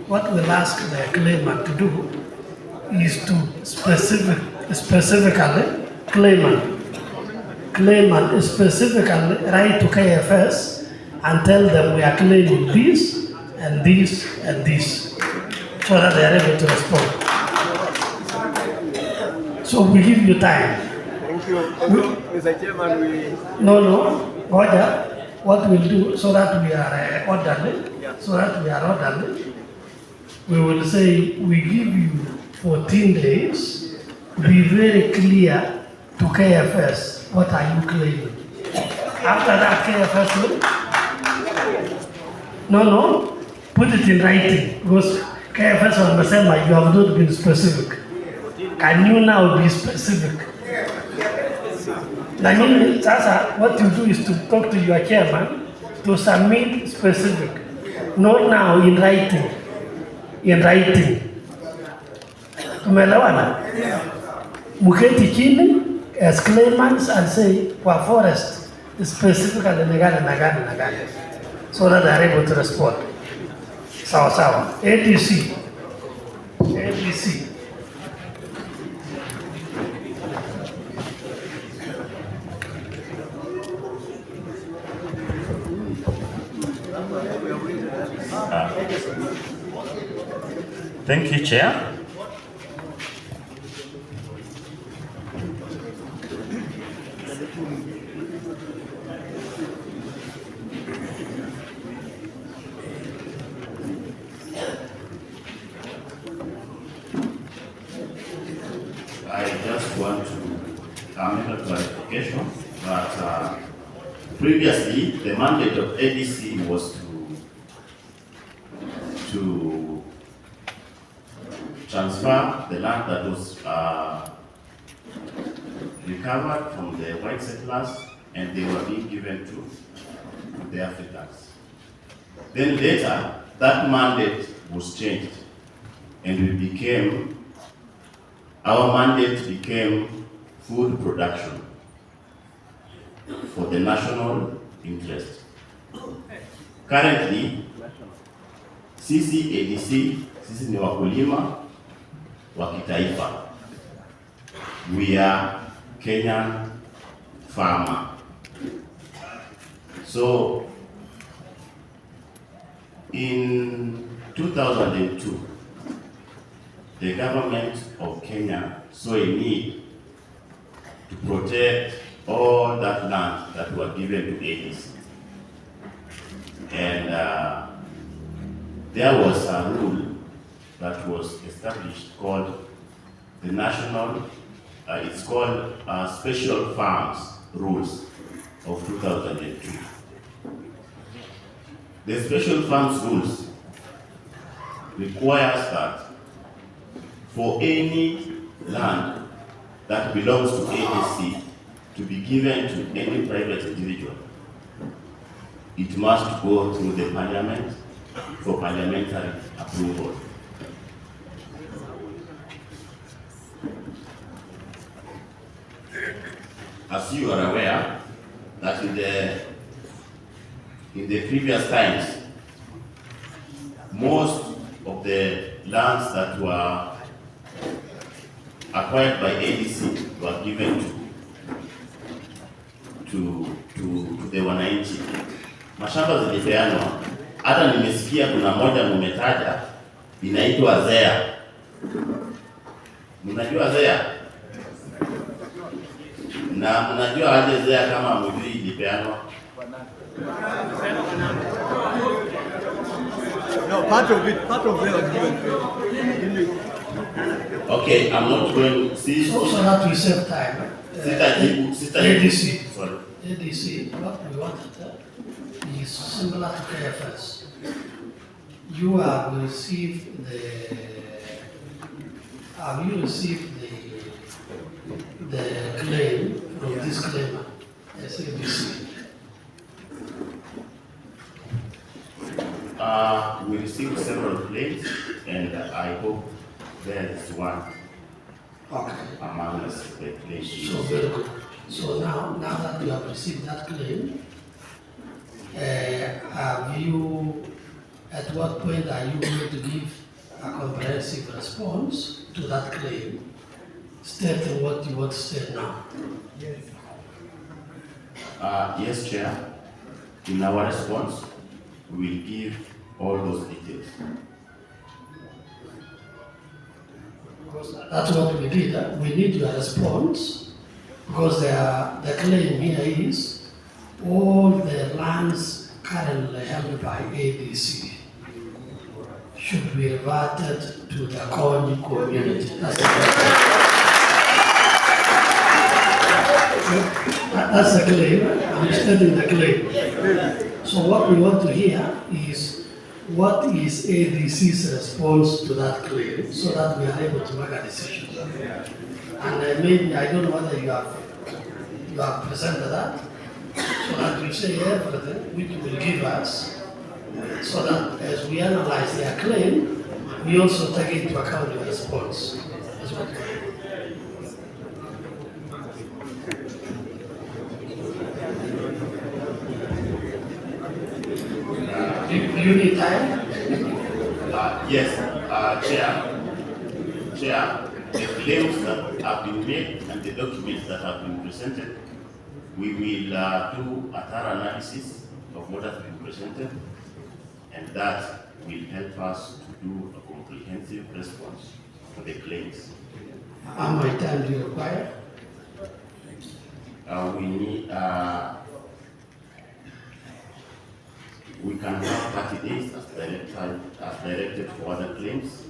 what we'll ask the claimant to do is to specifically claimant specifically write to KFS and tell them we are claiming this and this and this, so that they are able to respond. So we give you time. Thank you. Mr. Chairman, No, Goja, what we'll do so that we are orderly, we will say we give you 14 days, be very clear to KFS, what are you claiming? After that, KFS will, put it in writing, because KFS will say, you have not been specific. Can you now be specific? Sasa, what you do is to talk to your chairman to submit specific, not now in writing. Tumeelewana? Muketi chini as claimants and say, for forest, specifically nagani, so that they are able to respond. Sawa. ADC. Thank you, Chair. a major clarification that previously the mandate of ADC was to transfer the land that was recovered from the white settlers, and they were being given to the Africans. Then later, that mandate was changed, and our mandate became food production for the national interest. Currently, sisi ADC, sisi ni wakulima wa kitaifa. We are Kenyan farmer. So, in 2002, the government of Kenya saw a need to protect all that land that were given to ADC. And there was a rule that was established called the National, it's called Special Farms Rules of 2002. The Special Farms Rules requires that for any land that belongs to ADC to be given to any private individual, it must go through the parliament for parliamentary approval. As you are aware, that in the previous times, most of the lands that were acquired by ADC were given to the wananchi. Mashamba zilipeanwa, hata nimesikia kuna moja mumetaja inaitwa Zea. Mnajua Zea? Na mnajua aje Zea kama mjui ilipeanwa? No, part of it was given. Okay, I'm not going to see. So that we save time. ADC. Sorry. ADC, what we wanted is similar to KFS. You have received the claim from this claimant as ADC? We received several claims, and I hope there is one among us the claims. So very good. So now that you have received that claim, have you, at what point are you going to give a comprehensive response to that claim, stating what you want to state now? Yes, Chair. In our response, we will give all those details. Because that's what we did. We need your response, because the claim here is all the lands currently held by ADC should be reverted to the Koony community. That's the claim. I'm stating the claim. So what we want to hear is what is ADC's response to that claim, so that we are able to make a decision. And maybe, I don't know whether you have presented that, so that you say everything which will give us, so that as we analyze their claim, we also take into account your response. That's what we do you need time? Yes, Chair, the claims that have been made and the documents that have been presented, we will do a thorough analysis of what has been presented, and that will help us to do a comprehensive response to the claims. How much time do you require? We need, we can have 30 days as directed for other claims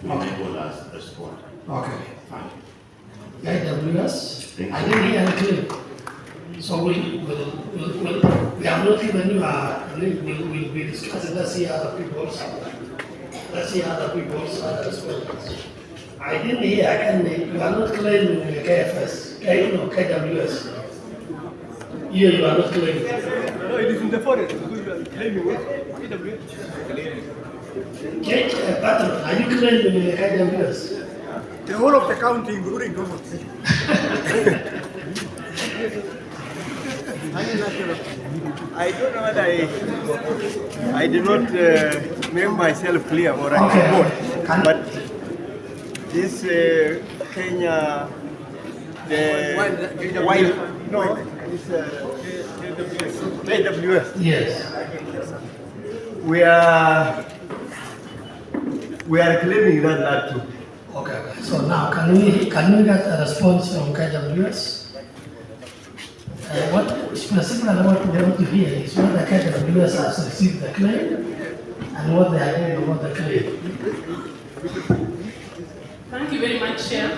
to enable us to respond. Okay, fine. KWS? I didn't hear it clearly. So we have not given you a link. We'll be discussing. Let's see other people's responses. I didn't hear. You are not claiming the KFS. KWS. You are not claiming. No, it is in the forest. You are claiming it. Patron, are you claiming the KWS? The whole of the county, including Gomot. I don't know whether I did not make myself clear or I support, but this Kenya, the wild, no, this KWS. Yes. We are claiming that land too. Okay. So now, can we get a response from KWS? What specifically I want to be able to hear is what the KWS has received the claim and what they are doing about the claim. Thank you very much, Chair.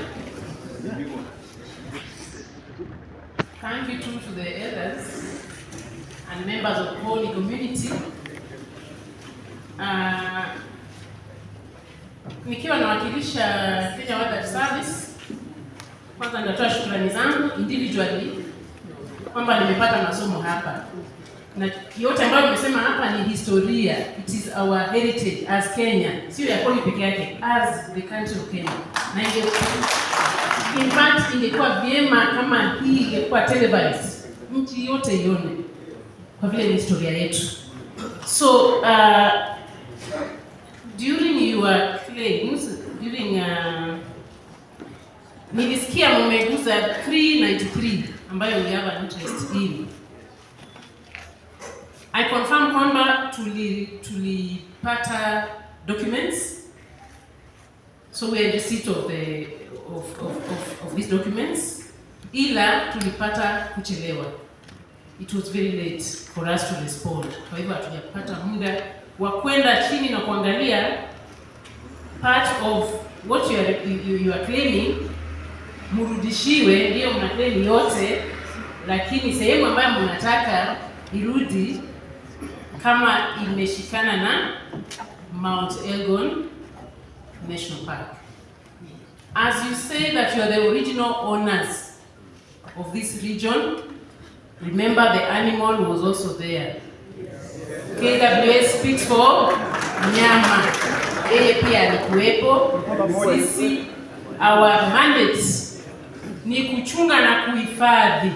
Thank you too to the elders and members of the Koony community. Nikiwa nawakilisha Kenya Wildlife Service, kwanza nitatoa shukrani zangu individually kwamba nimepata masomo hapa. Na yote ambayo nimesema hapa ni historia. It is our heritage as Kenya. Sio ya Koony peke yake, as the country of Kenya. Na in fact ingekuwa vyema kama hii ingekuwa televised. Nchi yote ione. Kwa vile ni historia yetu. So during your claims, nilisikia mmeguza 393 ambayo we have an interest in. I confirm kwamba tulipata documents, so we are in receipt of these documents, ila tulipata kuchelewa. It was very late for us to respond. Kwa hivyo hatujapata muda wa kwenda chini na kuangalia part of what you are claiming murudishiwe, ndio mna claim yote, lakini sehemu ambayo mnataka irudi kama imeshikana na Mount Elgon National Park. As you say that you are the original owners of this region, remember the animal was also there. KWS speaks for nyama. Yeye pia alikuwepo. Sisi, our mandate ni kuchunga na kuhifadhi.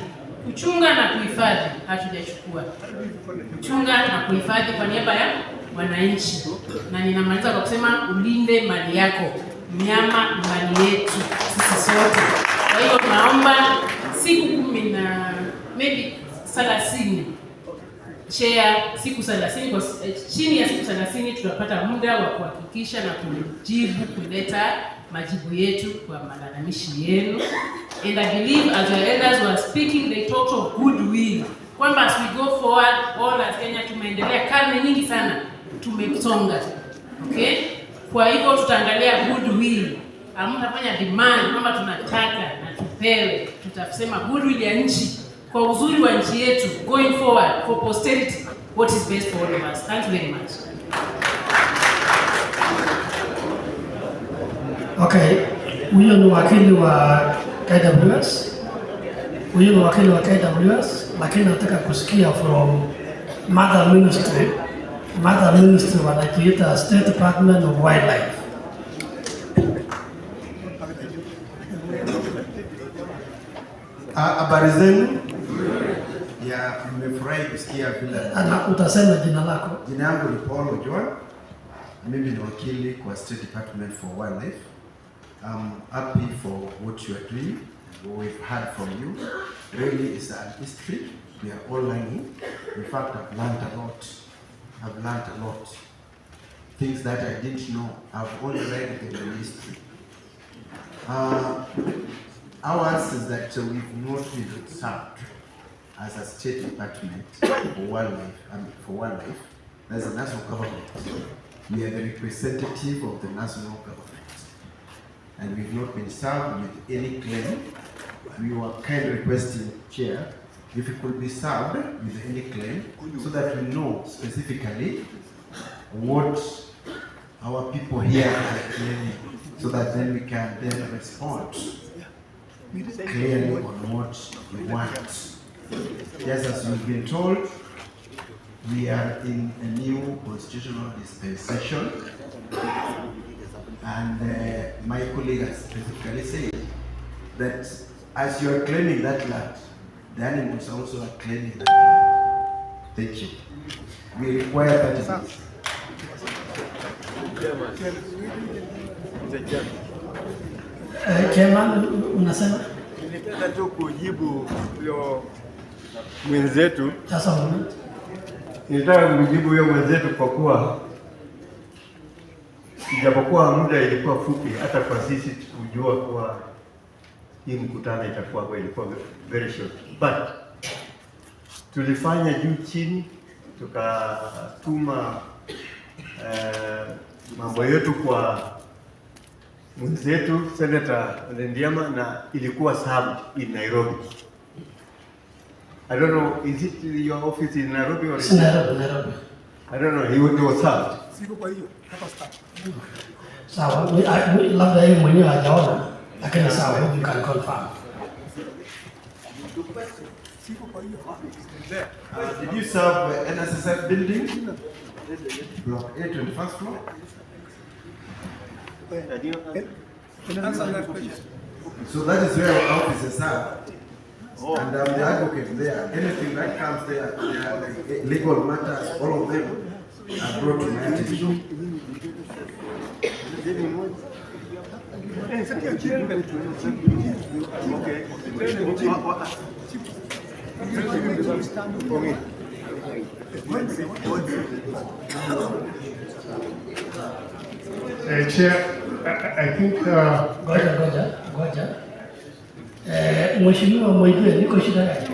Kuchunga na kuhifadhi, hatujachukua. Kuchunga na kuhifadhi kwa niaba ya wananchi. Na ninamaliza kwa kusema ulinde mali yako. Mnyama mali yetu sisi sote. Kwa hiyo tunaomba siku 10 na maybe 30. Share siku 30, kwa chini ya siku 30 tutapata muda wa kuhakikisha na kujibu, kuleta majibu yetu kwa malalamishi yenu. And I believe as your elders were speaking, they talked of goodwill. Kwamba as we go forward, all as Kenya tumeendelea karne nyingi sana, tumesonga. Okay? Kwa hivyo tutaangalia goodwill. Hamtafanya demand kwamba tunataka na tupewe. Tutasema goodwill ya nchi kwa uzuri wa nchi yetu going forward for posterity, what is best for all of us. Thank you very much. Okay, huyo ni wakili wa KWS. Huyo ni wakili wa KWS, lakini nataka kusikia from Mother Ministry. Mother Ministry wanakiita State Department of Wildlife. Habari zenu? Ya, nimefurahi kusikia vile. Utasema jina lako? Jina yangu ni Paul Ojoa. Mimi ni wakili kwa State Department for Wildlife. I'm happy for what you are doing. What we've heard from you really is an history. We are all learning. In fact, I've learned a lot. Things that I didn't know. I've only read in the history. Ours is that we've not been served as a state department for wildlife. There's a national government. We are the representative of the national government. And we've not been served with any claim we were kindly requesting, Chair, if it could be served with any claim, so that we know specifically what our people here are claiming, so that then we can then respond clearly on what we want. Just as you've been told, we are in a new constitutional dispensation, and my colleague has specifically said that as you are claiming that land, the animals also are claiming that land. Thank you. We require 30 minutes. Chairman, unasema? Ningependa tu kujibu huyo mwenzetu. Sasa moment. Nilitaka kumjibu huyo mwenzetu kwa kuwa ijapokuwa muda ilikuwa fupi, hata kwa sisi kujua kuwa hii mkutano itakuwa kwa ilikuwa very short, but tulifanya juu chini, tukatuma mambo yetu kwa mwenzetu Senator Ndiama, na ilikuwa served in Nairobi. I don't know, is it your office in Nairobi or? Nairobi. I don't know, he was served. Siko kwa hiyo, hapa start. Sawa, labda yeye mwenyewe hajaona, lakini sawa, you can confirm. Did you serve NSSF building? Block 8 on the first floor? So that is where our offices are. And I'm the advocate there. Anything that comes there, legal matters, all of them are brought to my attention. Chair, I think. Ngoja. Mheshimiwa Mwaidwe, niko shida yake.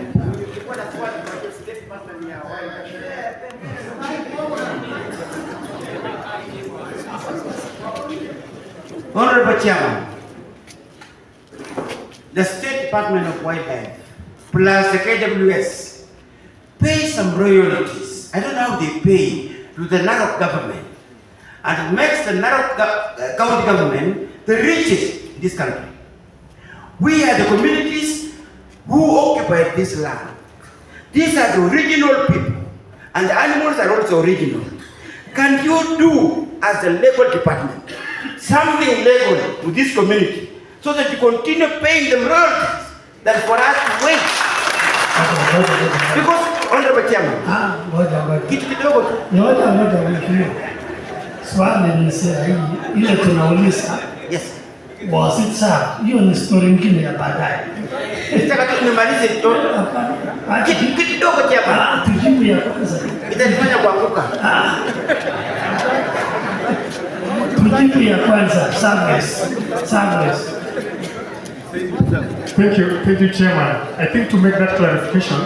Honorable Chairman, the State Department of Wildlife plus the KWS pay some royalties. I don't know how they pay to the Narok government, and it makes the Narok county government the richest in this country. We are the communities who occupy this land. These are the original people, and the animals are also original. Can you do, as the legal department, something legal to this community so that you continue paying them royalties than for us to wait? Because, Honorable Chairman, kitu kidogo tu. Ngoja mheshimiwa. Swali ni ile tunauliza. Yes. Was it served? Hiyo ni story nyingine ya baadaye. Nataka tu nimalize kitu kidogo Chairman. Tujibu ya kwanza. Itanifanya kuanguka. Tujibu ya kwanza, service. Thank you, Chairman. I think to make that clarification,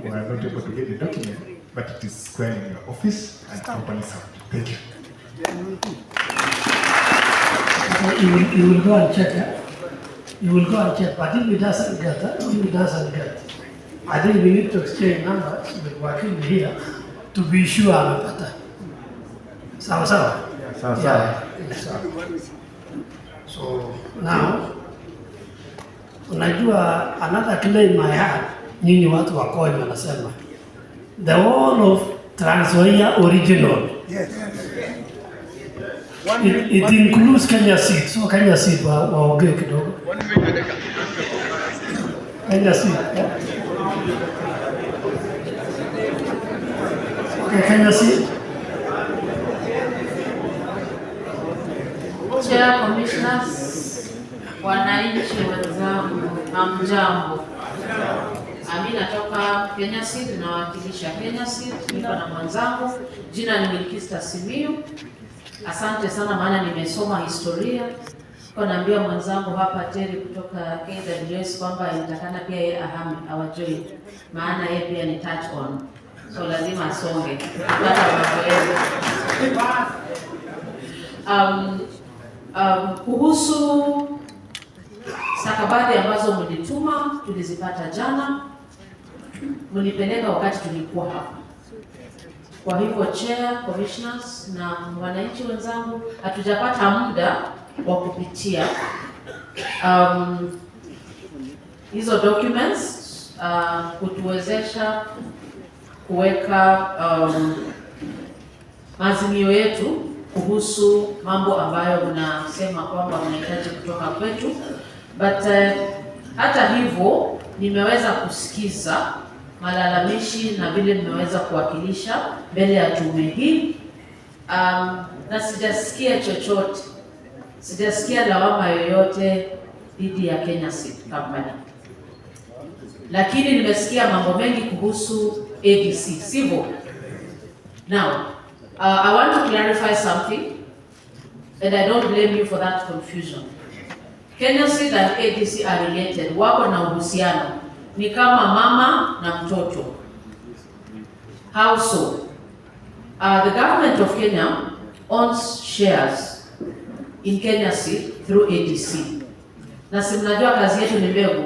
we are not able to get the document, but it is square in your office and properly served. Thank you. You will go and check. But if it doesn't get, I think we need to exchange numbers with working here to be sure amepata. Sawa. Sawa. So now, unajua another claim I had, nyinyi watu wa Konya wanasema the whole of Trans Nzoia original. Yes. It includes Kenya seed. So Kenya seed waongee kidogo. Kenya seed. Yeah? Okay, Kenya seed. Chair, commissioners, wananchi wenzangu, hamjambo. Mimi natoka Kenya Seed, nawakilisha Kenya Seed, niko na mwenzangu, jina ni Milkista Simiyu. Asante sana maana nimesoma historia. Kwa naambia mwenzangu hapa Terry kutoka KWS kwamba inatakana pia yeye ahame awajue. Maana yeye pia ni touch on. So lazima asonge. Kupata mazoezi. Kuhusu Stakabadhi ambazo mlituma tulizipata jana, mlipeleka wakati tulikuwa hapa. Kwa hivyo chair, commissioners na wananchi wenzangu, hatujapata muda wa kupitia hizo documents kutuwezesha kuweka maazimio yetu kuhusu mambo ambayo mnasema kwamba mnahitaji kutoka kwetu. But hata hivyo nimeweza kusikiza malalamishi na vile nimeweza kuwakilisha mbele ya tume hii, na sijasikia chochote, sijasikia lawama yoyote dhidi ya Kenya Seed Company. Lakini nimesikia mambo mengi kuhusu ADC, sivyo? Now, I want to clarify something, and I don't blame you for that confusion. Kenya Seed and ADC are related, wako na uhusiano. Ni kama mama na mtoto. How so? The government of Kenya owns shares in Kenya Seed through ADC. Na si mnajua kazi yetu ni mbegu.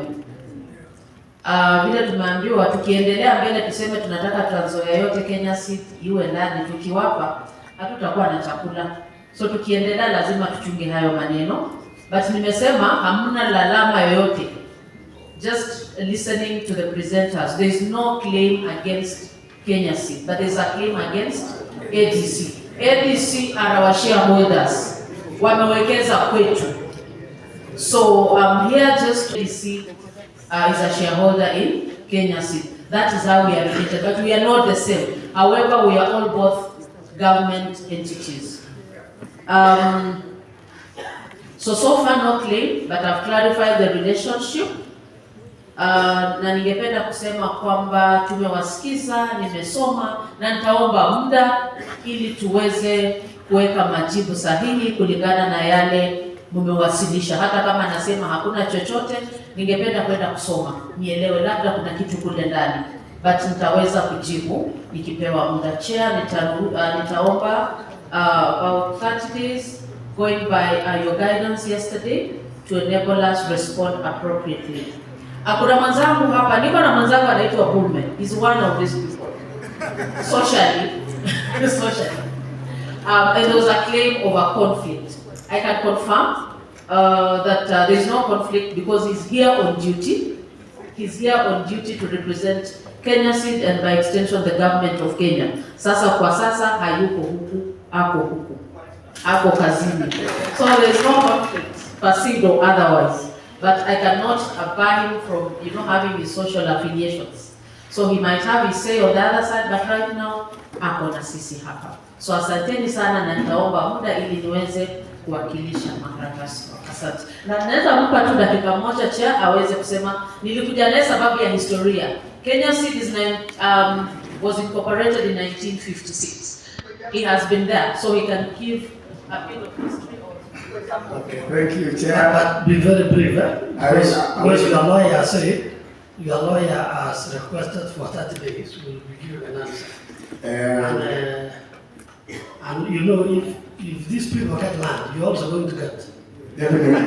Vile tumeambiwa tukiendelea mbele tuseme tunataka Trans Nzoia yote Kenya Seed iwe ndani, tukiwapa hatutakuwa na chakula. So tukiendelea lazima tuchunge hayo maneno. But nimesema hamna lalama yoyote. Just listening to the presenters, there is no claim against Kenya Seed, but there is a claim against ADC. ADC are our shareholders. Wamewekeza kwetu. So I'm here just to see is a shareholder in Kenya Seed. That is how we are related, but we are not the same. However, we are all both government entities. So far no claim, but I've clarified the relationship. Na ningependa kusema kwamba tumewasikiza, nimesoma na nitaomba muda ili tuweze kuweka majibu sahihi kulingana na yale mmewasilisha. Hata kama nasema hakuna chochote, ningependa kwenda kusoma nielewe labda kuna kitu kule ndani, but nitaweza kujibu nikipewa muda. Chair, nitaomba about 30 days going by your guidance yesterday to enable us respond appropriately. Kuna mwanzangu hapa, niko na mwanzangu anaitwa Bullman. He's one of these people. Socially. And there was a claim of a conflict. I can confirm that there is no conflict because he's here on duty. He's here on duty to represent Kenya Seed and by extension the government of Kenya. Sasa kwa sasa hayuko huku, ako huku. Ako kazini. So there is no conflict, perceived or otherwise. But I cannot bar him from, having his social affiliations. So he might have his say on the other side, but right now, ako na sisi hapa. So asanteni sana na nitaomba muda ili niweze kuwakilisha makaratasi. Asante. Na naweza mpa tu dakika moja chair aweze kusema nilikuja naye sababu ya historia. Kenya Seed was incorporated in 1956. He has been there, so he can give a bit of history. Okay, thank you, Chair. But be very brief, because your lawyer said, your lawyer has requested for 30 days, we will give you an answer. And if these people get land, you're also going to get. Definitely.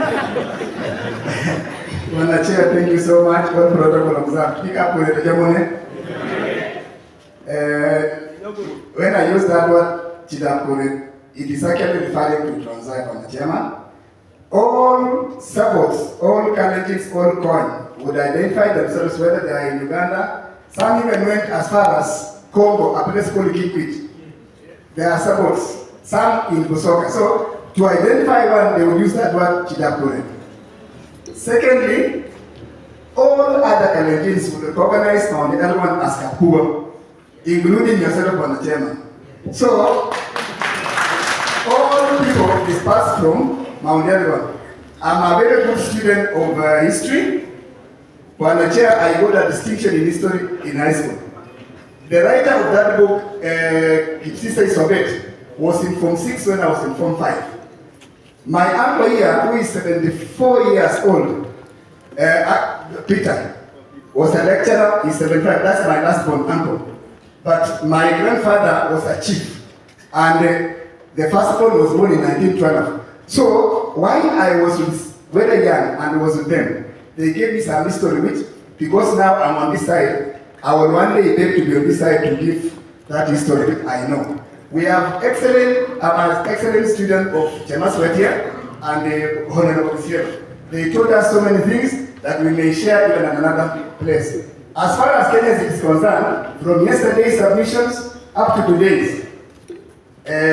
Mwana Chair, thank you so much. One protocol observed. Pick up with the Jamone. When I use that word, Chidapure, it is actually referring to Trans Nzoia, Mwana Chairman. All supports, all candidates, all coin would identify themselves whether they are in Uganda. Some even went as far as Congo, a place called Kikwit. There are supports, some in Busoka. So to identify one, they will use that word Chidapure. Secondly, all other candidates will recognize Mount Elgon as Kapua, including yourself, Mwana Chairman. So all people dispersed from Mount Elgon. I'm a very good student of history. Mwana Chair, I got a distinction in history in high school. The writer of that book, Kipsisa Isobet, was in Form 6 when I was in Form 5. My uncle here, who is 74 years old, Peter, was a lecturer, he's 75, that's my last born uncle. But my grandfather was a chief, and the firstborn was born in 1912. So while I was with very young and was with them. They gave me some history which, because now I'm on this side, I will one day beg to be on this side to give that history which I know. We have excellent students of Chemaswet here and the Honorable here. They told us so many things that we may share even at another place. As far as Kenya is concerned, from yesterday's submissions up to today's,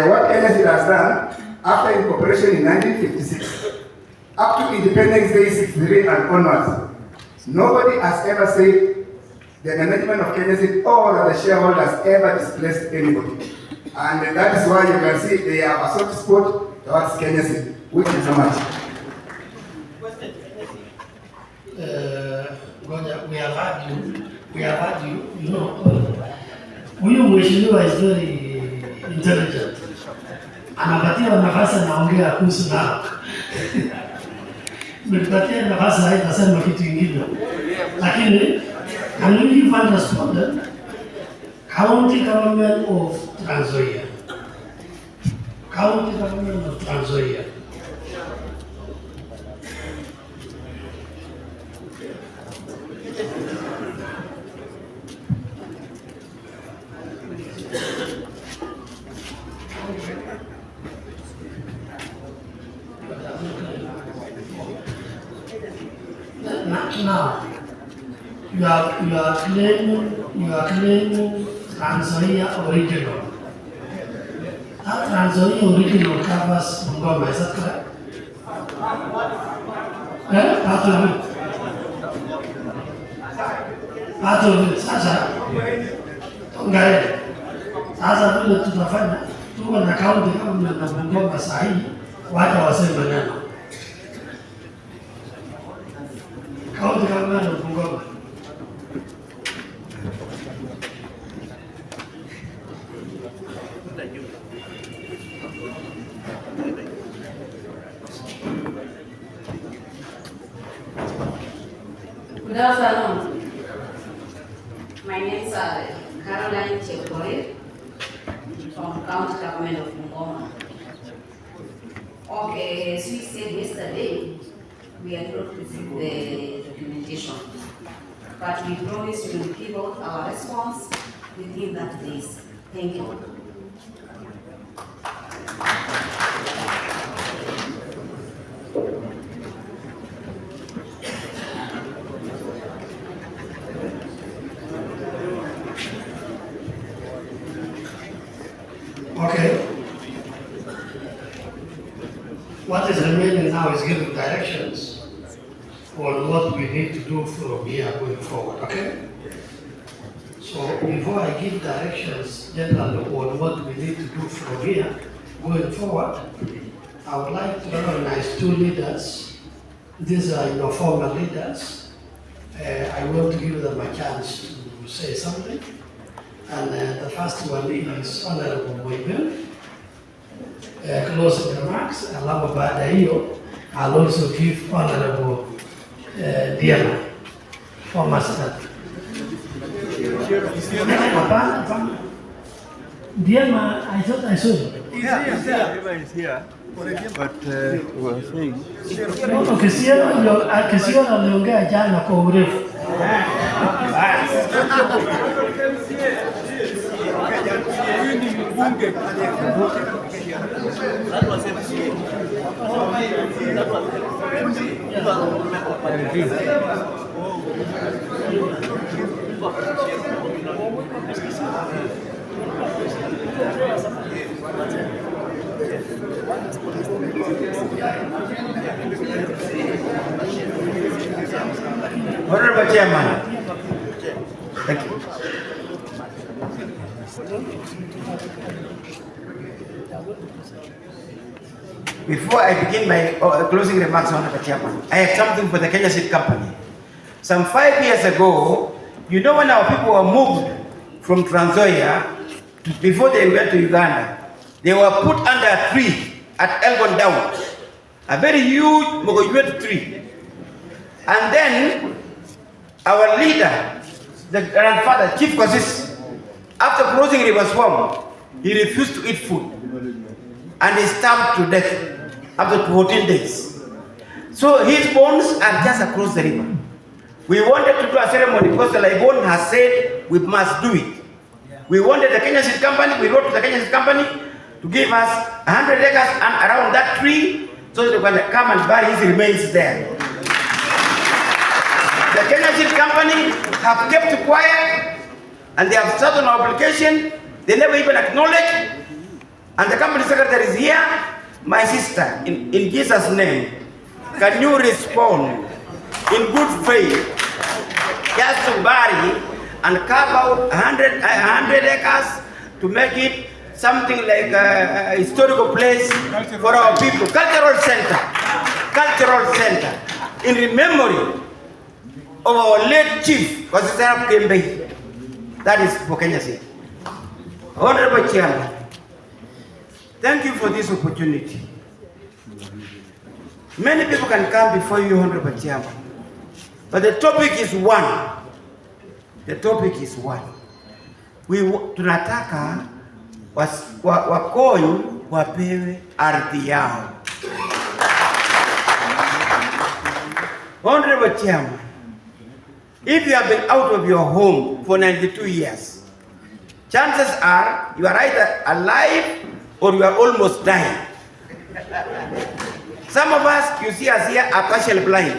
what Kenya has done after incorporation in 1956, up to Independence Day 63 and onwards, nobody has ever said the management of Kenya or the shareholders ever displaced anybody. And that is why you can see they have a soft spot towards Kenya, which is so much. We have had you, you know, huyu mheshimiwa is very intelligent. Anapatia nafasi anaongea kuhusu nao. Mlipatia nafasi haitasema kitu kingine. Lakini, and you've understood that county government of Trans Nzoia. County government of Trans Nzoia. Now, you are claiming Trans Nzoia original. That Trans Nzoia original covers Bungoma, is that correct? Part of it. Part of it. Sasa, tungae. Sasa vile tutafanya, tuko na kaunti kama na Bungoma sahihi, wacha waseme neno. Kaunti kama na Bungoma. Good afternoon. My name is Caroline Chekore from County Government of Bungoma. Okay, as we said yesterday, we have not received the documentation, but we promise we will give out our response within that days. Thank you. Okay. What is remaining now is giving directions on what we need to do from here going forward, okay? So before I give directions generally on what we need to do from here going forward, I would like to recognize two leaders. These are your former leaders. I want to give them a chance to say something. And the first one is Honorable Moiben. Closing remarks, alafu baada hiyo, I'll also give Honorable Diana, former senator. Diana, I thought I saw you. He's here. But we were saying. No, Kisiona aliongea jana kwa urefu. Honorable Chairman. Thank you. Before I begin my closing remarks, Honorable Chairman, I have something for the Kenya Seed Company. Some 5 years ago, you know when our people were moved from Trans Nzoia, before they went to Uganda, they were put under a tree at Elgon Down, a very huge mogojuet tree. And then our leader, the grandfather, Chief Kosis, after crossing River Swamp, he refused to eat food and he starved to death after 14 days. So his bones are just across the river. We wanted to do a ceremony because the Libon has said we must do it. We wanted the Kenya Seed Company, we wrote to the Kenya Seed Company to give us 100 acres and around that tree so that we can come and bury his remains there. The Kenya Seed Company have kept quiet and they have started an application. They never even acknowledge. And the company secretary is here. My sister, in Jesus' name, can you respond in good faith just to bury and carve out 100 acres to make it something like a historical place for our people, cultural center, in memory of our late chief, Kosisarab Kembe. That is for Kenya State. Honorable Chairman, thank you for this opportunity. Many people can come before you, Honorable Chairman, but the topic is one. The topic is one. Tunataka Wakony wapewe ardhi yao. Honorable Chairman, if you have been out of your home for 92 years, chances are you are either alive or you are almost dying. Some of us, you see us here, are partially blind.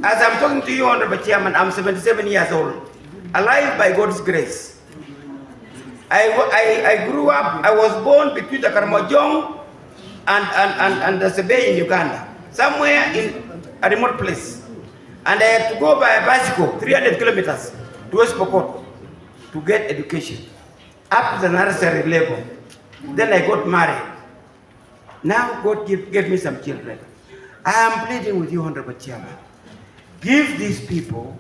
As I'm talking to you, Honorable Chairman, I'm 77 years old, alive by God's grace. I grew up, I was born between the Karamojong and the Sebe in Uganda, somewhere in a remote place. And I had to go by a bicycle, 300 kilometers to West Pokot to get education, up to the nursery level. Then I got married. Now God gave me some children. I am pleading with you, Honorable Chairman. Give these people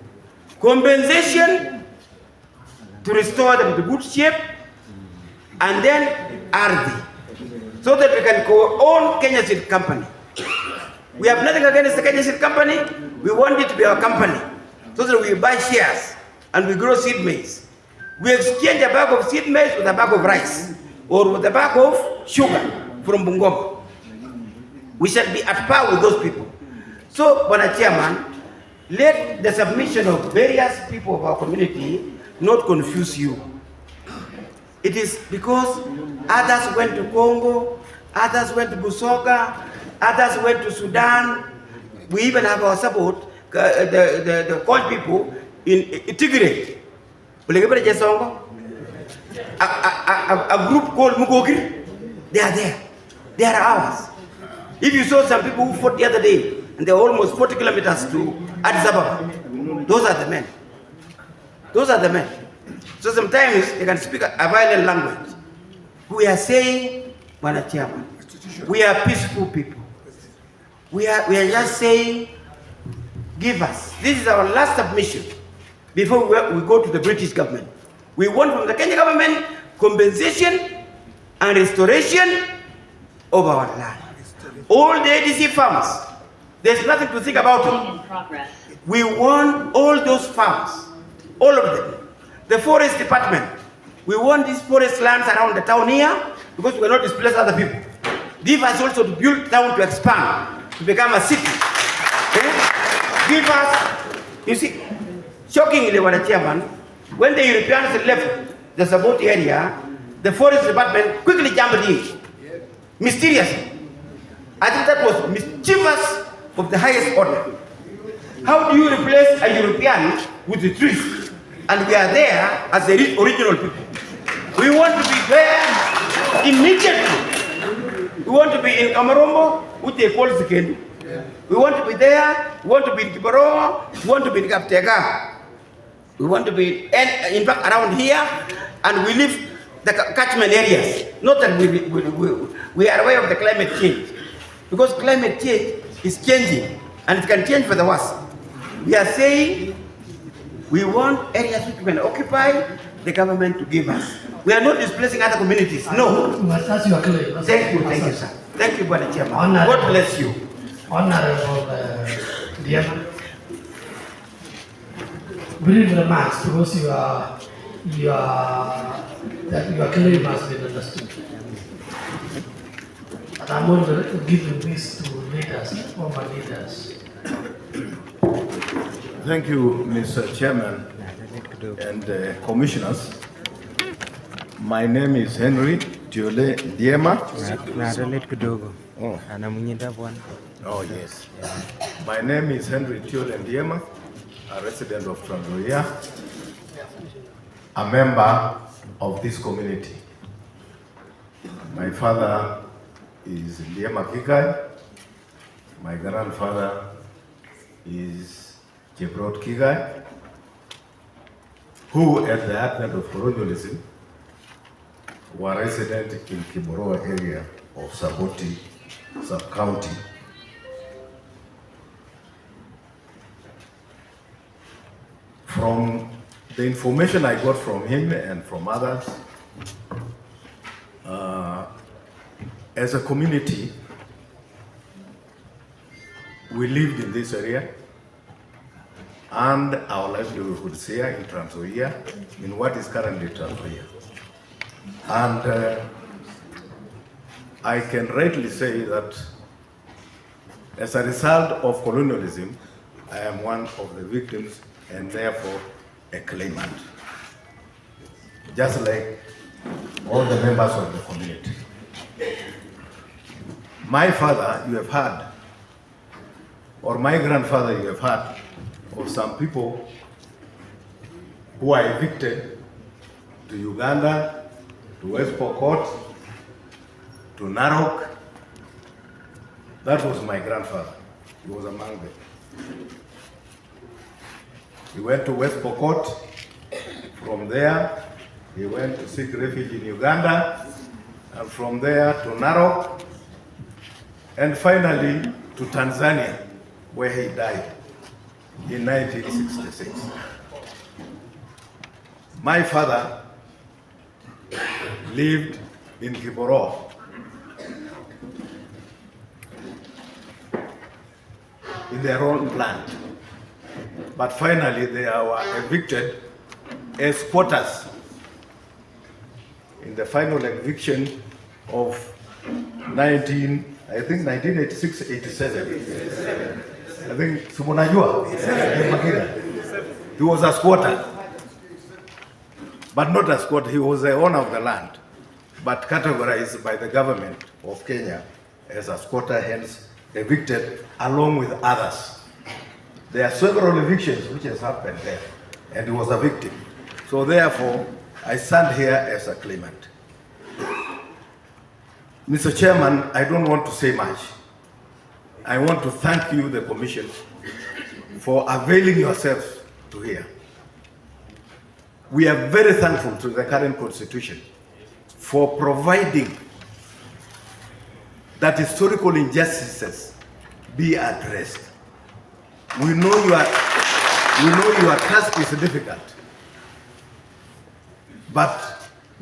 compensation to restore them to good shape, and then RD, so that we can co-own Kenya Seed Company. We have nothing against the Kenya Seed Company. We want it to be our company, so that we buy shares and we grow seed maize. We exchange a bag of seed maize with a bag of rice, or with a bag of sugar from Bungoma. We shall be at par with those people. So, Bwana Chairman, let the submission of various people of our community not confuse you. It is because others went to Congo, others went to Busoga, others went to Sudan. We even have our support, the Koch people in Tigray. A group called Mugogir, they are there. They are ours. If you saw some people who fought the other day, and they're almost 40 kilometers to Addis Ababa, those are the men. Those are the men. So sometimes they can speak a violent language. We are saying, Bwana Chairman, we are peaceful people. We are just saying, give us. This is our last submission before we go to the British government. We want from the Kenya government compensation and restoration of our land. All the ADC farms, there's nothing to think about it. We want all those farms, all of them. The forest department, we want these forest lands around the town here because we cannot displace other people. Give us also to build town to expand, to become a city. Okay? Give us, you see, shockingly, Bwana Chairman, when the Europeans left the Sabot area, the forest department quickly jumped in, mysteriously. I think that was mischievous of the highest order. How do you replace a European with the trees? And we are there as the original people. We want to be there immediately. We want to be in Kamarombo, which they call Zikendi. We want to be there. We want to be in Kibaroa. We want to be in Kaptega. We want to be, in fact, around here, and we live the catchment areas. Not that we are aware of the climate change. Because climate change is changing, and it can change for the worse. We are saying we want areas which we can occupy, the government to give us. We are not displacing other communities, no. Thank you, sir. Thank you, Bwana Chairman. God bless you. Honorable Diana, brief remarks because your claim has been understood. And I'm going to give you this to leaders, former leaders. Thank you, Mr. Chairman and commissioners. My name is Henry Tiole Diema. Oh, yes. My name is Henry Tiole Diema, a resident of Tanzania, a member of this community. My father is Diema Kikai. My grandfather is Jebrot Kigai, who at the advent of colonialism were resident in Kiboroa area of Saboti sub-county. From the information I got from him and from others, as a community, we lived in this area, and our livelihood was here in Tanzania, in what is currently Tanzania. And I can rightly say that as a result of colonialism, I am one of the victims and therefore a claimant, just like all the members of the community. My father, you have heard, or my grandfather, you have heard of some people who are evicted to Uganda, to West Pokot, to Narok. That was my grandfather. He was among them. He went to West Pokot. From there, he went to seek refuge in Uganda, and from there to Narok, and finally to Tanzania, where he died in 1966. My father lived in Kiboroa. In their own land. But finally they were evicted as squatters in the final eviction of 1986, 87. I think Sumunajua. He was a squatter. But not a squatter, he was the owner of the land, but categorized by the government of Kenya as a squatter, hence evicted along with others. There are several evictions which has happened there, and he was a victim. So therefore, I stand here as a claimant. Mr. Chairman, I don't want to say much. I want to thank you, the Commission, for availing yourselves to hear. We are very thankful to the current Constitution for providing that historical injustices be addressed. We know your task is difficult, but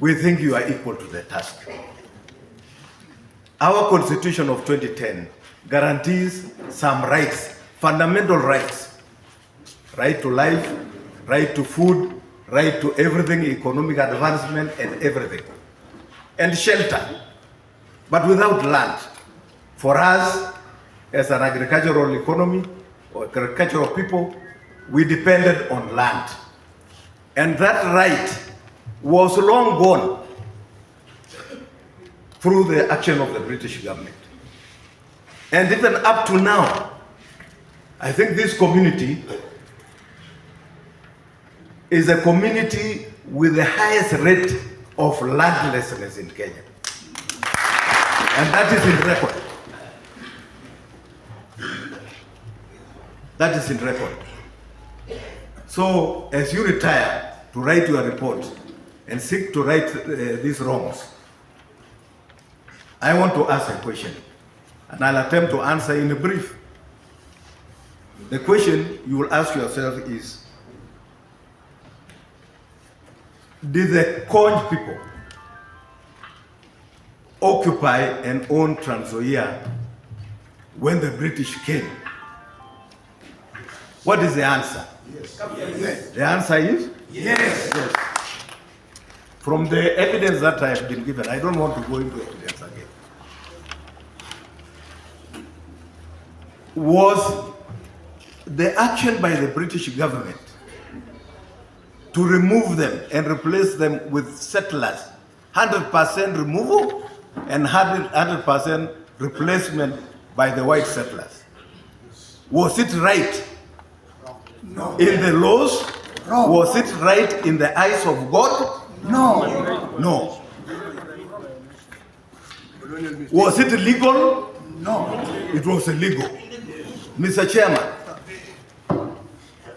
we think you are equal to the task. Our Constitution of 2010 guarantees some rights, fundamental rights: right to life, right to food, right to everything, economic advancement and everything, and shelter, but without land. For us, as an agricultural economy or agricultural people, we depended on land. And that right was long gone through the action of the British government. And even up to now, I think this community is a community with the highest rate of landlessness in Kenya. And that is in record. That is in record. So as you retire to write your report and seek to right these wrongs, I want to ask a question, and I'll attempt to answer in a brief. The question you will ask yourself is, did the Koony people occupy and own Trans Nzoia when the British came? What is the answer? Yes. Yes. The answer is? Yes. Yes. From the evidence that I have been given, I don't want to go into evidence again. was the action by the British government to remove them and replace them with settlers. 100% removal and 100% replacement by the white settlers. Was it right in the laws? No. Was it right in the eyes of God? No. No. Was it legal? No. It was illegal. Mr. Chairman,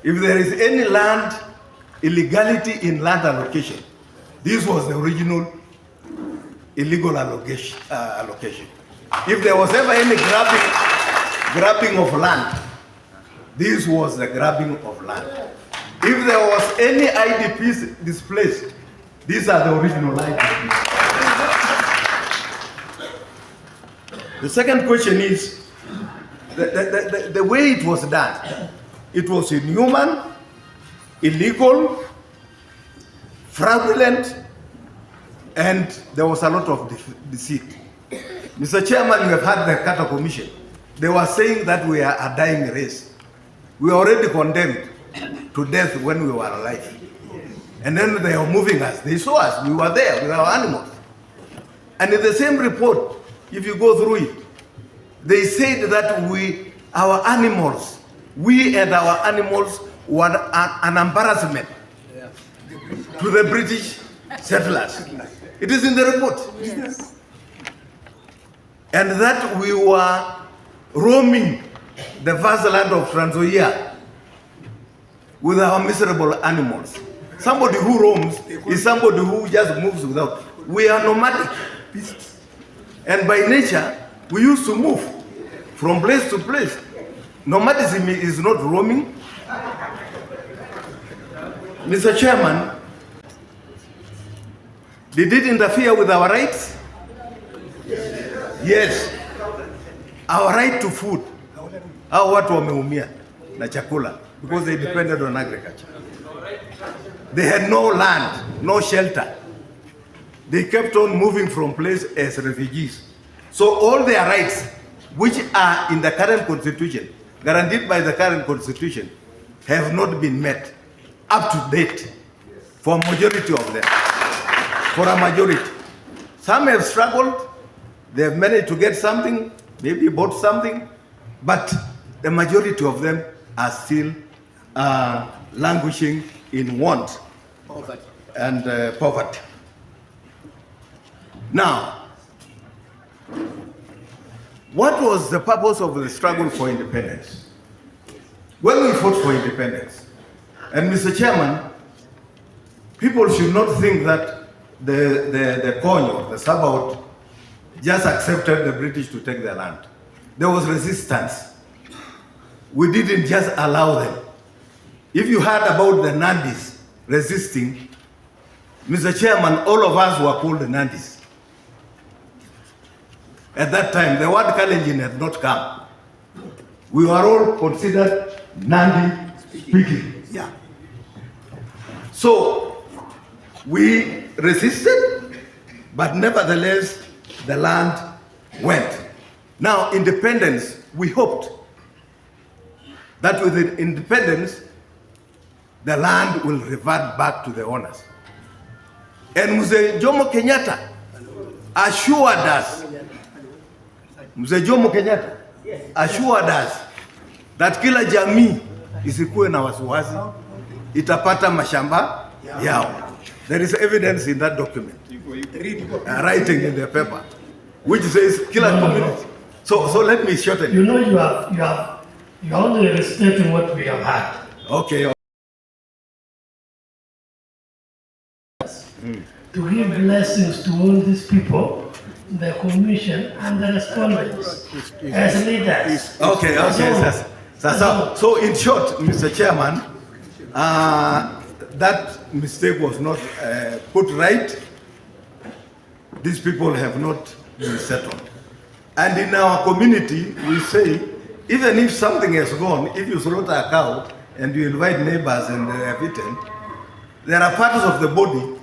if there is any land illegality in land allocation, this was the original illegal allocation. If there was ever any grabbing of land, this was the grabbing of land. If there was any IDPs displaced, these are the original IDPs. The second question is, the way it was done, it was inhuman, illegal, fraudulent, and there was a lot of deceit. Mr. Chairman, you have had the Carter Commission. They were saying that we are a dying race. We are already condemned to death when we were alive. And then they are moving us. They saw us. We were there with our animals. And in the same report, if you go through it, they said that we and our animals were an embarrassment to the British settlers. It is in the report. Yes. And that we were roaming the vast land of Transoia with our miserable animals. Somebody who roams is somebody who just moves without. We are nomadic. And by nature, we used to move from place to place. Nomadism is not roaming. Mr. Chairman, did it interfere with our rights? Yes. Our right to food. Hao watu wameumia na chakula because they depended on agriculture. They had no land, no shelter. They kept on moving from place as refugees. So all their rights, which are in the current constitution, guaranteed by the current constitution, have not been met up to date for a majority of them. For a majority. Some have struggled, they have managed to get something, maybe bought something, but the majority of them are still languishing in want and poverty. Now, what was the purpose of the struggle for independence? When we fought for independence, and Mr. Chairman, people should not think that the Koonyo, the Sabaot, just accepted the British to take their land. There was resistance. We didn't just allow them. If you heard about the Nandis resisting, Mr. Chairman, all of us were called the Nandis. At that time, the word Kalenjin had not come. We were all considered Nandi speaking. Yeah. So, we resisted, but nevertheless, the land went. Now, independence, we hoped that with the independence, the land will revert back to the owners. And Mzee Jomo Kenyatta assured us, Mzee Jomo Kenyatta assured us that kila jamii isikuwe na wasiwasi, itapata mashamba yao. There is evidence in that document, writing in the paper, which says kila community. So let me shorten. You know, you're only restating what we have had. Okay. To give blessings to all these people, the commission and the respondents as leaders. Okay. So in short, Mr. Chairman, that mistake was not put right. These people have not been settled. And in our community, we say, even if something has gone, if you slaughter a cow and you invite neighbors and they have eaten, there are parts of the body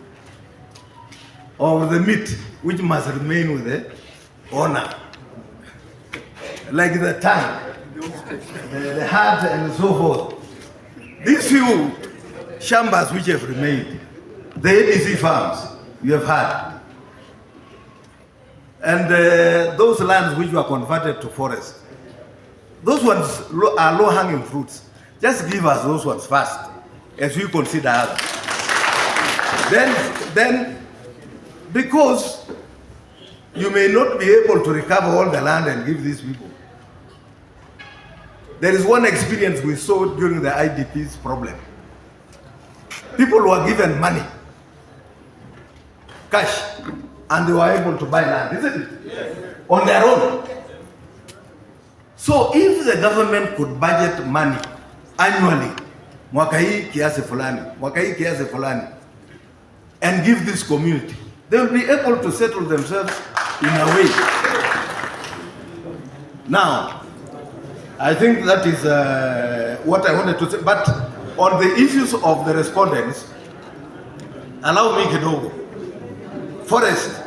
of the meat which must remain with the owner. Like the tongue, the heart and so forth. These few shambas which have remained, the ADC farms you have had, and those lands which were converted to forest, those ones are low-hanging fruits. Just give us those ones first, as we consider others. Then, because you may not be able to recover all the land and give these people. There is one experience we saw during the IDP's problem. People were given money, cash, and they were able to buy land, isn't it? Yes. On their own. So if the government could budget money annually, mwaka hii kiasi fulani, mwaka hii kiasi fulani, and give this community, they will be able to settle themselves in a way. Now, I think that is what I wanted to say. But on the issues of the respondents, allow me kidogo. Forest,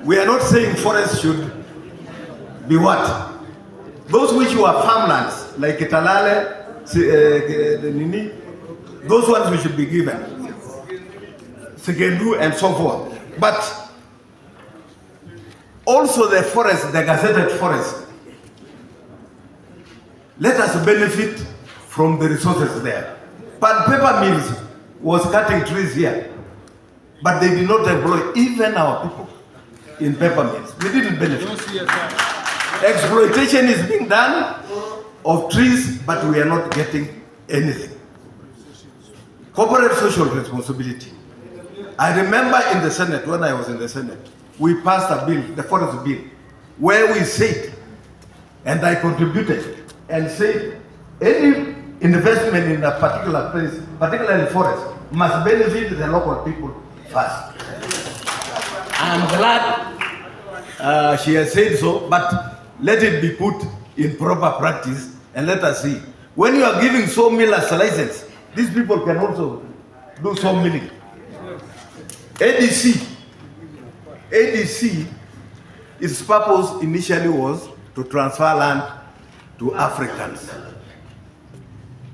we are not saying forest should be what? Those which were farmlands, like Italale, those ones we should be given. Segendu and so forth. But also the forest, the gazetted forest, let us benefit from the resources there. But paper mills was cutting trees here, but they did not employ even our people in paper mills. We didn't benefit. Exploitation is being done of trees, but we are not getting anything. Corporate social responsibility. I remember in the Senate, when I was in the Senate, we passed a bill, the forest bill, where we said, and I contributed, and said, any investment in a particular place, particularly forest, must benefit the local people first. I'm glad she has said so, but let it be put in proper practice, and let us see. When you are giving sawmillers license, these people can also do sawmilling. ADC, its purpose initially was to transfer land to Africans.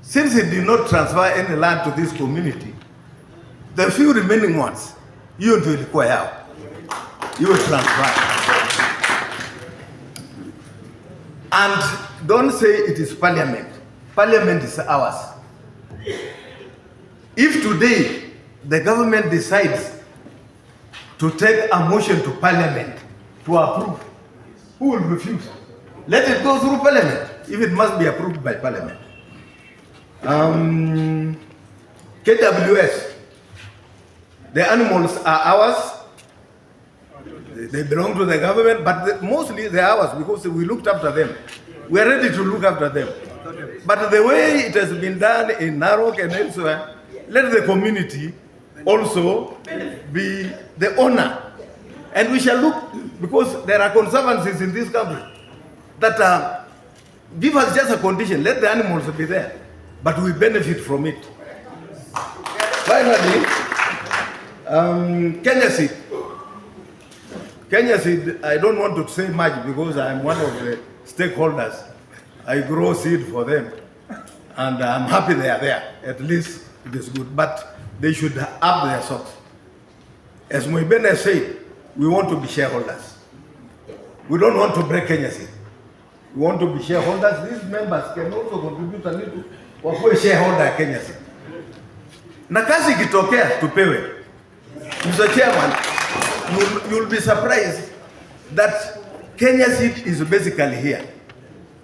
Since it did not transfer any land to this community, the few remaining ones, you will require, you will transfer. And don't say it is parliament. Parliament is ours. If today the government decides to take a motion to parliament to approve, who will refuse? Let it go through parliament, if it must be approved by parliament. KWS, the animals are ours. They belong to the government, but mostly they are ours because we looked after them. We are ready to look after them. But the way it has been done in Narok and elsewhere, let the community also be the owner. And we shall look, because there are conservancies in this country that give us just a condition, let the animals be there, but we benefit from it. Finally, Kenya seed. Kenya seed, I don't want to say much because I'm one of the stakeholders. I grow seed for them, and I'm happy they are there. At least it is good, but they should up their socks. As Moibene said, we want to be shareholders. We don't want to break Kenya seed. We want to be shareholders. These members can also contribute a little wakuwe shareholder ya Kenya seed. Na kazi ikitokea tupewe. Mr. Chairman, you'll be surprised that Kenya seed is basically here,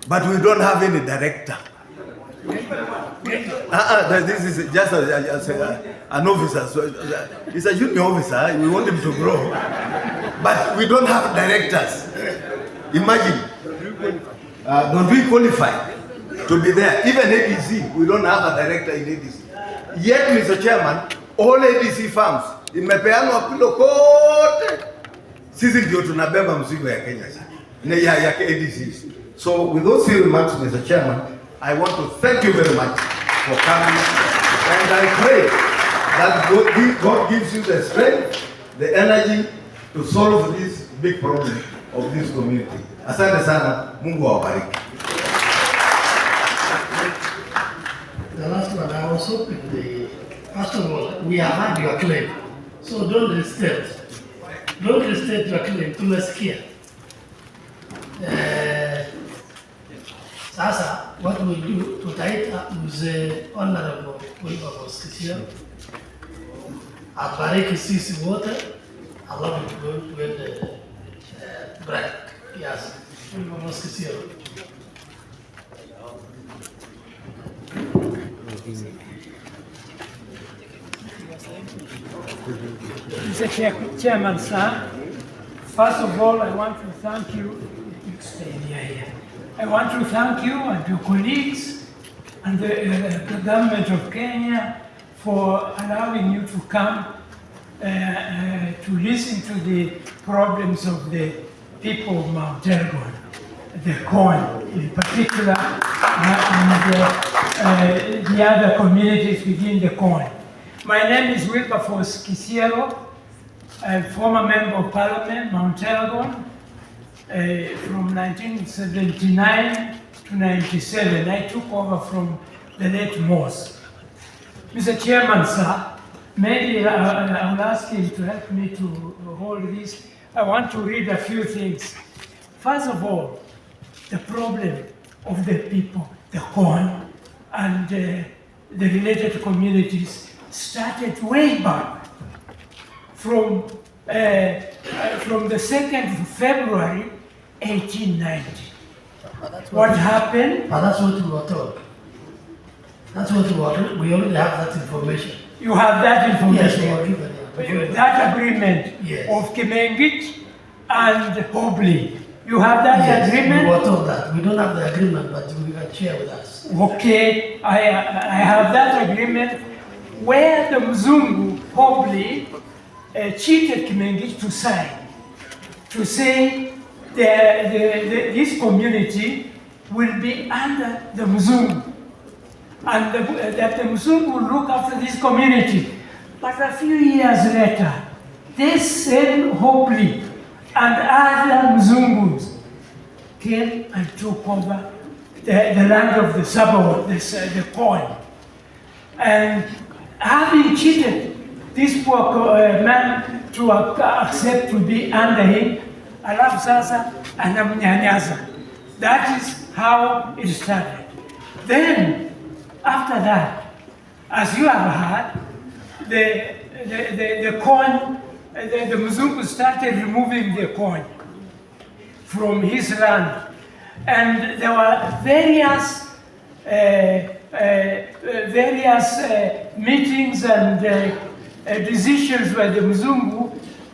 but we don't have any director. This is just an officer. So it's a junior officer. We want him to grow, but we don't have directors. Imagine, don't we qualify to be there? Even ADC, we don't have a director in ADC. Yet, Mr. Chairman, all ADC farms imepeanwa kilo kote. Sisi ndio tunabeba mzigo ya Kenya ya ADC. So with those few remarks, Mr. Chairman, I want to thank you very much for coming, and I pray that God gives you the strength, the energy to solve this big problem of this community. Asante sana, Mungu awabariki. The last one, I was hoping first of all, we have had your claim. So don't restate. Don't restate your claim. Tumesikia. Sasa, what we do, tutaita mzee Honorable Koonyradio Skisia abariki sisi wote, alafu tuende break. Yes, Koonyradio Skisia. Mr. Chairman, sir, first of all, I want to thank you. I want to thank you and your colleagues and the government of Kenya for allowing you to come to listen to the problems of the people of Mount Elgon, the corn in particular, and the other communities within the corn. My name is Wilberforce Kisiero. I'm former member of parliament, Mount Elgon, from 1979 to 97. I took over from the late Morse. Mr. Chairman, sir, maybe I will ask him to help me to hold this. I want to read a few things. First of all, the problem of the people, the corn, and the related communities started way back from the 2nd of February, 1890. What happened? That's what we were told. That's what we were told. We already have that information. You have that information? Yes, we were given. That agreement of Kimengich and Hobley. You have that agreement? We were told that. We don't have the agreement, but we can share with us. Okay, I have that agreement where the Mzungu, Hobley, cheated Kimengich to sign, to say this community will be under the Mzungu, and that the Mzungu will look after this community. But a few years later, this same Hobley and other Mzungus came and took over the land of the suburb, the corn. And having cheated this poor man to accept to be under him, alafu sasa anamnyanyaza. That is how it started. Then, after that, as you have heard, the corn, the Mzungu started removing the corn from his land. And there were various meetings and decisions by the Mzungu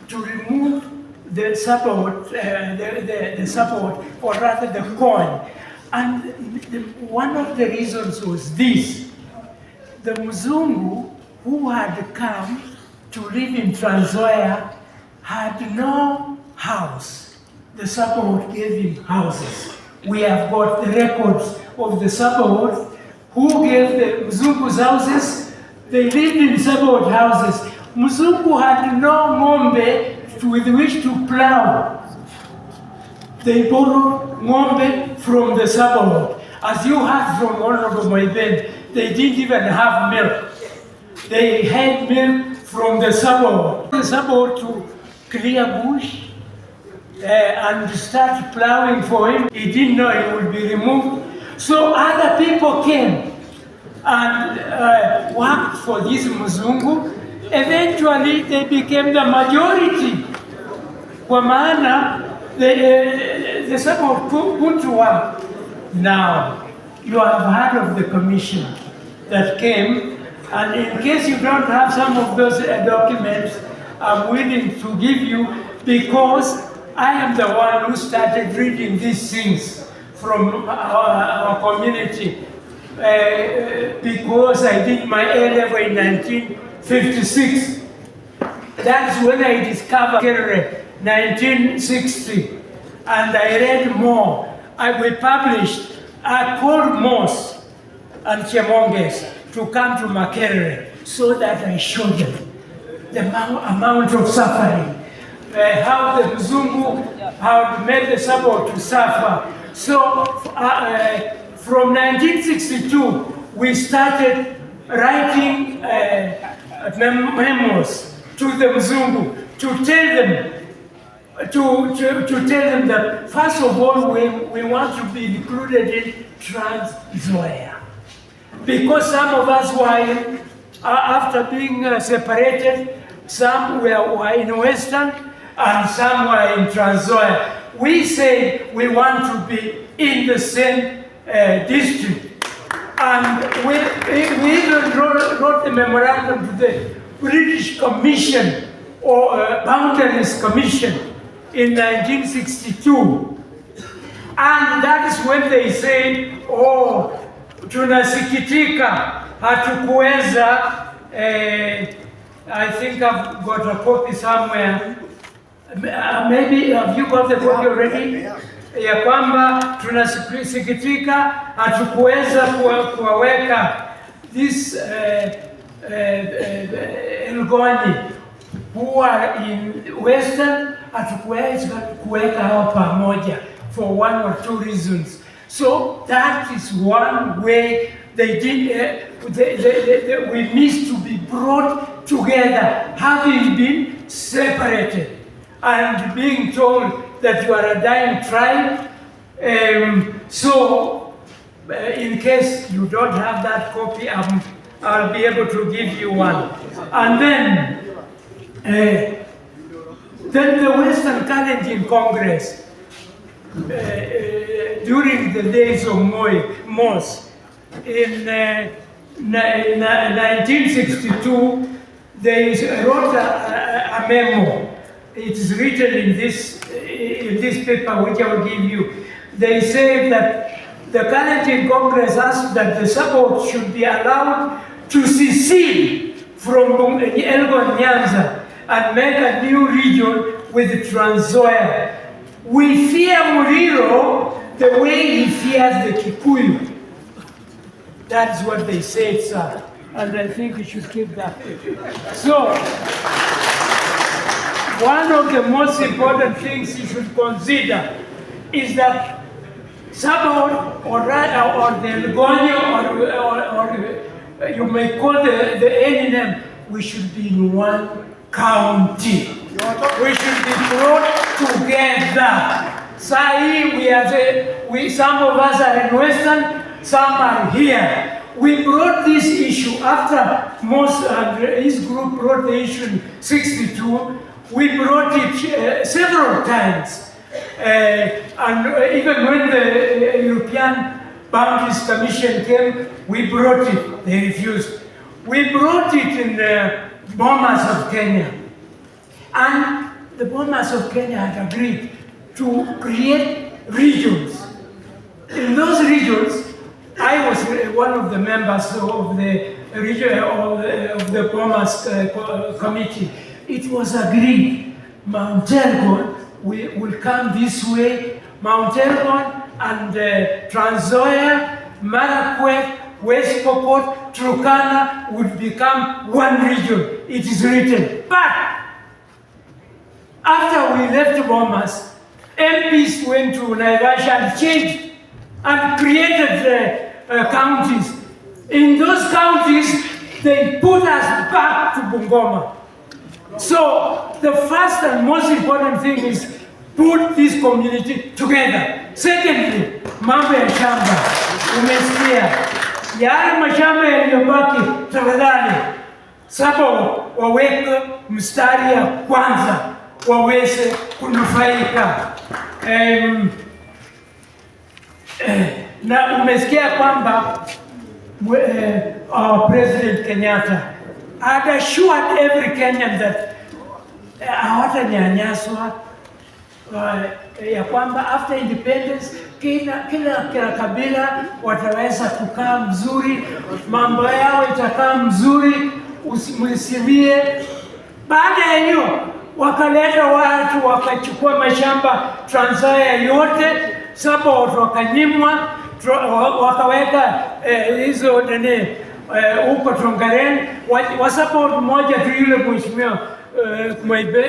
to remove the support, the support, or rather the corn. And one of the reasons was this: the Mzungu who had come to live in Trans Nzoia had no house. The support gave him houses. We have got the records of the support who gave the Mzungu's houses. They lived in support houses. Mzungu had no ng'ombe with which to plow. They borrowed ng'ombe from the support. As you heard from Honorable Moiben, they didn't even have milk. They had milk from the support. The support to clear bush and start plowing for him. He didn't know he would be removed. So other people came and worked for this Mzungu. Eventually, they became the majority. Kwa maana, the support put to work. Now, you have heard of the commission that came, and in case you don't have some of those documents, I'm willing to give you, because I am the one who started reading these things from our community, because I did my A-level in 1956. That's when I discovered Makerere, 1960, and I read more. We published, I called Morse and Chemonges to come to Makerere so that I showed them the amount of suffering, how the Mzungu had made the support to suffer. So from 1962, we started writing memos to the Mzungu to tell them that first of all we want to be included in Trans Nzoia, because some of us were after being separated, some were in Western and some were in Trans Nzoia. We said we want to be in the same district, and we even wrote a memorandum to the British Commission or Boundaries Commission in 1962, and that is when they said, oh, tunasikitika hatukuweza. I think I've got a copy somewhere. Maybe have you got the copy already? Ya kwamba tunasikitika hatukuweza kuwaweka this Elgoni who are in Western, hatukuweza kuweka hao pamoja for one or two reasons. So that is one way they did. We need to be brought together, having been separated and being told that you are a dying tribe. So, in case you don't have that copy, I'll be able to give you one. And then the Western Kalenjin Congress, during the days of Mos, in 1962, they wrote a memo. It is written in this paper, which I will give you. They say that the Kalenjin Congress asked that the Sabot should be allowed to secede from Elgon Nyanza and make a new region with Trans Nzoia. We fear Muriro the way he fears the Kikuyu. That's what they said, sir. And I think we should keep that. So, one of the most important things you should consider is that Sabot or the Elgonio or you may call the any name, we should be in one county. We should be brought together. Some of us are in Western, some are here. We brought this issue after Mos and his group brought the issue in '62. We brought it several times. And even when the European Boundaries Commission came, we brought it. They refused. We brought it in the Bomas of Kenya. And the Bomas of Kenya had agreed to create regions. In those regions, I was one of the members of the region of the Bomas committee. It was agreed Mount Elgon will come this way. Mount Elgon and Trans Nzoia, Marakwet, West Pokot, Turkana would become one region. It is written. But after we left Bomas, MPs went to Naivasha and changed and created counties. In those counties, they put us back to Bungoma. So the first and most important thing is put this community together. Secondly, mambo ya shamba. Umesikia? Yale mashamba yaliyobaki, tafadhali Sabot waweke mstari ya kwanza waweze kunufaika. Na umesikia kwamba our President Kenyatta had assured every Kenyan that hawatanyanyaswa, ya kwamba after independence kila kabila wataweza kukaa mzuri, mambo yao itakaa mzuri, usimlisimie. Baada ya hiyo wakaleta watu wakachukua mashamba Trans Nzoia yote, Sabot wakanyimwa, wakaweka hizo huko Tongaren. Wasabot mmoja tu, yule mheshimiwa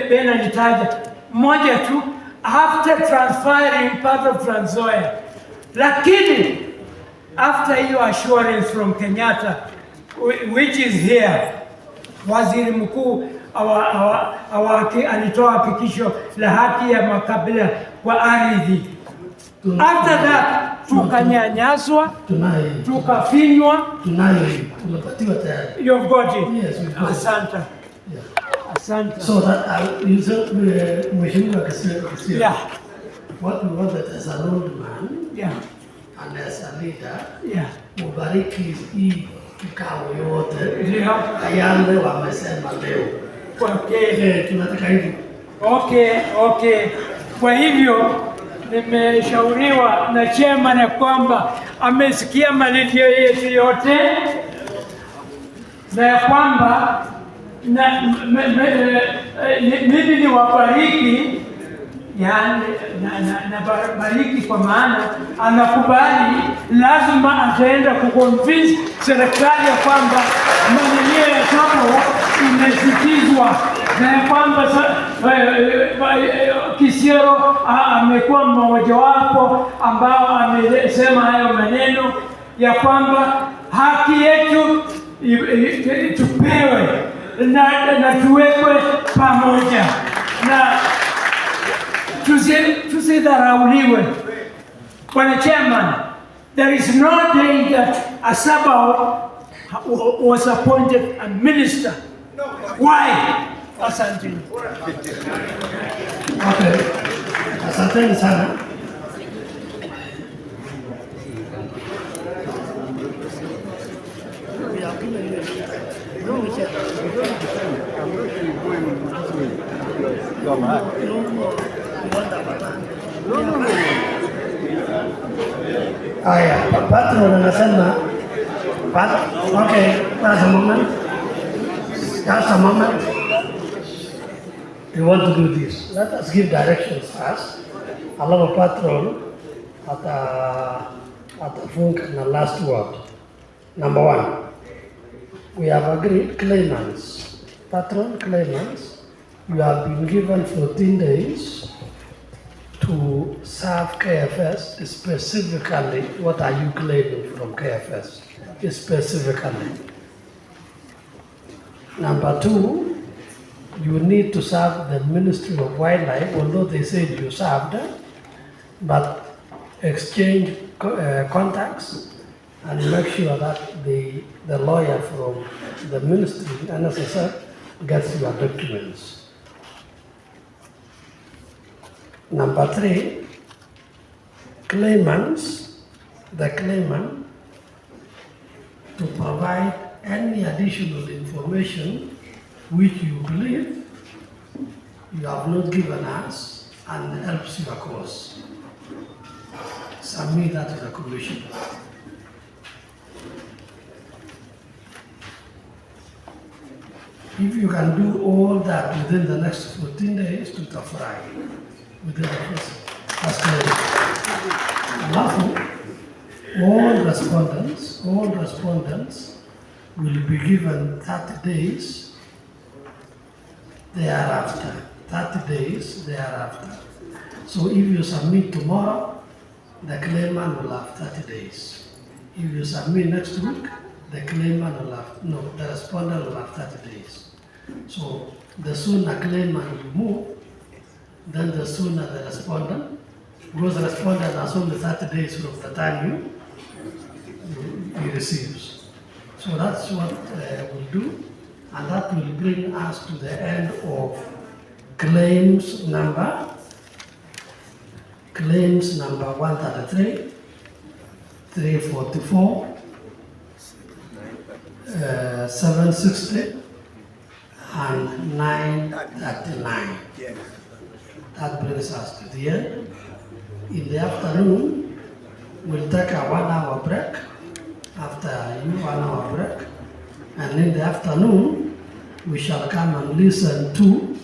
Ben alitaja mmoja tu, after transferring part of Trans Nzoia. Lakini after hiyo assurance from Kenyatta, which is here, waziri mkuu alitoa hakikisho la haki ya makabila kwa ardhi. After that, tukanyanyaswa, tukafinywa. Tumepatiwa tayari. You've got it. Yes, we've got it. Asante. Asante. So that you said, Mheshimiwa Kassia, yeah. What we wanted as an old man, yeah, and as a leader, yeah, mubariki hii kikao yote, ndio yale wamesema leo. Okay, tunataka hivi. Okay. Kwa hivyo nimeshauriwa na chairman ya kwamba amesikia malilio yetu yote na ya kwamba mimi ni wabariki, yani na bariki kwa maana anakubali lazima ataenda kuconvince serikali ya kwamba maneno ya soko imesikizwa na ya kwamba Kisiero amekuwa mmojawapo ambao amesema hayo maneno ya kwamba haki yetu tupewe na tuwekwe pamoja na tusidharauliwe. Bwana Chairman, there is no day that a Sabao was appointed a minister. Why? Asante. Okay. Asante sana. Aya, patron anasema, okay, that's a moment. We want to do this. Let us give directions first. Allow patron at the funk and the last word. Number one, we have agreed claimants. Patron claimants, you have been given 14 days to serve KFS specifically. What are you claiming from KFS? Specifically. Number two, you need to serve the Ministry of Wildlife, although they said you served, but exchange contacts and make sure that the lawyer from the ministry, NSSF, gets your documents. Number three, the claimant to provide any additional information which you believe you have not given us and helps your cause. Submit that to the commission. If you can do all that within the next 14 days, to the Friday, within the first clear. Alafu, all respondents will be given 30 days thereafter. 30 days thereafter. So if you submit tomorrow, the claimant will have 30 days. If you submit next week, the claimant will have, the respondent will have 30 days. So the sooner claimant will move, then the sooner the respondent, because the respondent has only 30 days from the time he receives. So that's what we'll do, and that will bring us to the end of claims number 133, 344, 760, and 939. That brings us to the end. In the afternoon, we'll take a 1 hour break. After you 1 hour break, and in the afternoon, we shall come and listen to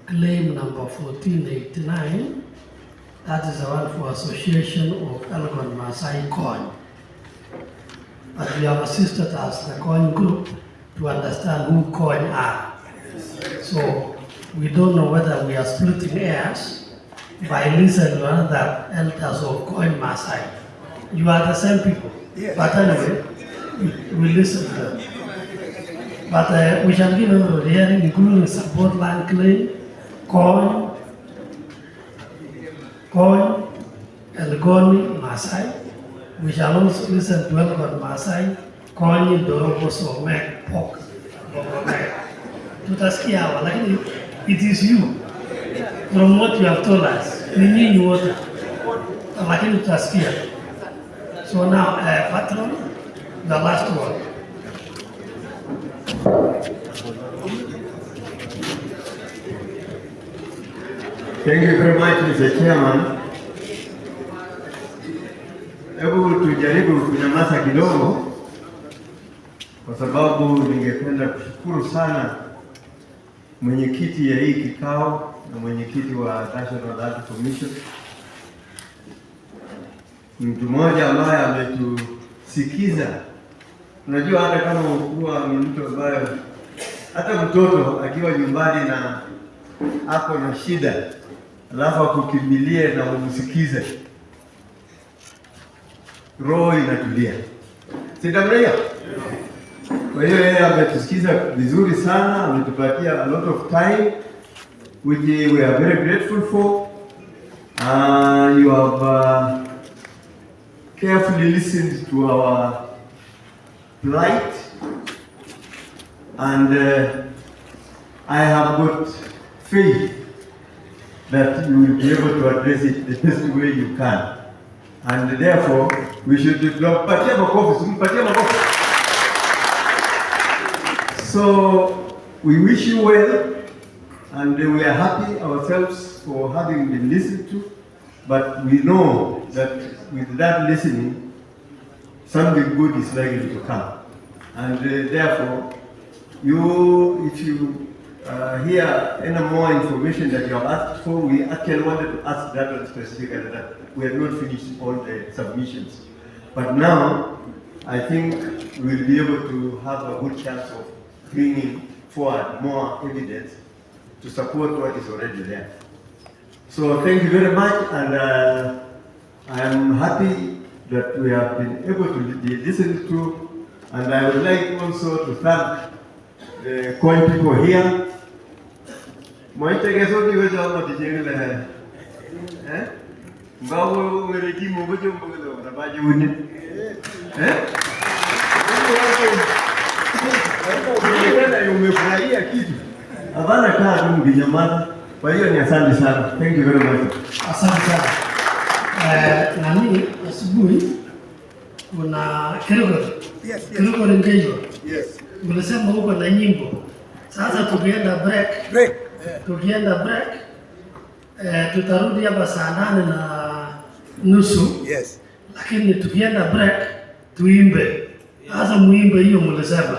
claim number 1489. That is the one for Association of Elgon Maasai Coin. But we have assisted us, the coin group, to understand who coin are. So we don't know whether we are splitting hairs by listening to another elders of coin Maasai. You are the same people. But anyway, we listen to them. But we shall give everybody hearing, including support land claim, Koony, Elgoni, Maasai. We shall also listen to Elgon Maasai, Koony, Dorobo, Somek, Pok, Bogomek. Tutasikia hawa, lakini it is you, from what you have told us, ni nyinyi wote, lakini tutasikia. So now, Patron, the last one. Thank you very much, Mr. Chairman. Hebu tujaribu kunyamaza kidogo, kwa sababu ningependa kushukuru sana mwenyekiti ya hii kikao na mwenyekiti wa National Art Commission. Mtu mmoja ambaye ametusikiza. Unajua hata kama ukuwa ni mtu ambaye hata mtoto akiwa nyumbani na ako na shida, alafu akukimbilie na umsikize, roho inatulia. Sitamrea. Kwa hiyo yeye ametusikiza vizuri sana, ametupatia a lot of time, which we are very grateful for. You have carefully listened to our plight, and I have got faith that you will be able to address it the best way you can. And therefore, we should develop. So, we wish you well, and we are happy ourselves for having been listened to, but we know that with that listening, something good is likely to come. And therefore, if you hear any more information that you have asked for, we actually wanted to ask that one specifically, that we have not finished all the submissions. But now, I think we'll be able to have a good chance of bringing forward more evidence to support what is already there. So thank you very much, and I am happy that we have been able to be listened to, and I would like also to thank the Koony people here. Umefurahia kitu. Hapana kaa tu mkinyamaza. Kwa hiyo ni asante sana. Thank you very much. Asante sana. Nani asubuhi kuna Kiluguru Ngeyo. Yes. Mlisema huko na nyimbo. Sasa tukienda break. Tukienda break tutarudi hapa saa 8:30. Yes. Lakini tukienda break tuimbe. Sasa muimbe hiyo mlisema.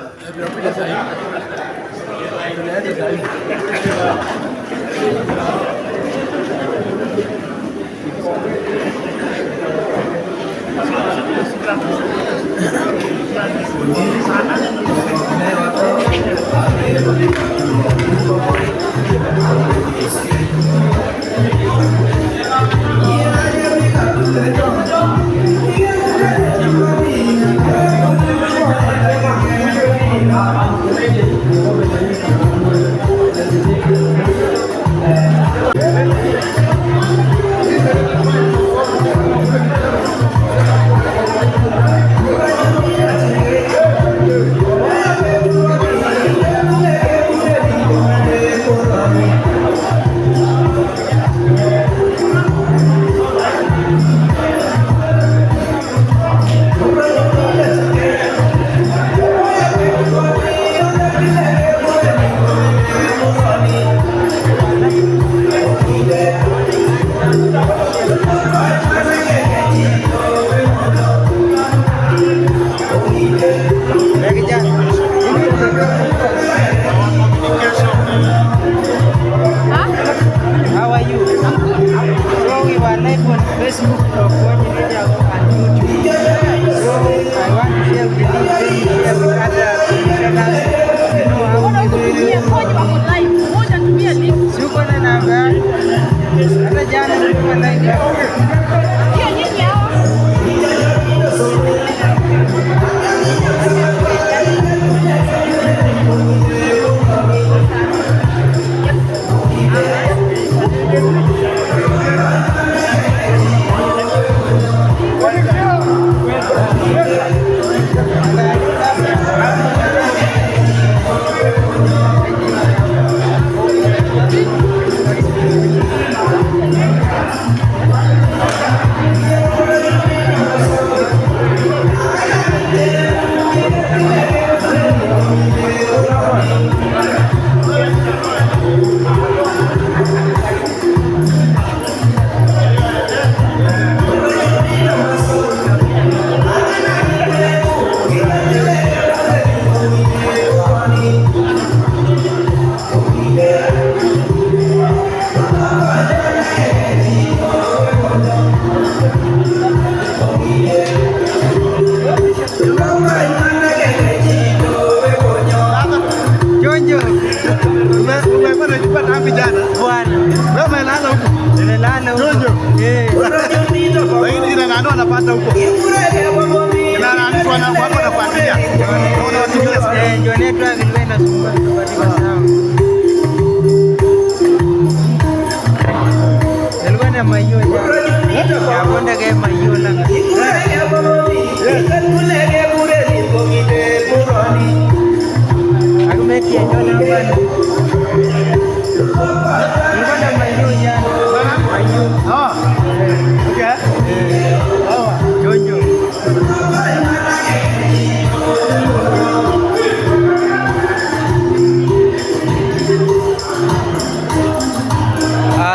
pale huko. Lakini kina nani wanapata huko? Kina nani wanafuatilia? Ndio network ilikuwa inasumbua katika sawa. Ilikuwa na mayo ya bonda kama mayo la. Aku make it on the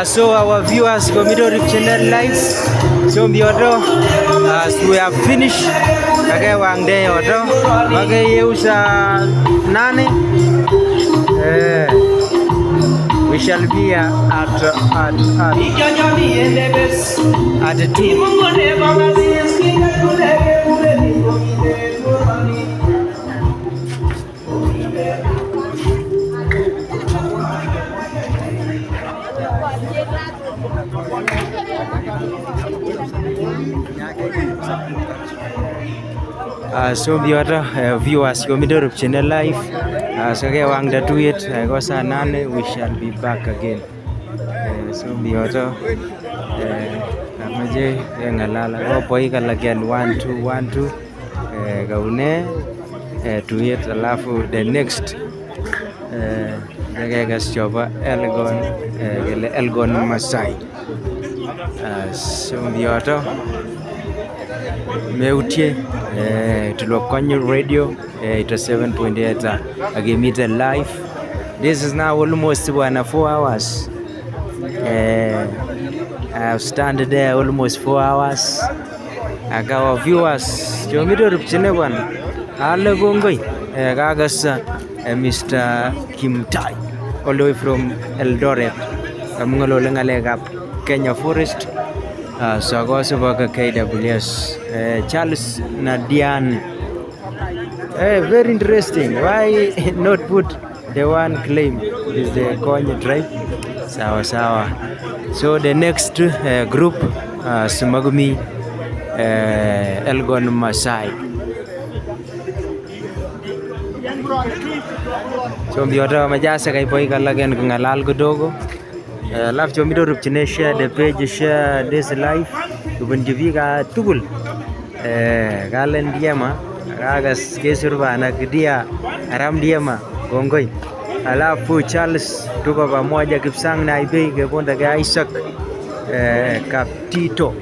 so our viewers Koonyradio channel live so mbioto as we have finished kage wangde yoto mage yeusa nane we shall be at 2. So mbioto viewers Koonyradio channel live so kage wangda tuit ko saa 8 we shall be back again. So mbioto amaje ngalala ko poi kalagen 1 2 gaune tuit alafu the next gagas choba Elgon Masai. So mbioto meutie to Koonyradio it was 7.8 again it live. This is now almost 4 hours. I've standed there almost 4 hours. Our viewers Koonyradio channel one alle gongoi gagas Mr. Kim Tai all the way from Eldoret amungalo lengalegap Kenya Forest. So I go also work at KWS. Charles Nadian. Very interesting. Why not put the one claim is the Konya tribe? Sawa sawa. So the next group Sumagumi Elgon Masai. So mbioto majasa kai poi kalagen ngalal godogo. Love Koonyradio channel share the page share this live kubun jiviga tugul galen diema gagas kesurba na kidia aram diema gongoi alafu Charles tuko pamoja Kipsang na Ibei gebonda ga Isaac Kaptito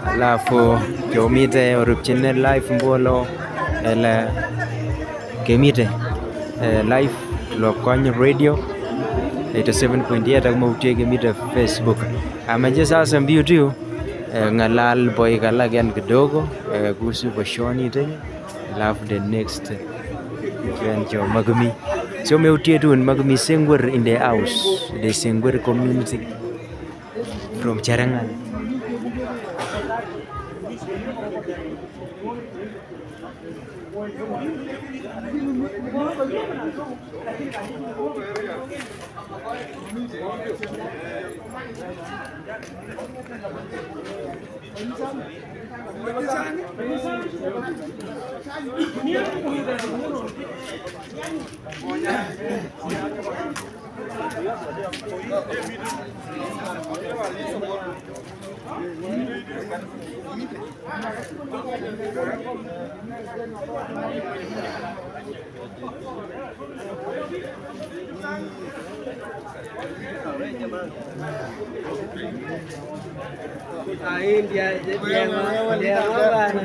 alafu Koonyradio channel live mbolo ele kemite live lo Koonyradio 87.8 ak mautege mita Facebook. Amaje sasa mbiutiu ngalal boy kalagen kidogo kuhusu boshoni tena alafu the next event yo Magumi. So meutie tu Magumi Sengwer in the house, the Sengwer community from Charangal.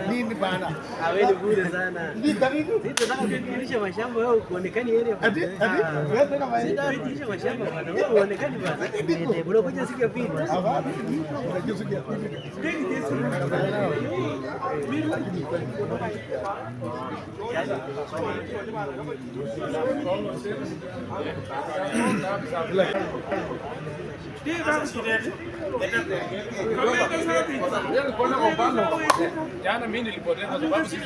Nini bana? Aweli bure sana. Sisi tunarudisha mashamba wewe uonekani area. Wewe tena maana. Sisi tunarudisha mashamba bana wewe uonekani bana. Ndio bora kuja siku ya pili. Unajua siku ya pili. Jana mimi nilipoteza sababu sisi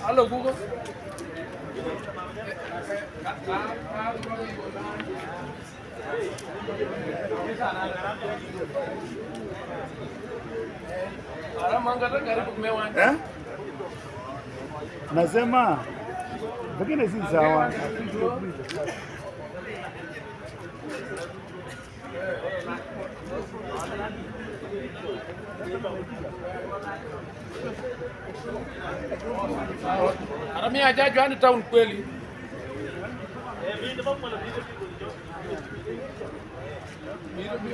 Hello, Google. Eh? Nasema pengine si sawa. Mimi hajaja hadi town kweli.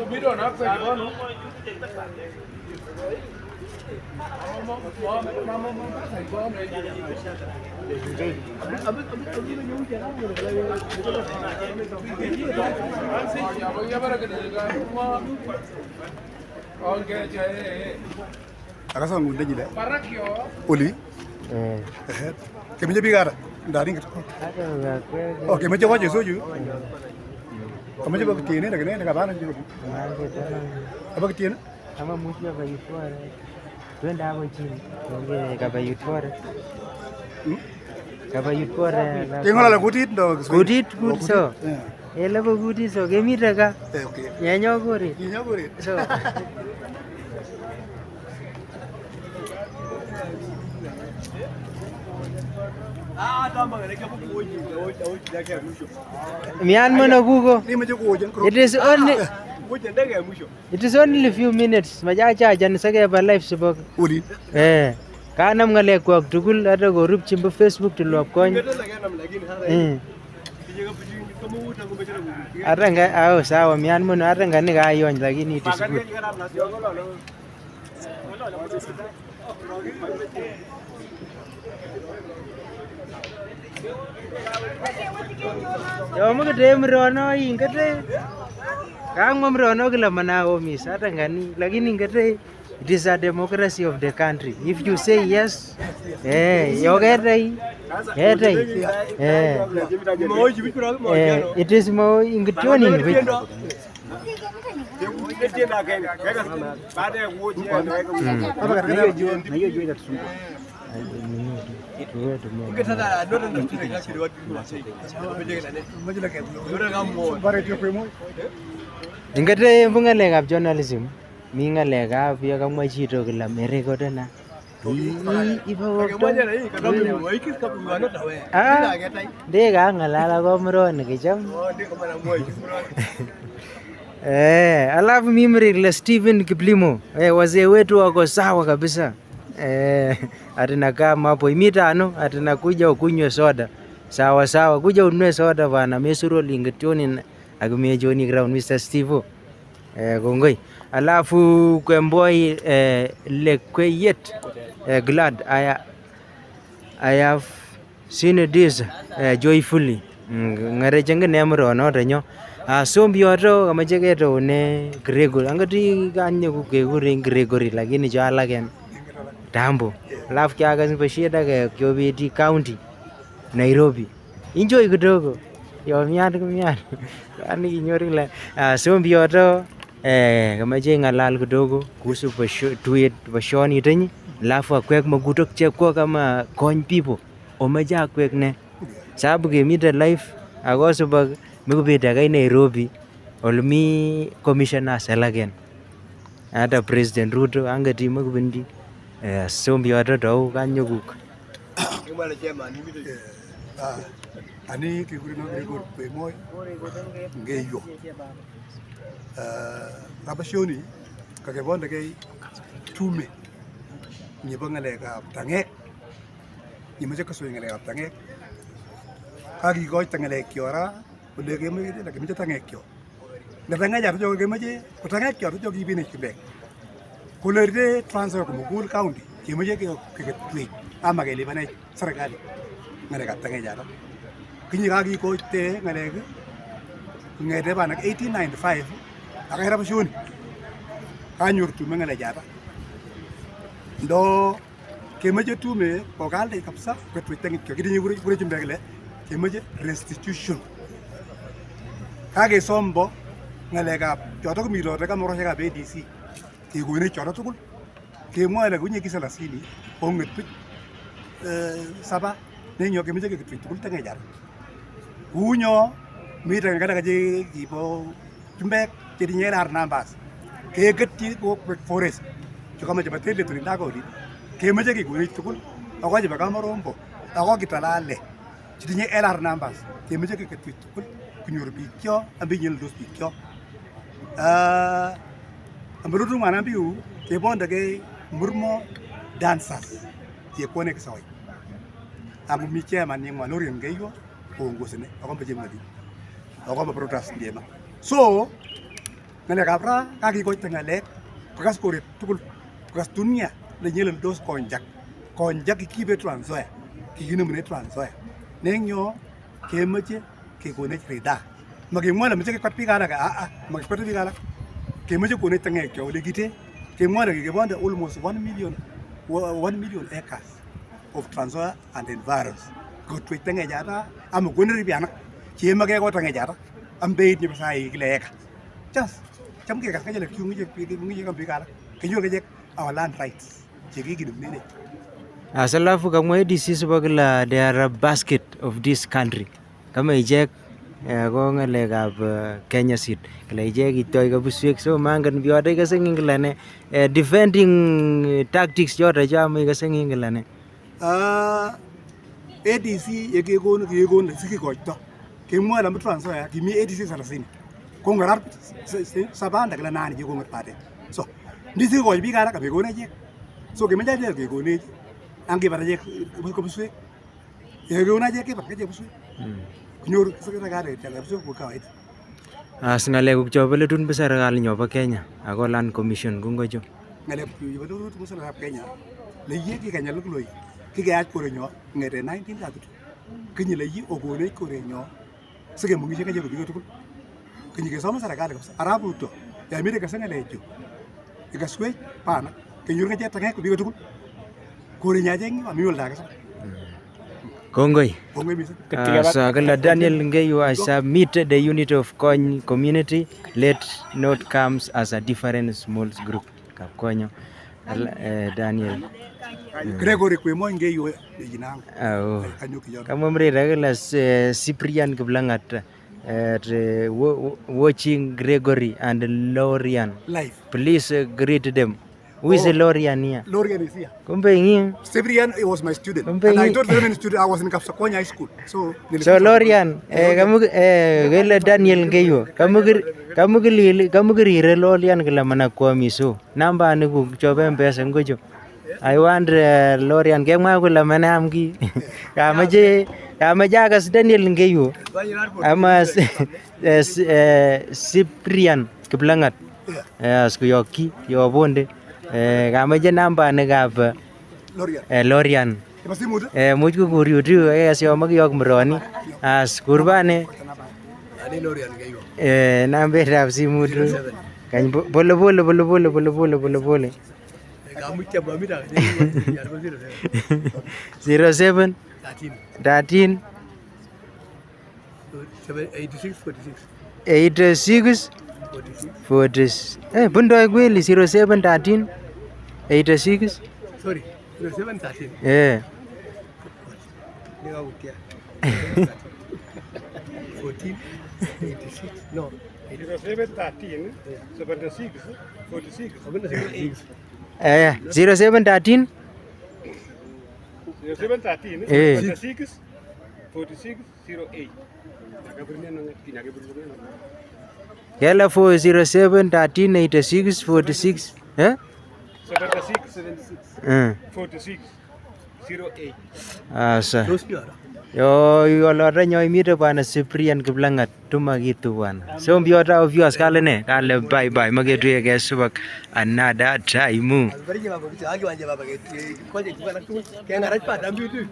Bido na hapo jibono. Akasa ngunde jile. Uli. Kemeje bigara ndaring. Okay, meje waje soju. Kemeje ba kitene daga ne daga bana jigo. Apa kitene? Ama mwisho wa yutware. Twenda hapo chini. Tuongee kaba yutware. Kaba yutware. Kengola la kutit ndo. Kutit so. Ele bo kutit so kemita ka. Okay. Nyanyogore. Nyanyogore. So. Myanmar na Google. It is only a few minutes. Majacha jan sage ba live sibok. Uli. Kanam ngale kwak tugul ata go rup chimbo Facebook to lop kony. Aranga ao sawa Myanmar na aranga ni ga yon lakini it is good. Yo mukete mrono ingete. Kang mrono kila manao miss hata ngani lakini ingete it is a democracy of the country. If you say yes, yo getai. It is mo ingetioni ni. Ingate bungalekab journalism mi ngalekab ya kamwa chito kila merekode na Ndega ngalala kwa mroni kicham. Alafu mimi la Steven Kiplimo. Wazee wetu wako sawa kabisa. Atinakaa hapo imitano atinakuja ukunywe soda. Sawa sawa kuja ununue soda bana mesuro lingetioni agumejoni ground Mr. Steve. Gongoi. Alafu kwemboi Lekweyet glad I have seen this joyfully. Ngare chenge nemro no renyo. Sombi oto kamache keto ne Gregory. Angati kanye kukegure Gregory lakini jo alaken Tambo. Alafu kiaga nipashida ke Kyobiti County Nairobi. Enjoy kidogo. Yo miat. Kani kinyori la sombi oto kamache ngalal kidogo kuhusu tuet bashoni tenyi. Alafu akwek magutok chekwa kama kony people. Omaja akwek ne. Sababu kemita life agoso bag mikubita kay Nairobi olmi commissioner salagen hata President Ruto angetima kubendi sombi watoto kanyoguk. Ani kikuri no Gregor Pemoy ngeyo. Kapasioni kakebonde kay tume nyeba ngalekab tangek. Nyemache kasoy ngalekab tangek. Kakikoch tangalek kyora ole kemoche la kemoche tangek kyo. Na tangek jato jo kemoche ko tangek kyo jo kibine kibek. Kolerde transfer ko Mugul County kemoche ke tweet ama kelibane serikali ngalekab tangek jato. Kinyi kakikoch te ngalek ngete banak 1895 akahera bashuni kanyor tume ngalek jato. Ndo kemoche tume ko kalde kabisa ko tweet tangek kyo kidinyi gure chimbekle kemoche restitution. Kage sombo ngalekab choto komirote kamoroshekab ADC kekone choto tugul kemwoe le kunye kisa lasili onget pich saba nenyo kemoche ketweet tugul tangek jato. Kunyo mita kada kaje kibo chumbek jadi ar nambas keketyi ko forest kama jaba tele tu ndako di kemaje ki guri tukul ako jaba kama rombo ako kitalale jadi ar nambas kemaje ki ketweet tukul kunyor bikyo ambi nyel dos bikyo amrudu mana biu ke bonda ke murmo dancers ke konek soy amu mi chairman ni manori ngeyo ngosene ako mbaje madi ako ma protest ndema so ngale kabra kaki ko tengale pakas kore tukul pakas dunia le nyelen dos konjak kibe transfer ki yinu mene transfer nenyo kemeche ke kone reda magi mwana meche ke patpi gara ka magi patpi gara kemeche kone tenge ke ole gite ke mwana ke bonda almost 1 million acres of transfer and environs ko tenge jata am gonri biana chema ke ko tenge jata am beid ni sai kileka just cham ke ka jale kyungi je ngi kam bigala ke yo ke our land rights chegi gidu nene Asalafu kamwe disease bagla they are a basket of this country kama ijek ko ngalekab Kenya seed kala ijek itoy ka buswek so mangan biode ka sing ingilane defending tactics jota jam ka sing ingilane ADC yeke gon siki koito kemwa la transfer kimi ADC 30 ko ngarar sabanda kala nani je ko ngapate so ndisi ko bi kala ka be gone je so ke menja je ke gone ange bara je ko buswe ye gona je ke ba ke je buswe kunyor sekara gare tala buswe ko kawaida ngale ku jobele tun besar kali nyoba Kenya ako land commission kungo jo ngale ku jobele tun besar Kenya le ye ki Kenya lugloi ki ga ko renyo ngere 1932 kinyi le yi ogone ko renyo sege mungi je ka je ko bigo tukul kinyi ke sama sarakale arabu to ya mire ka sanga lejo ika sway pana kinyor ka je tanga ko bigo tukul ko renya je ngi amiol daga sa Kongoi. So Daniel Ngeyu, I submit the unit of Koony community. Let not comes as a different small group. Kapkonyo. Daniel. Gregory Kwemo Ngeyu jinangu. Kama mrega Cyprian Kiblangat watching Gregory and Lorian. Live. Please greet them. Who is Lorian here? Lorian is here. Cyprian was my student. And I taught very student. I was in Koonyradio High School. So Lorian, kamu Daniel Ngeyu. Kamu kiri Lorian kila mana kuami so. Namba ane ku coba mpesa ngojo. I want Lorian kema kula mana amki. Kama jaga Daniel Ngeyu. Ama Cyprian Kiblangat. Skuyoki yobonde. Kama je namba negab Lorian. Muju kuriudu asio magiyok mroni as kurbane nambe rap simudu kan bole 07 13 86 40 bundo kweli 07 13 86 sorry 07 13 14 86 no 0713 76 46 0713 0713 Eh. 76 46 08. Kela 407 13 86 46 eh 76 46 08. asa yo lora nyoy mite bwana Cyprian Kiplangat tuma kitu bwana so mbiota obvious kale ne kale bye bye magetuye kesubak another time Bari jema babu, agi wanje baba ke, koje kibana tu, kaya ngarat pa dambi tu.